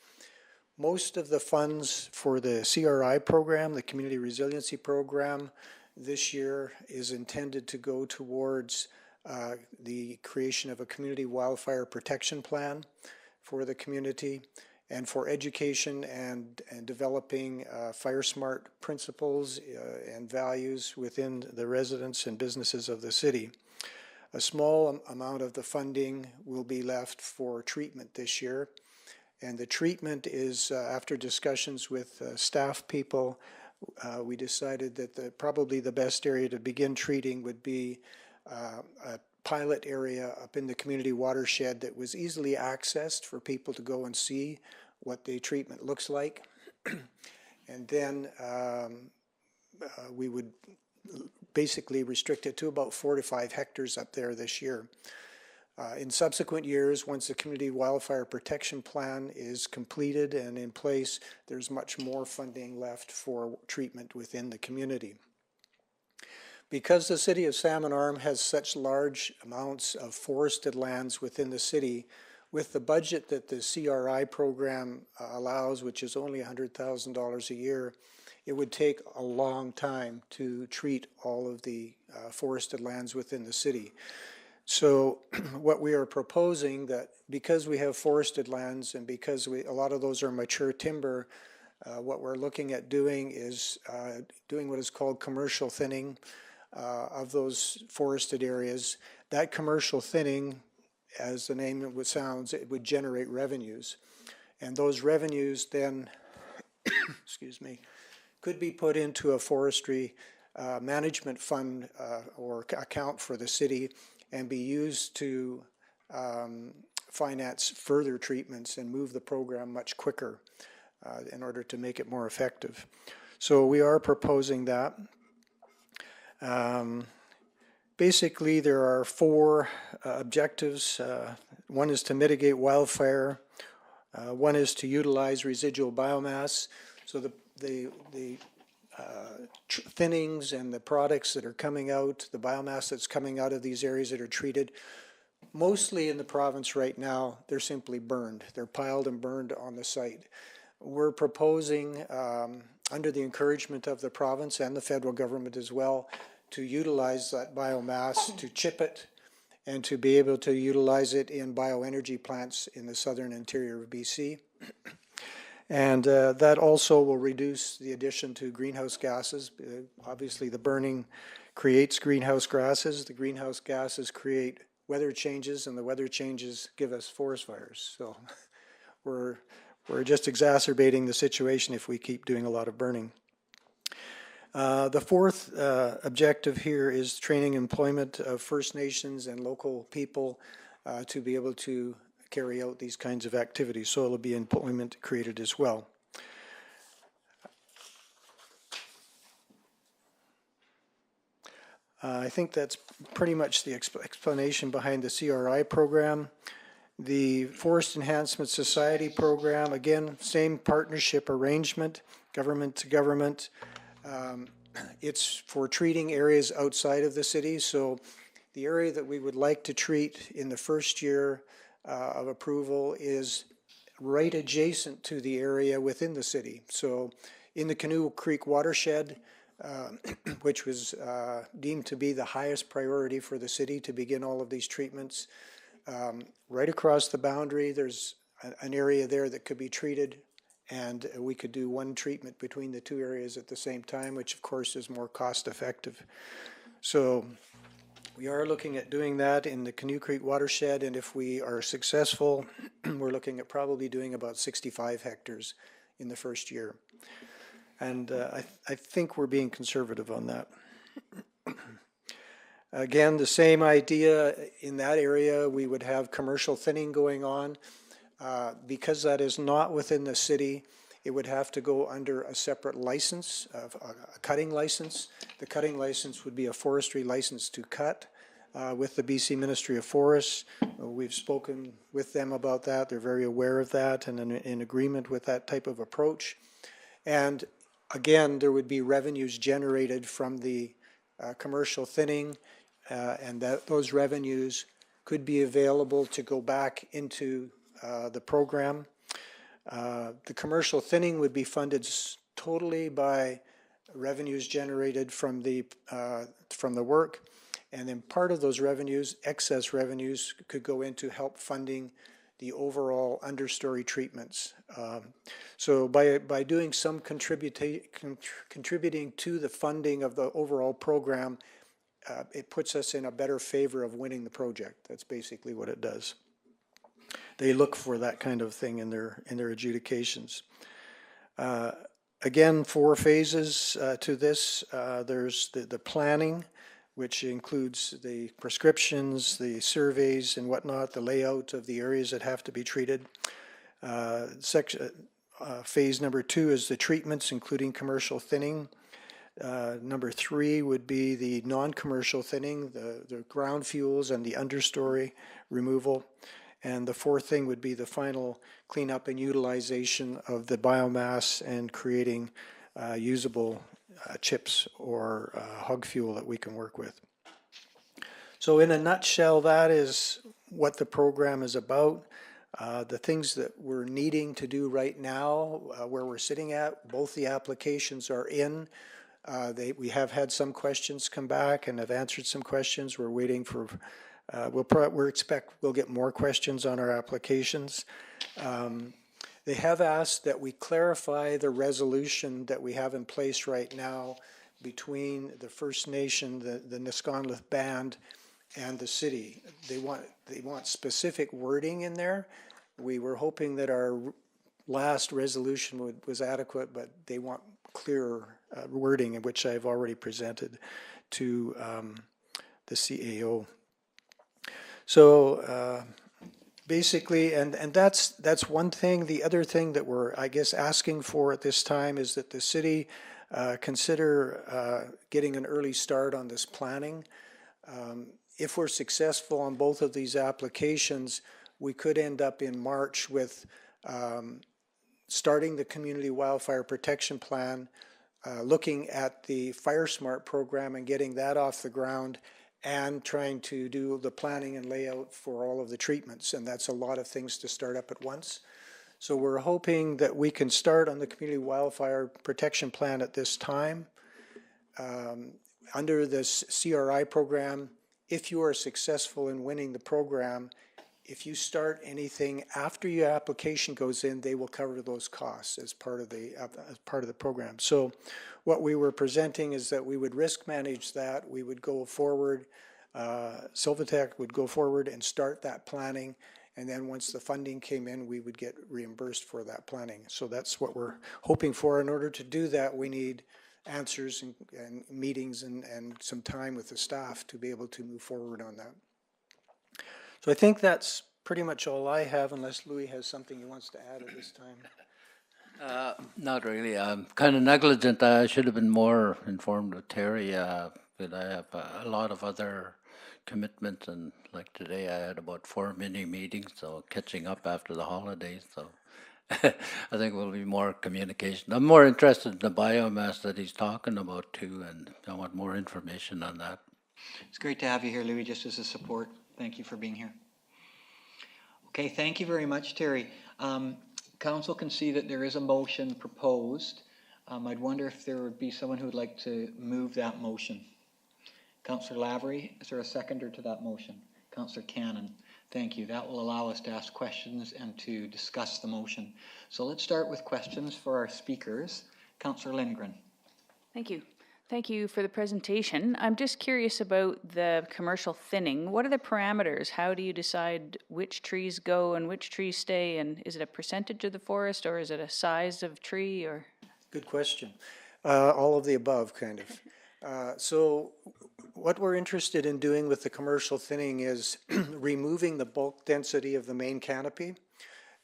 Most of the funds for the CRI program, the Community Resiliency Program, this year is intended to go towards the creation of a community wildfire protection plan for the community, and for education and developing fire smart principles and values within the residents and businesses of the city. A small amount of the funding will be left for treatment this year. And the treatment is, after discussions with staff people, we decided that probably the best area to begin treating would be a pilot area up in the community watershed that was easily accessed for people to go and see what the treatment looks like. And then we would basically restricted to about 4 to 5 hectares up there this year. In subsequent years, once the Community Wildfire Protection Plan is completed and in place, there's much more funding left for treatment within the community. Because the city of Salmon Arm has such large amounts of forested lands within the city, with the budget that the CRI program allows, which is only $100,000 a year, it would take a long time to treat all of the forested lands within the city. So what we are proposing, that because we have forested lands and because a lot of those are mature timber, what we're looking at doing is doing what is called commercial thinning of those forested areas. That commercial thinning, as the name sounds, it would generate revenues. And those revenues then, excuse me, could be put into a forestry management fund or account for the city and be used to finance further treatments and move the program much quicker in order to make it more effective. So we are proposing that. Basically, there are 4 objectives. One is to mitigate wildfire. One is to utilize residual biomass. So the thinnings and the products that are coming out, the biomass that's coming out of these areas that are treated, mostly in the province right now, they're simply burned. They're piled and burned on the site. We're proposing, under the encouragement of the province and the federal government as well, to utilize that biomass, to chip it, and to be able to utilize it in bioenergy plants in the southern interior of BC. And that also will reduce the addition to greenhouse gases. Obviously, the burning creates greenhouse gases. The greenhouse gases create weather changes, and the weather changes give us forest fires. So we're just exacerbating the situation if we keep doing a lot of burning. The 4th objective here is training employment of First Nations and local people to be able to carry out these kinds of activities. So it'll be employment created as well. I think that's pretty much the explanation behind the CRI program. The Forest Enhancement Society program, again, same partnership arrangement, government to government. It's for treating areas outside of the city. So the area that we would like to treat in the first year of approval is right adjacent to the area within the city. So in the Canoe Creek watershed, which was deemed to be the highest priority for the city to begin all of these treatments, right across the boundary, there's an area there that could be treated, and we could do one treatment between the 2 areas at the same time, which of course is more cost effective. So we are looking at doing that in the Canoe Creek watershed, and if we are successful, we're looking at probably doing about 65 hectares in the first year. And I think we're being conservative on that. Again, the same idea in that area, we would have commercial thinning going on. Because that is not within the city, it would have to go under a separate license, a cutting license. The cutting license would be a forestry license to cut with the BC Ministry of Forests. We've spoken with them about that. They're very aware of that and in agreement with that type of approach. And again, there would be revenues generated from the commercial thinning, and those revenues could be available to go back into the program. The commercial thinning would be funded totally by revenues generated from the work, and then part of those revenues, excess revenues, could go into help funding the overall understory treatments. So by doing some contributing to the funding of the overall program, it puts us in a better favor of winning the project. That's basically what it does. They look for that kind of thing in their adjudications. Again, 4 phases to this. There's the planning, which includes the prescriptions, the surveys and whatnot, the layout of the areas that have to be treated. Phase number 2 is the treatments, including commercial thinning. Number 3 would be the non-commercial thinning, the ground fuels and the understory removal. And the 4th thing would be the final cleanup and utilization of the biomass and creating usable chips or hog fuel that we can work with. So in a nutshell, that is what the program is about. The things that we're needing to do right now, where we're sitting at, both the applications are in. We have had some questions come back and have answered some questions. We're waiting for, we'll get more questions on our applications. They have asked that we clarify the resolution that we have in place right now between the First Nation, the Nisconluth Band, and the city. They want specific wording in there. We were hoping that our last resolution was adequate, but they want clearer wording, in which I've already presented to the CAO. So basically, and that's one thing. The other thing that we're, I guess, asking for at this time is that the city consider getting an early start on this planning. If we're successful on both of these applications, we could end up in March with starting the Community Wildfire Protection Plan, looking at the Fire Smart program and getting that off the ground, and trying to do the planning and layout for all of the treatments. And that's a lot of things to start up at once. So we're hoping that we can start on the Community Wildfire Protection Plan at this time. Under this CRI program, if you are successful in winning the program, if you start anything after your application goes in, they will cover those costs as part of the program. So what we were presenting is that we would risk manage that. We would go forward, Silvatech would go forward and start that planning, and then once the funding came in, we would get reimbursed for that planning. So that's what we're hoping for. In order to do that, we need answers and meetings and some time with the staff to be able to move forward on that. So I think that's pretty much all I have, unless Louis has something he wants to add at this time. Not really. I'm kind of negligent. I should have been more informed with Terry, but I have a lot of other commitments, and like today I had about 4 mini meetings, so catching up after the holidays. So I think will be more communication. I'm more interested in the biomass that he's talking about too, and I want more information on that. It's great to have you here, Louis, just as a support. Thank you for being here. Okay, thank you very much, Terry. Council can see that there is a motion proposed. I'd wonder if there would be someone who would like to move that motion. Councillor Lavery, is there a seconder to that motion? Councillor Cannon, thank you. That will allow us to ask questions and to discuss the motion. So let's start with questions for our speakers. Councillor Lindgren. Thank you. Thank you for the presentation. I'm just curious about the commercial thinning. What are the parameters? How do you decide which trees go and which trees stay? And is it a percentage of the forest, or is it a size of tree? Or good question. All of the above, kind of. So what we're interested in doing with the commercial thinning is removing the bulk density of the main canopy.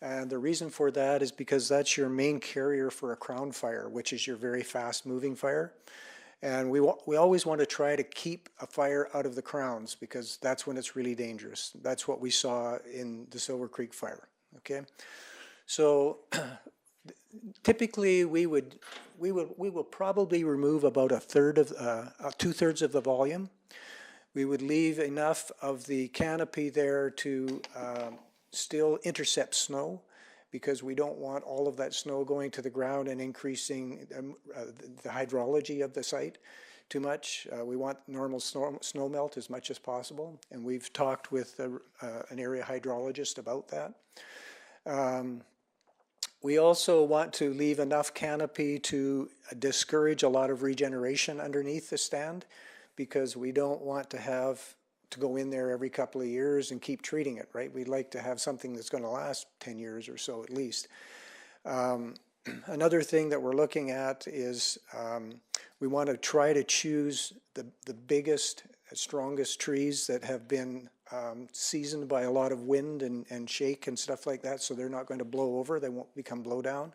And the reason for that is because that's your main carrier for a crown fire, which is your very fast moving fire. And we always want to try to keep a fire out of the crowns, because that's when it's really dangerous. That's what we saw in the Silver Creek fire. Okay, so typically we will probably remove about a third of 2/3 of the volume. We would leave enough of the canopy there to still intercept snow, because we don't want all of that snow going to the ground and increasing the hydrology of the site too much. We want normal snow melt as much as possible, and we've talked with an area hydrologist about that. We also want to leave enough canopy to discourage a lot of regeneration underneath the stand, because we don't want to go in there every couple of years and keep treating it, right? We'd like to have something that's going to last 10 years or so at least. Another thing that we're looking at is we want to try to choose the biggest, strongest trees that have been seasoned by a lot of wind and shake and stuff like that, so they're not going to blow over, they won't become blow down.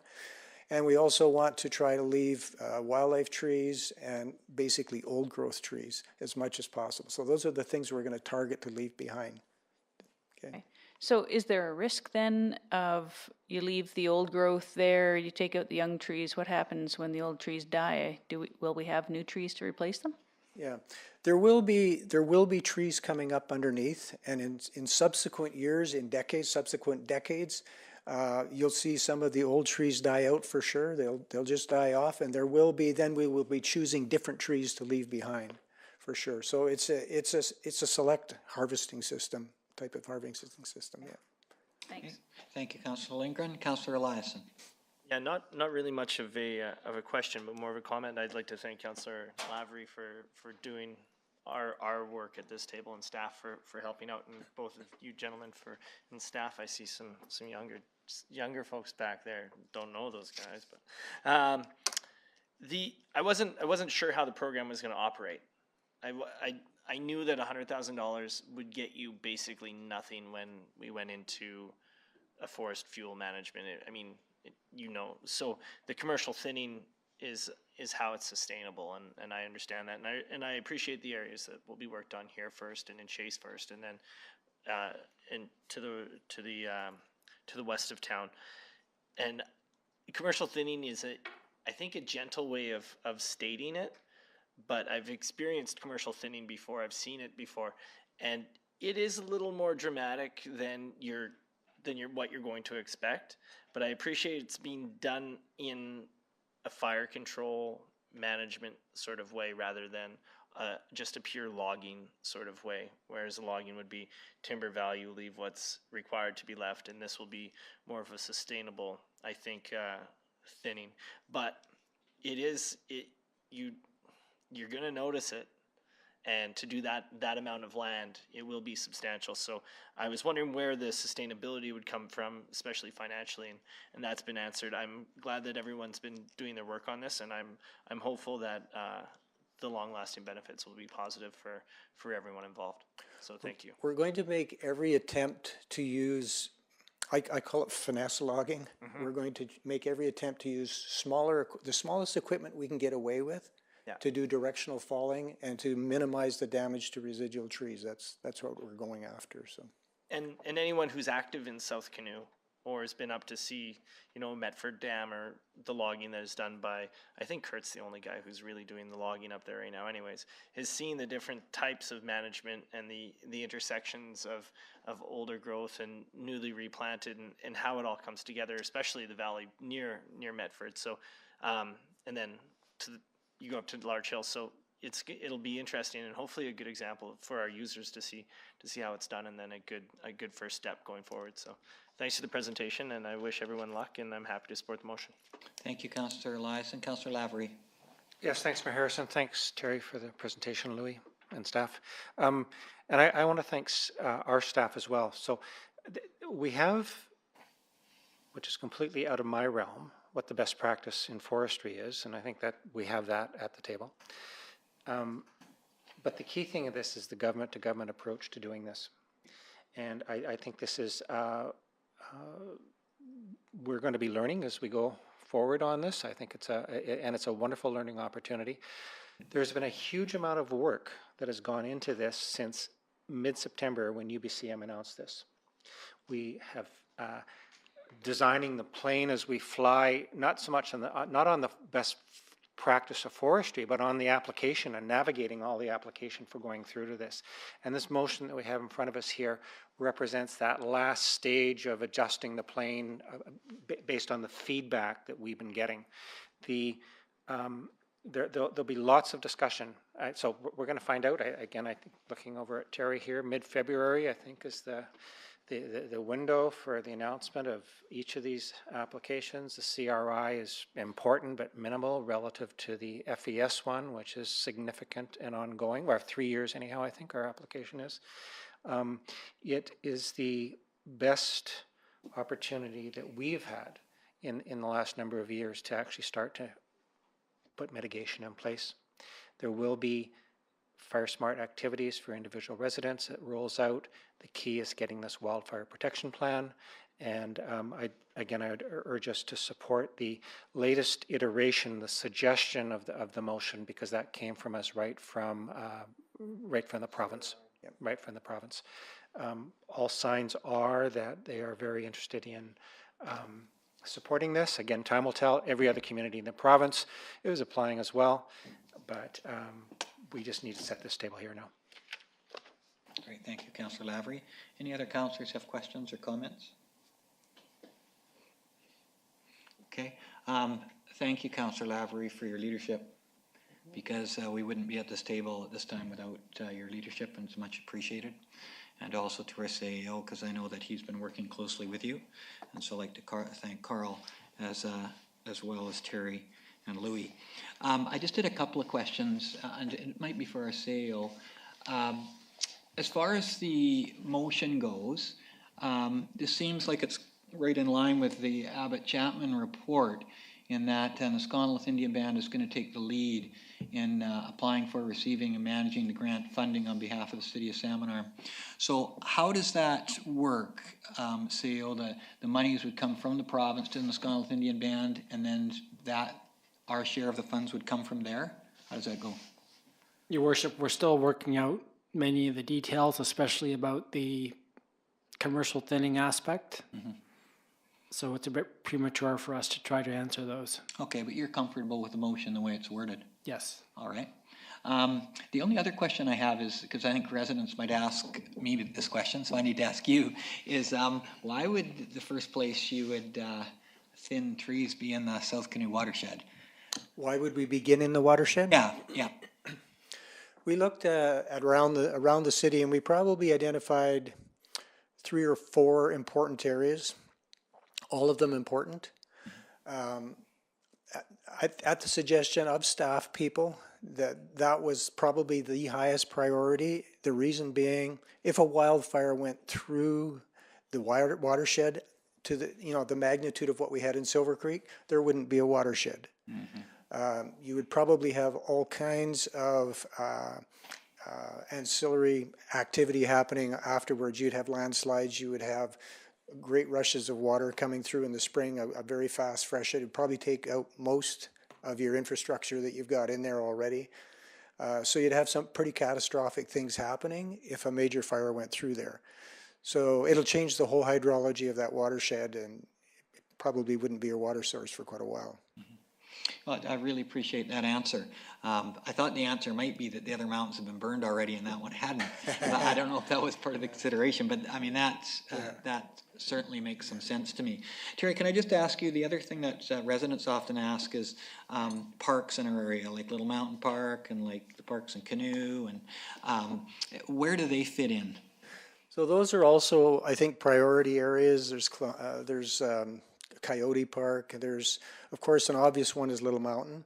And we also want to try to leave wildlife trees and basically old growth trees as much as possible. So those are the things we're going to target to leave behind. Okay. So is there a risk then of you leave the old growth there, you take out the young trees, what happens when the old trees die? Will we have new trees to replace them? Yeah, there will be trees coming up underneath, and in subsequent years, subsequent decades, you'll see some of the old trees die out for sure. They'll just die off, and then we will be choosing different trees to leave behind, for sure. So it's a select harvesting system, type of harvesting system. Yeah. Thanks. Okay. Thank you, Councillor Lindgren. Councillor Eliason. Yeah, not really much of a question, but more of a comment. I'd like to thank Councillor Lavery for doing our work at this table, and staff for helping out, and both of you gentlemen and staff. I see some younger folks back there. Don't know those guys, but I wasn't sure how the program was going to operate. I knew that $100,000 would get you basically nothing when we went into a forest fuel management. So the commercial thinning is how it's sustainable, and I understand that, and I appreciate the areas that will be worked on here first, and in Chase first, and then to the west of town. And commercial thinning is I think a gentle way of stating it, but I've experienced commercial thinning before. I've seen it before, and it is a little more dramatic than what you're going to expect. But I appreciate it's being done in a fire control management sort of way rather than just a pure logging sort of way, whereas the logging would be timber value, leave what's required to be left, and this will be more of a sustainable, I think, thinning. But you're going to notice it, and to do that amount of land, it will be substantial. So I was wondering where the sustainability would come from, especially financially, and that's been answered. I'm glad that everyone's been doing their work on this, and I'm hopeful that the long-lasting benefits will be positive for everyone involved. So thank you. We're going to make every attempt to use, I call it finesse logging. Mm-hmm. We're going to make every attempt to use the smallest equipment we can get away with. Yeah. To do directional falling and to minimize the damage to residual trees. That's what we're going after. So. And anyone who's active in South Canoe or has been up to see, Medford Dam or the logging that is done by, I think Kurt's the only guy who's really doing the logging up there right now anyways, has seen the different types of management and the intersections of older growth and newly replanted and how it all comes together, especially the valley near Medford. So, and then you go up to Large Hill, so it'll be interesting and hopefully a good example for our users to see how it's done, and then a good first step going forward. So thanks for the presentation, and I wish everyone luck, and I'm happy to support the motion. Thank you, Councillor Eliason. Councillor Lavery. Yes, thanks, Mayor Harrison. Thanks, Terry, for the presentation, Louis and staff. And I want to thank our staff as well. So we have, which is completely out of my realm, what the best practice in forestry is, and I think that we have that at the table. But the key thing of this is the government-to-government approach to doing this. And I think this is, we're going to be learning as we go forward on this. I think it's a wonderful learning opportunity. There's been a huge amount of work that has gone into this since mid-September when UBCM announced this. We have designing the plane as we fly, not so much not on the best practice of forestry, but on the application and navigating all the application for going through to this. And this motion that we have in front of us here represents that last stage of adjusting the plane based on the feedback that we've been getting. There'll be lots of discussion. So we're going to find out. Again, I think looking over at Terry here, mid-February, I think is the window for the announcement of each of these applications. The CRI is important but minimal relative to the FES one, which is significant and ongoing. We have 3 years anyhow, I think our application is. It is the best opportunity that we've had in the last number of years to actually start to put mitigation in place. There will be fire smart activities for individual residents. It rolls out. The key is getting this wildfire protection plan And again, I would urge us to support the latest iteration, the suggestion of the motion, because that came from us right from the province. Yep. Right from the province. All signs are that they are very interested in supporting this. Again, time will tell. Every other community in the province is applying as well, but we just need to set this table here now. Great, thank you, Councillor Lavery. Any other councillors have questions or comments? Okay, thank you, Councillor Lavery, for your leadership, because we wouldn't be at this table at this time without your leadership, and it's much appreciated. And also to our CAO, because I know that he's been working closely with you. And so I'd like to thank Carl as well as Terry and Louis. I just did a couple of questions, and it might be for our CAO. As far as the motion goes, this seems like it's right in line with the Abbott-Chapman report, in that the Nisconluth Indian Band is going to take the lead in applying for, receiving, and managing the grant funding on behalf of the City of Salmon Arm. So how does that work, CAO? The monies would come from the province to the Nisconluth Indian Band, and then our share of the funds would come from there? How does that go? Your Worship, we're still working out many of the details, especially about the commercial thinning aspect. Mm-hmm. So it's a bit premature for us to try to answer those. Okay, but you're comfortable with the motion the way it's worded? Yes. All right. The only other question I have is, because I think residents might ask me this question, so I need to ask you, is why would the first place you would thin trees be in the South Canoe watershed? Why would we begin in the watershed? Yeah. We looked at around the city, and we probably identified 3 or 4 important areas. All of them important. At the suggestion of staff people, that was probably the highest priority. The reason being, if a wildfire went through the watershed to the magnitude of what we had in Silver Creek, there wouldn't be a watershed. Mm-hmm. You would probably have all kinds of ancillary activity happening afterwards. You'd have landslides. You would have great rushes of water coming through in the spring, a very fast freshet. It would probably take out most of your infrastructure that you've got in there already. So you'd have some pretty catastrophic things happening if a major fire went through there. So it'll change the whole hydrology of that watershed, and it probably wouldn't be a water source for quite a while. Mm-hmm. Well, I really appreciate that answer. I thought the answer might be that the other mountains have been burned already and that one hadn't. I don't know if that was part of the consideration, but I mean, that certainly makes some sense to me. Terry, can I just ask you, the other thing that residents often ask is parks in our area, like Little Mountain Park and like the parks in Canoe, and where do they fit in? So those are also, I think, priority areas. There's Coyote Park. There's, of course, an obvious one is Little Mountain.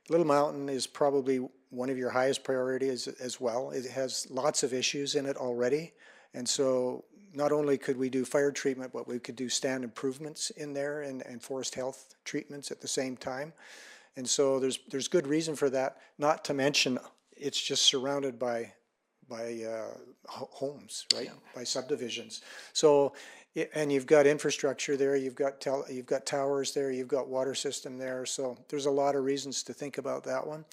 Little Mountain is probably one of your highest priorities as well. It has lots of issues in it already. And so not only could we do fire treatment, but we could do stand improvements in there and forest health treatments at the same time. And so there's good reason for that, not to mention it's just surrounded by homes, right? Yeah. By subdivisions. So, and you've got infrastructure there, you've got towers there, you've got water system there. So there's a lot of reasons to think about that one.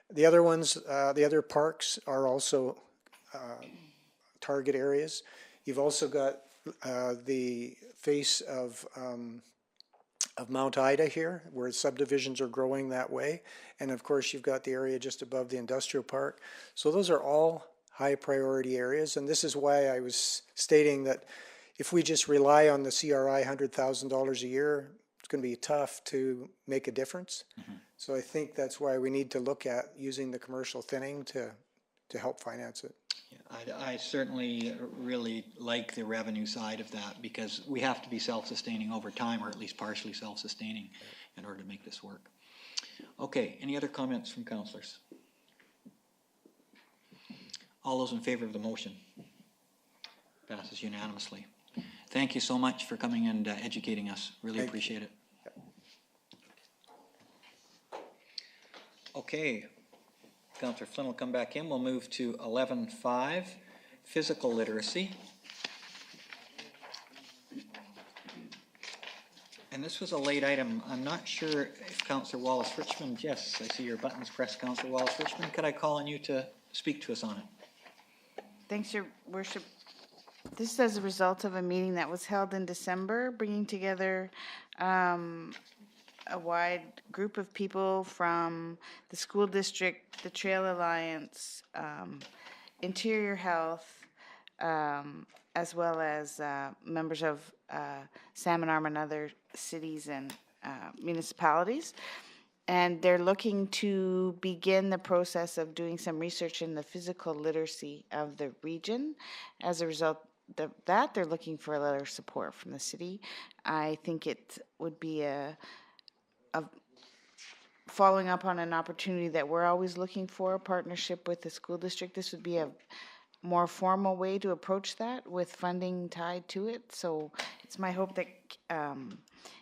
The other ones, the other parks are also target areas. You've also got the face of Mount Ida here, where subdivisions are growing that way. And of course, you've got the area just above the industrial park. So those are all high priority areas. And this is why I was stating that if we just rely on the CRI $100,000 a year, it's going to be tough to make a difference. Mm-hmm. So I think that's why we need to look at using the commercial thinning to help finance it. Yeah, I certainly really like the revenue side of that, because we have to be self-sustaining over time, or at least partially self-sustaining, in order to make this work. Okay, any other comments from councillors? All those in favor of the motion? Passes unanimously. Thank you so much for coming and educating us. Really appreciate it. Okay, Councillor Flynn will come back in. We'll move to 11.5, physical literacy. And this was a late item. I'm not sure if Councillor Wallace Richmond, yes, I see your buttons pressed, Councillor Wallace Richmond. Could I call on you to speak to us on it? Thanks, Your Worship. This is as a result of a meeting that was held in December, bringing together a wide group of people from the school district, the Trail Alliance, Interior Health, as well as members of Salmon Arm and other cities and municipalities. And they're looking to begin the process of doing some research in the physical literacy of the region. As a result of that, they're looking for a letter of support from the city. I think it would be a following up on an opportunity that we're always looking for, a partnership with the school district. This would be a more formal way to approach that with funding tied to it. So it's my hope that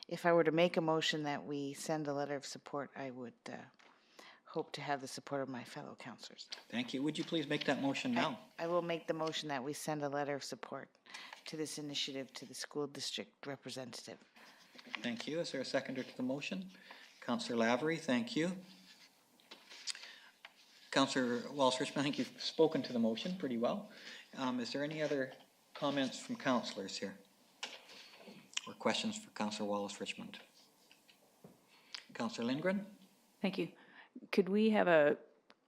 if I were to make a motion that we send a letter of support, I would hope to have the support of my fellow councillors. Thank you. Would you please make that motion now? I will make the motion that we send a letter of support to this initiative to the school district representative. Thank you. Is there a seconder to the motion? Councillor Lavery, thank you. Councillor Wallace-Richmond, I think you've spoken to the motion pretty well. Is there any other comments from councillors here? Or questions for Councillor Wallace-Richmond? Councillor Lindgren? Thank you. Could we have a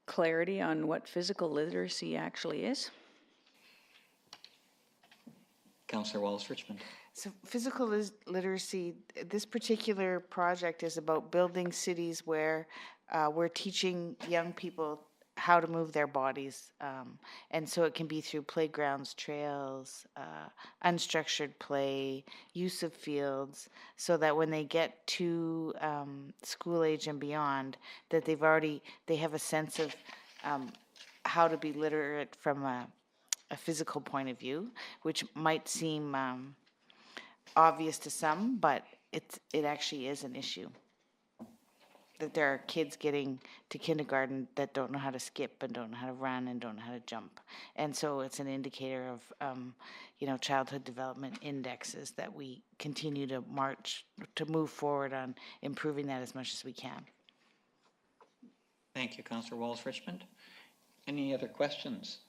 clarity on what physical literacy actually is? Councillor Wallace-Richmond. So physical literacy, this particular project is about building cities where we're teaching young people how to move their bodies. And so it can be through playgrounds, trails, unstructured play, use of fields, so that when they get to school age and beyond, that they have a sense of how to be literate from a physical point of view, which might seem obvious to some, but it actually is an issue. That there are kids getting to kindergarten that don't know how to skip and don't know how to run and don't know how to jump. And so it's an indicator of, childhood development indexes that we continue to move forward on improving that as much as we can. Thank you, Councillor Wallace-Richmond. Any other questions?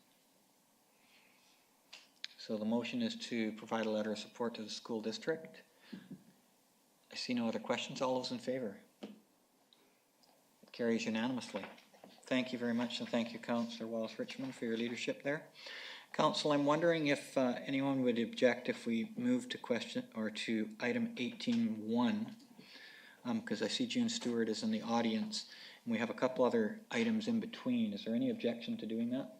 So the motion is to provide a letter of support to the school district. I see no other questions. All those in favor? It carries unanimously. Thank you very much, and thank you, Councillor Wallace-Richmond, for your leadership there. Council, I'm wondering if anyone would object if we move to to item 18.1, because I see June Stewart is in the audience, and we have a couple other items in between. Is there any objection to doing that?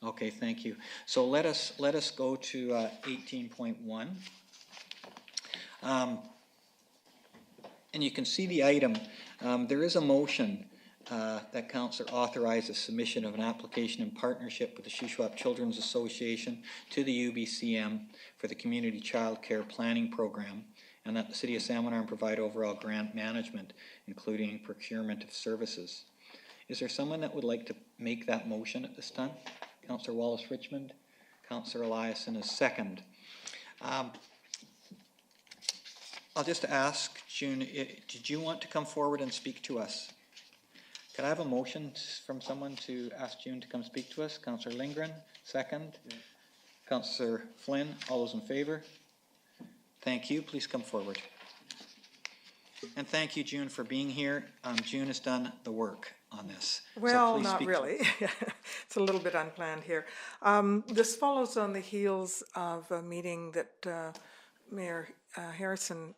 Okay, thank you. So let us go to 18.1. And you can see the item. There is a motion that Councillor authorizes submission of an application in partnership with the Shuswap Children's Association to the UBCM for the Community Child Care Planning Program, and that the City of Salmon Arm provide overall grant management, including procurement of services. Is there someone that would like to make that motion at this time? Councillor Wallace-Richmond, Councillor Eliason is second. I'll just ask, June, did you want to come forward and speak to us? Could I have a motion from someone to ask June to come speak to us? Councillor Lindgren, second. Yeah. Councillor Flynn, all those in favor? Thank you. Please come forward. And thank you, June, for being here. June has done the work on this. Well, so not really. It's a little bit unplanned here. This follows on the heels of a meeting that Mayor Harrison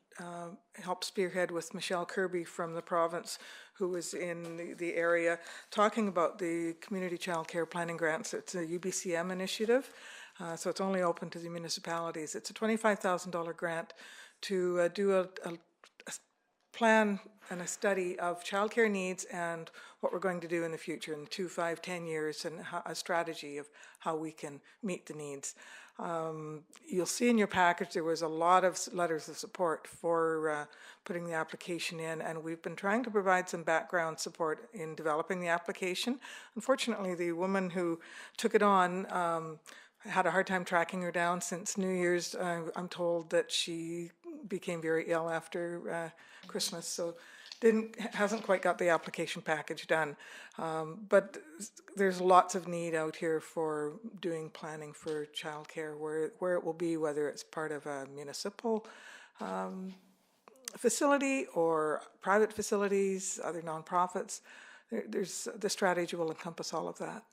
helped spearhead with Michelle Kirby from the province, who was in the area, talking about the Community Child Care Planning Grants. It's a UBCM initiative, so it's only open to the municipalities. It's a $25,000 grant to do a plan and a study of childcare needs and what we're going to do in the future in 2, 5, 10 years, and a strategy of how we can meet the needs. You'll see in your package there was a lot of letters of support for putting the application in, and we've been trying to provide some background support in developing the application. Unfortunately, the woman who took it on had a hard time tracking her down since New Year's. I'm told that she became very ill after Christmas, so hasn't quite got the application package done. But there's lots of need out here for doing planning for childcare, where it will be, whether it's part of a municipal facility or private facilities, other nonprofits. The strategy will encompass all of that.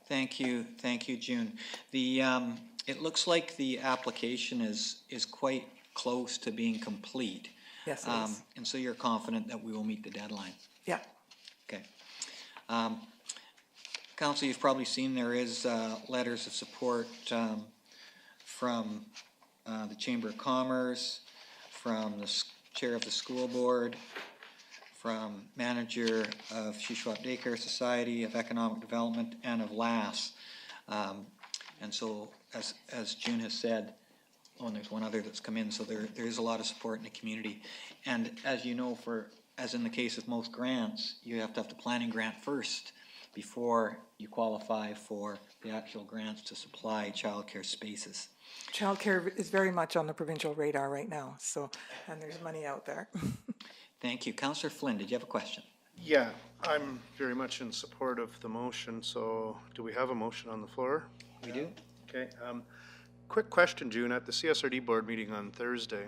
Thank you, June. It looks like the application is quite close to being complete. Yes, it is. And so you're confident that we will meet the deadline? Yeah. Okay. Council, you've probably seen there is letters of support from the Chamber of Commerce, from the Chair of the School Board, from Manager of Shuswap Daycare Society, of Economic Development, and of LAS. And so, as June has said, and there's one other that's come in, so there is a lot of support in the community. And as you know, as in the case of most grants, you have to have the planning grant first before you qualify for the actual grants to supply childcare spaces. Childcare is very much on the provincial radar right now, so, and there's money out there. Thank you. Councillor Flynn, did you have a question? Yeah, I'm very much in support of the motion, so do we have a motion on the floor? We do. Okay. Quick question, June. At the CSRD board meeting on Thursday,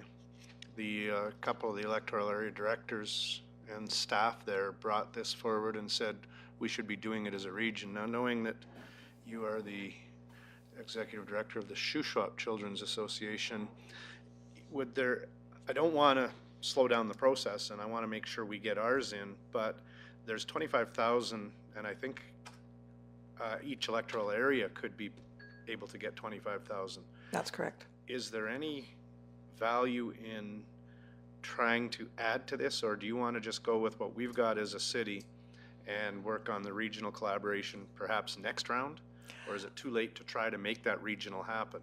the couple of the electoral area directors and staff there brought this forward and said we should be doing it as a region. Now, knowing that you are the executive director of the Shuswap Children's Association, I don't want to slow down the process, and I want to make sure we get ours in, but there's 25,000, and I think each electoral area could be able to get 25,000. That's correct. Is there any value in trying to add to this, or do you want to just go with what we've got as a city and work on the regional collaboration perhaps next round? Or is it too late to try to make that regional happen?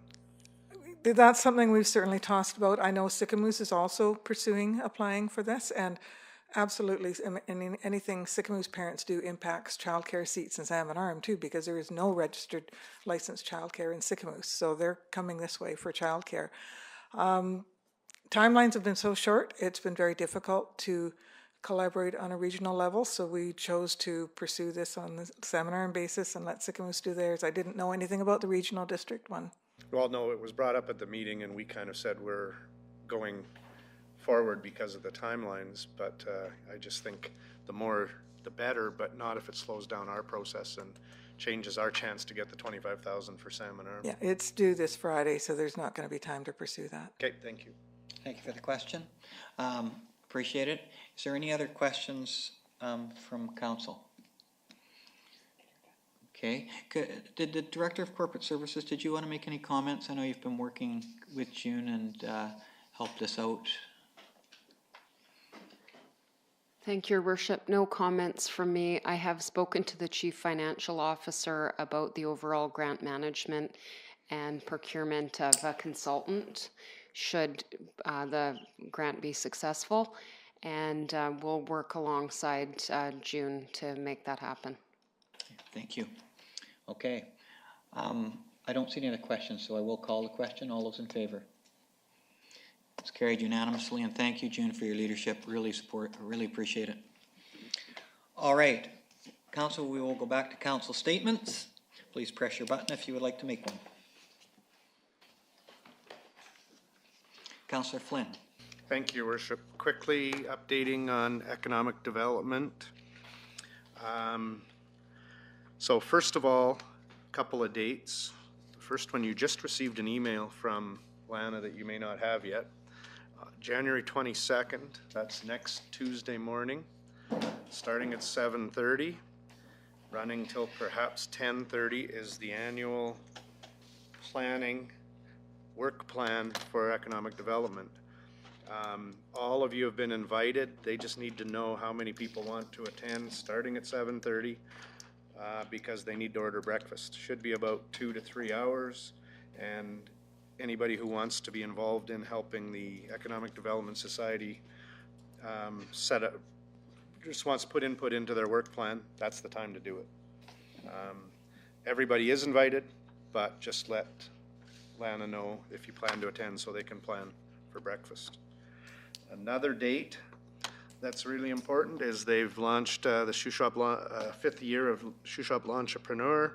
That's something we've certainly tossed about. I know Sicamous is also applying for this, and absolutely, anything Sicamous parents do impacts childcare seats in Salmon Arm too, because there is no registered licensed childcare in Sicamous, so they're coming this way for childcare. Timelines have been so short, it's been very difficult to collaborate on a regional level, so we chose to pursue this on the Salmon Arm basis and let Sicamous do theirs. I didn't know anything about the regional district one. Well, no, it was brought up at the meeting, and we kind of said we're going forward because of the timelines, but I just think the more the better, but not if it slows down our process and changes our chance to get the 25,000 for Salmon Arm. Yeah, it's due this Friday, so there's not going to be time to pursue that. Okay, thank you. Thank you for the question. Appreciate it. Is there any other questions from council? Okay. Did the Director of Corporate Services, did you want to make any comments? I know you've been working with June and helped us out. Thank you, Your Worship. No comments from me. I have spoken to the Chief Financial Officer about the overall grant management and procurement of a consultant should the grant be successful, and we'll work alongside June to make that happen. Thank you. Okay. I don't see any other questions, so I will call the question. All those in favor? It's carried unanimously, and thank you, June, for your leadership. Really appreciate it. All right. Council, we will go back to council statements. Please press your button if you would like to make one. Councillor Flynn. Thank you, Your Worship. Quickly updating on economic development. So first of all, a couple of dates. The first one, you just received an email from Lana that you may not have yet. January 22nd, that's next Tuesday morning, starting at 7:30, running till perhaps 10:30, is the annual planning work plan for economic development. All of you have been invited. They just need to know how many people want to attend, starting at 7:30, because they need to order breakfast. Should be about 2 to 3 hours, and anybody who wants to be involved in helping the Economic Development Society set up, just wants to put input into their work plan, that's the time to do it. everybody is invited, but just let Lana know if you plan to attend so they can plan for breakfast. Another date that's really important is they've launched the Shoe Shop, 5th year of Shoe Shop Launchpreneur.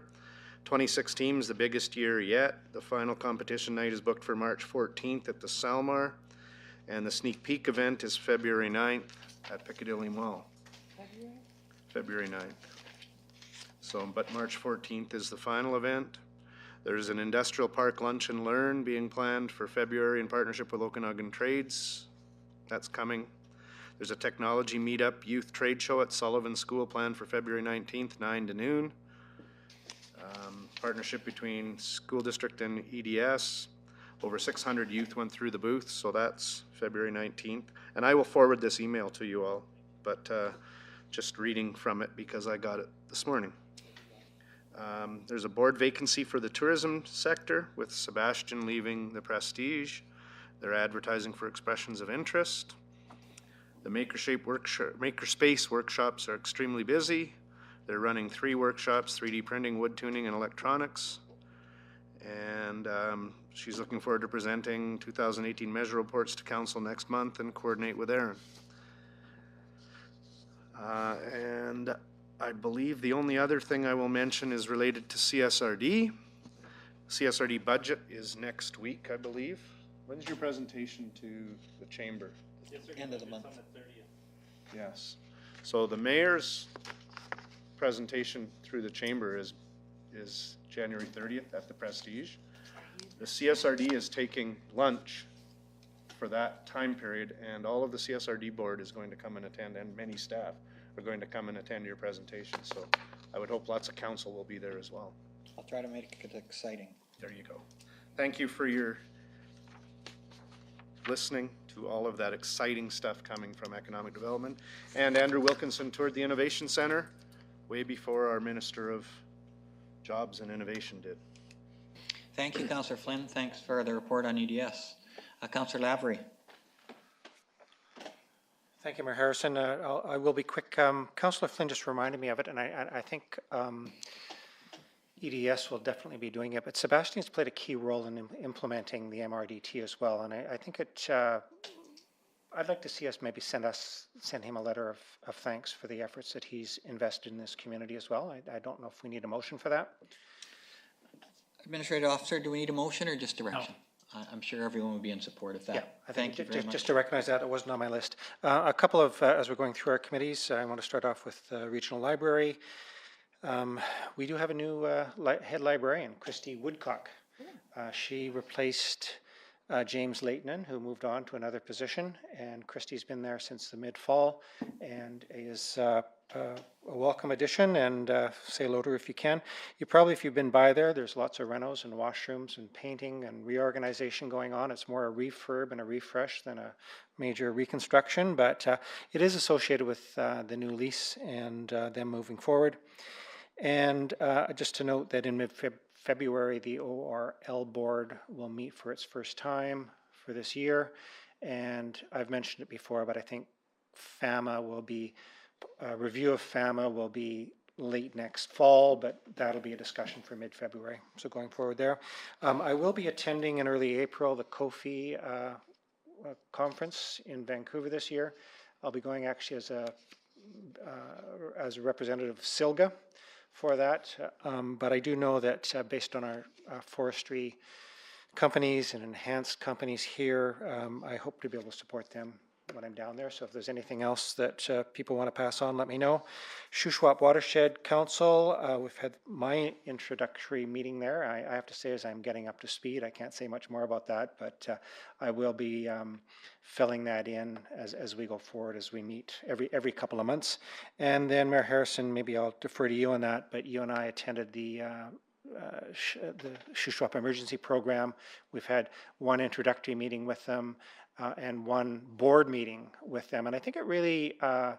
2016 is the biggest year yet. The final competition night is booked for March 14th at the Salmon, and the sneak peek event is February 9th at Piccadilly Mall. February 9th. So, but March 14th is the final event. There's an industrial park lunch and learn being planned for February in partnership with Okanagan Trades. That's coming. There's a technology meetup youth trade show at Sullivan School planned for February 19th, 9 to noon. Partnership between school district and EDS. Over 600 youth went through the booth, so that's February 19th. And I will forward this email to you all, but just reading from it because I got it this morning. There's a board vacancy for the tourism sector with Sebastian leaving the Prestige. They're advertising for expressions of interest. The Makerspace workshops are extremely busy. They're running 3 workshops, 3D printing, wood tuning, and electronics. And she's looking forward to presenting 2018 measure reports to council next month and coordinate with Aaron. And I believe the only other thing I will mention is related to CSRD. CSRD budget is next week, I believe. When's your presentation to the chamber? End of the month. Yes. So the mayor's presentation through the chamber is January 30th at the Prestige. The CSRD is taking lunch for that time period, and all of the CSRD board is going to come and attend, and many staff are going to come and attend your presentation. So I would hope lots of council will be there as well. I'll try to make it exciting. There you go. Thank you for your listening to all of that exciting stuff coming from economic development. And Andrew Wilkinson toured the Innovation Center way before our Minister of Jobs and Innovation did. Thank you, Councillor Flynn. Thanks for the report on EDS. Councillor Lavery. Thank you, Mayor Harrison. I will be quick. Councillor Flynn just reminded me of it, and I think EDS will definitely be doing it, but Sebastian's played a key role in implementing the MRDT as well, and I think it, I'd like to see us maybe send him a letter of thanks for the efforts that he's invested in this community as well. I don't know if we need a motion for that. Administrative Officer, do we need a motion or just direction? No. I'm sure everyone would be in support of that. Yeah, I think Thank you very much. Just to recognize that, it wasn't on my list. A couple of, as we're going through our committees, I want to start off with the Regional Library. We do have a new head librarian, Christy Woodcock. She replaced James Leighton, who moved on to another position, and Christy's been there since the mid-fall and is a welcome addition, and say hello to her if you can. You probably, if you've been by there's lots of renos and washrooms and painting and reorganization going on. It's more a refurb and a refresh than a major reconstruction, but it is associated with the new lease and them moving forward. And just to note that in mid-February, the ORL board will meet for its first time for this year. And I've mentioned it before, but I think FAMA will be, review of FAMA will be late next fall, but that'll be a discussion for mid-February. So going forward there. I will be attending in early April the COFI conference in Vancouver this year. I'll be going actually as a representative of SILGA for that, but I do know that based on our forestry companies and enhanced companies here, I hope to be able to support them when I'm down there. So if there's anything else that people want to pass on, let me know. Shuswap Watershed Council, we've had my introductory meeting there. I have to say, as I'm getting up to speed, I can't say much more about that, but I will be filling that in as we go forward, as we meet every couple of months. And then Mayor Harrison, maybe I'll defer to you on that, but you and I attended the Shuswap Emergency Program. We've had one introductory meeting with them and one board meeting with them. And I think it really, I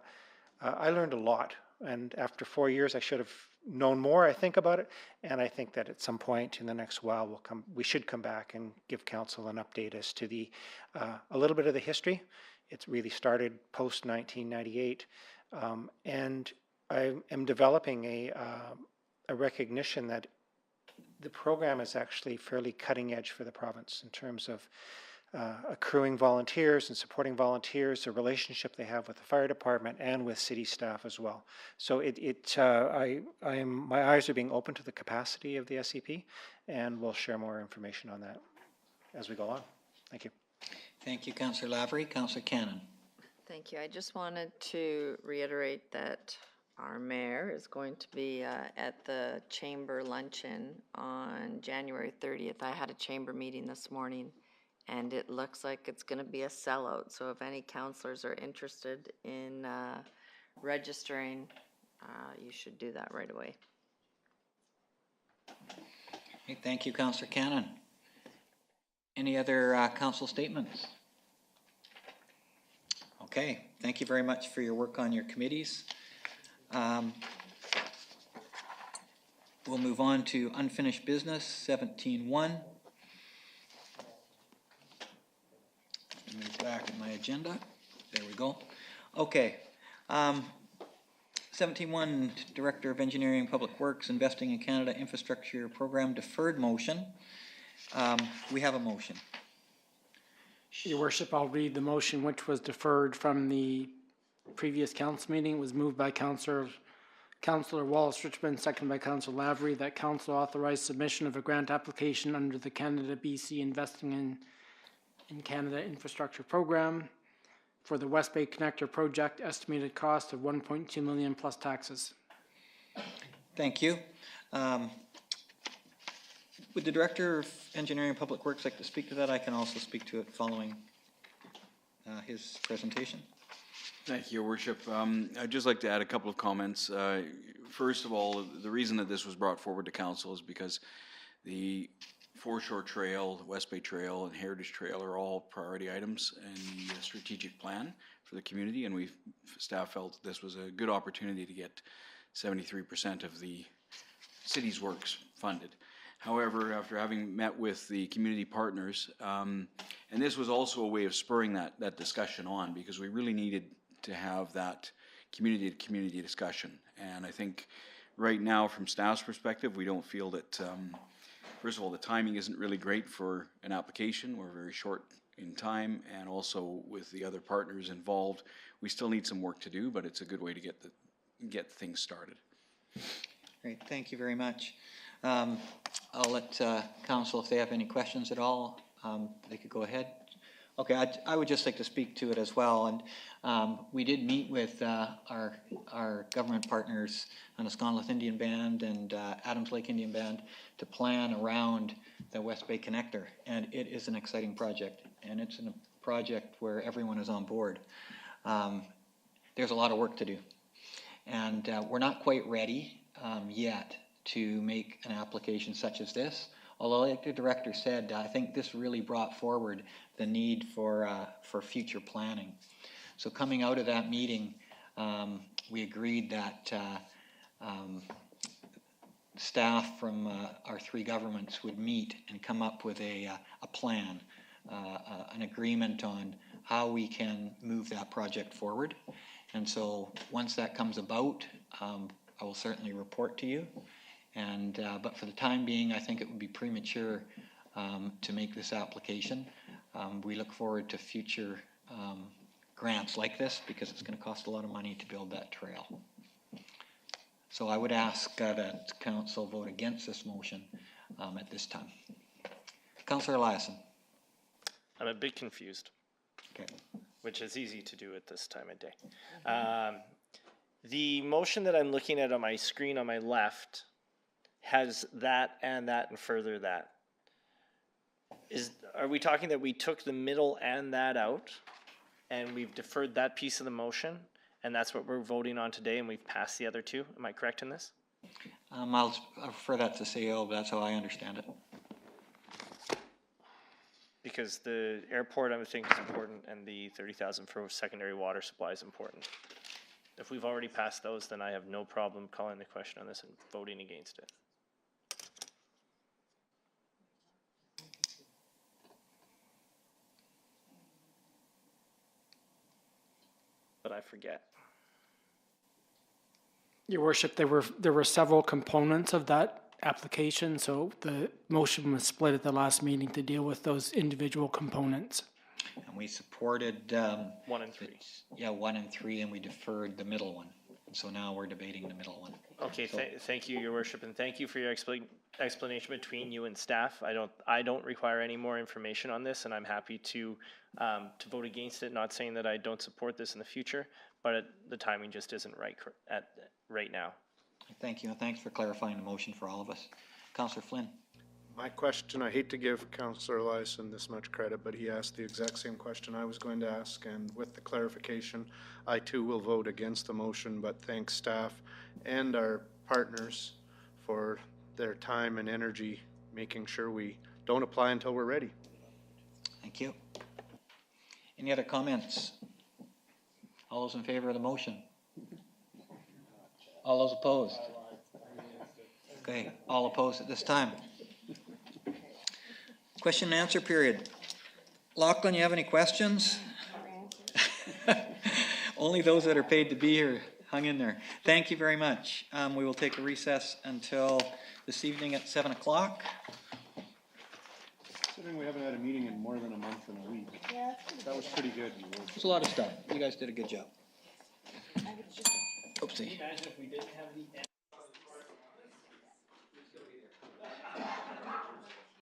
learned a lot. And after 4 years, I should have known more, I think, about it. And I think that at some point in the next while, we should come back and give council an update as to a little bit of the history. It's really started post 1998. And I am developing a recognition that the program is actually fairly cutting edge for the province in terms of accruing volunteers and supporting volunteers, the relationship they have with the fire department and with city staff as well. So my eyes are being open to the capacity of the SCP, and we'll share more information on that as we go on. Thank you. Thank you, Councillor Lavery. Councillor Cannon. Thank you. I just wanted to reiterate that our mayor is going to be at the chamber luncheon on January 30th. I had a chamber meeting this morning, and it looks like it's going to be a sellout. So if any councillors are interested in registering, you should do that right away. Okay, thank you, Councillor Cannon. Any other council statements? Okay, thank you very much for your work on your committees. We'll move on to unfinished business, 17.1. Move back in my agenda. There we go. Okay. 17.1, Director of Engineering and Public Works, Investing in Canada Infrastructure Program, deferred motion. We have a motion. Your Worship, I'll read the motion which was deferred from the previous council meeting. It was moved by Councillor Wallace Richmond, seconded by Councillor Lavery, that council authorize submission of a grant application under the Canada-BC Investing in Canada Infrastructure Program for the West Bay Connector Project, estimated cost of $1.2 million plus taxes. Thank you. Would the Director of Engineering and Public Works like to speak to that? I can also speak to it following his presentation. Thank you, Your Worship. I'd just like to add a couple of comments. First of all, the reason that this was brought forward to Council is because the Foreshore Trail, the West Bay Trail, and Heritage Trail are all priority items in the strategic plan for the community, and staff felt this was a good opportunity to get 73% of the city's works funded. However, after having met with the community partners, and this was also a way of spurring that discussion on, because we really needed to have that community-to-community discussion. And I think right now, from staff's perspective, we don't feel that, first of all, the timing isn't really great for an application. We're very short in time, and also with the other partners involved, we still need some work to do, but it's a good way to get things started. Great, thank you very much. I'll let Council, if they have any questions at all, they could go ahead. Okay, I would just like to speak to it as well. And we did meet with our government partners, Anasconlith Indian Band and Adams Lake Indian Band, to plan around the West Bay Connector. And it is an exciting project, and it's a project where everyone is on board. There's a lot of work to do. And we're not quite ready yet to make an application such as this. Although, like the Director said, I think this really brought forward the need for future planning. So coming out of that meeting, we agreed that staff from our three governments would meet and come up with a plan, an agreement on how we can move that project forward. And so once that comes about, I will certainly report to you. And but for the time being, I think it would be premature to make this application. We look forward to future grants like this, because it's going to cost a lot of money to build that trail. So I would ask that Council vote against this motion at this time. Councillor Liaison. I'm a bit confused. Okay. Which is easy to do at this time of day. The motion that I'm looking at on my screen on my left has that and further that. Are we talking that we took the middle and that out, and we've deferred that piece of the motion, and that's what we're voting on today, and we've passed the other two? Am I correct in this? I'll refer that to CEO, but that's how I understand it. Because the airport, I would think, is important, and the 30,000 for secondary water supply is important. If we've already passed those, then I have no problem calling the question on this and voting against it. But I forget. Your Worship, there were several components of that application, so the motion was split at the last meeting to deal with those individual components. And we supported. 1 and 3. Yeah, 1 and 3, and we deferred the middle one. So now we're debating the middle one. Okay, So- thank you, Your Worship, and thank you for your explanation between you and staff. I don't require any more information on this, and I'm happy to vote against it, not saying that I don't support this in the future, but the timing just isn't right now. Thank you, and thanks for clarifying the motion for all of us. Councillor Flynn. My question, I hate to give Councillor Eliason this much credit, but he asked the exact same question I was going to ask, and with the clarification, I too will vote against the motion, but thank staff and our partners for their time and energy making sure we don't apply until we're ready. Thank you. Any other comments? All those in favor of the motion? All those opposed? Okay, all opposed at this time. Question and answer period. Lachlan, you have any questions? Only those that are paid to be here hung in there. Thank you very much. We will take a recess until this evening at 7 o'clock. Considering we haven't had a meeting in more than a month and a week. Yeah. That was pretty good. There's a lot of stuff. You guys did a good job. Oopsie. Imagine if we didn't have the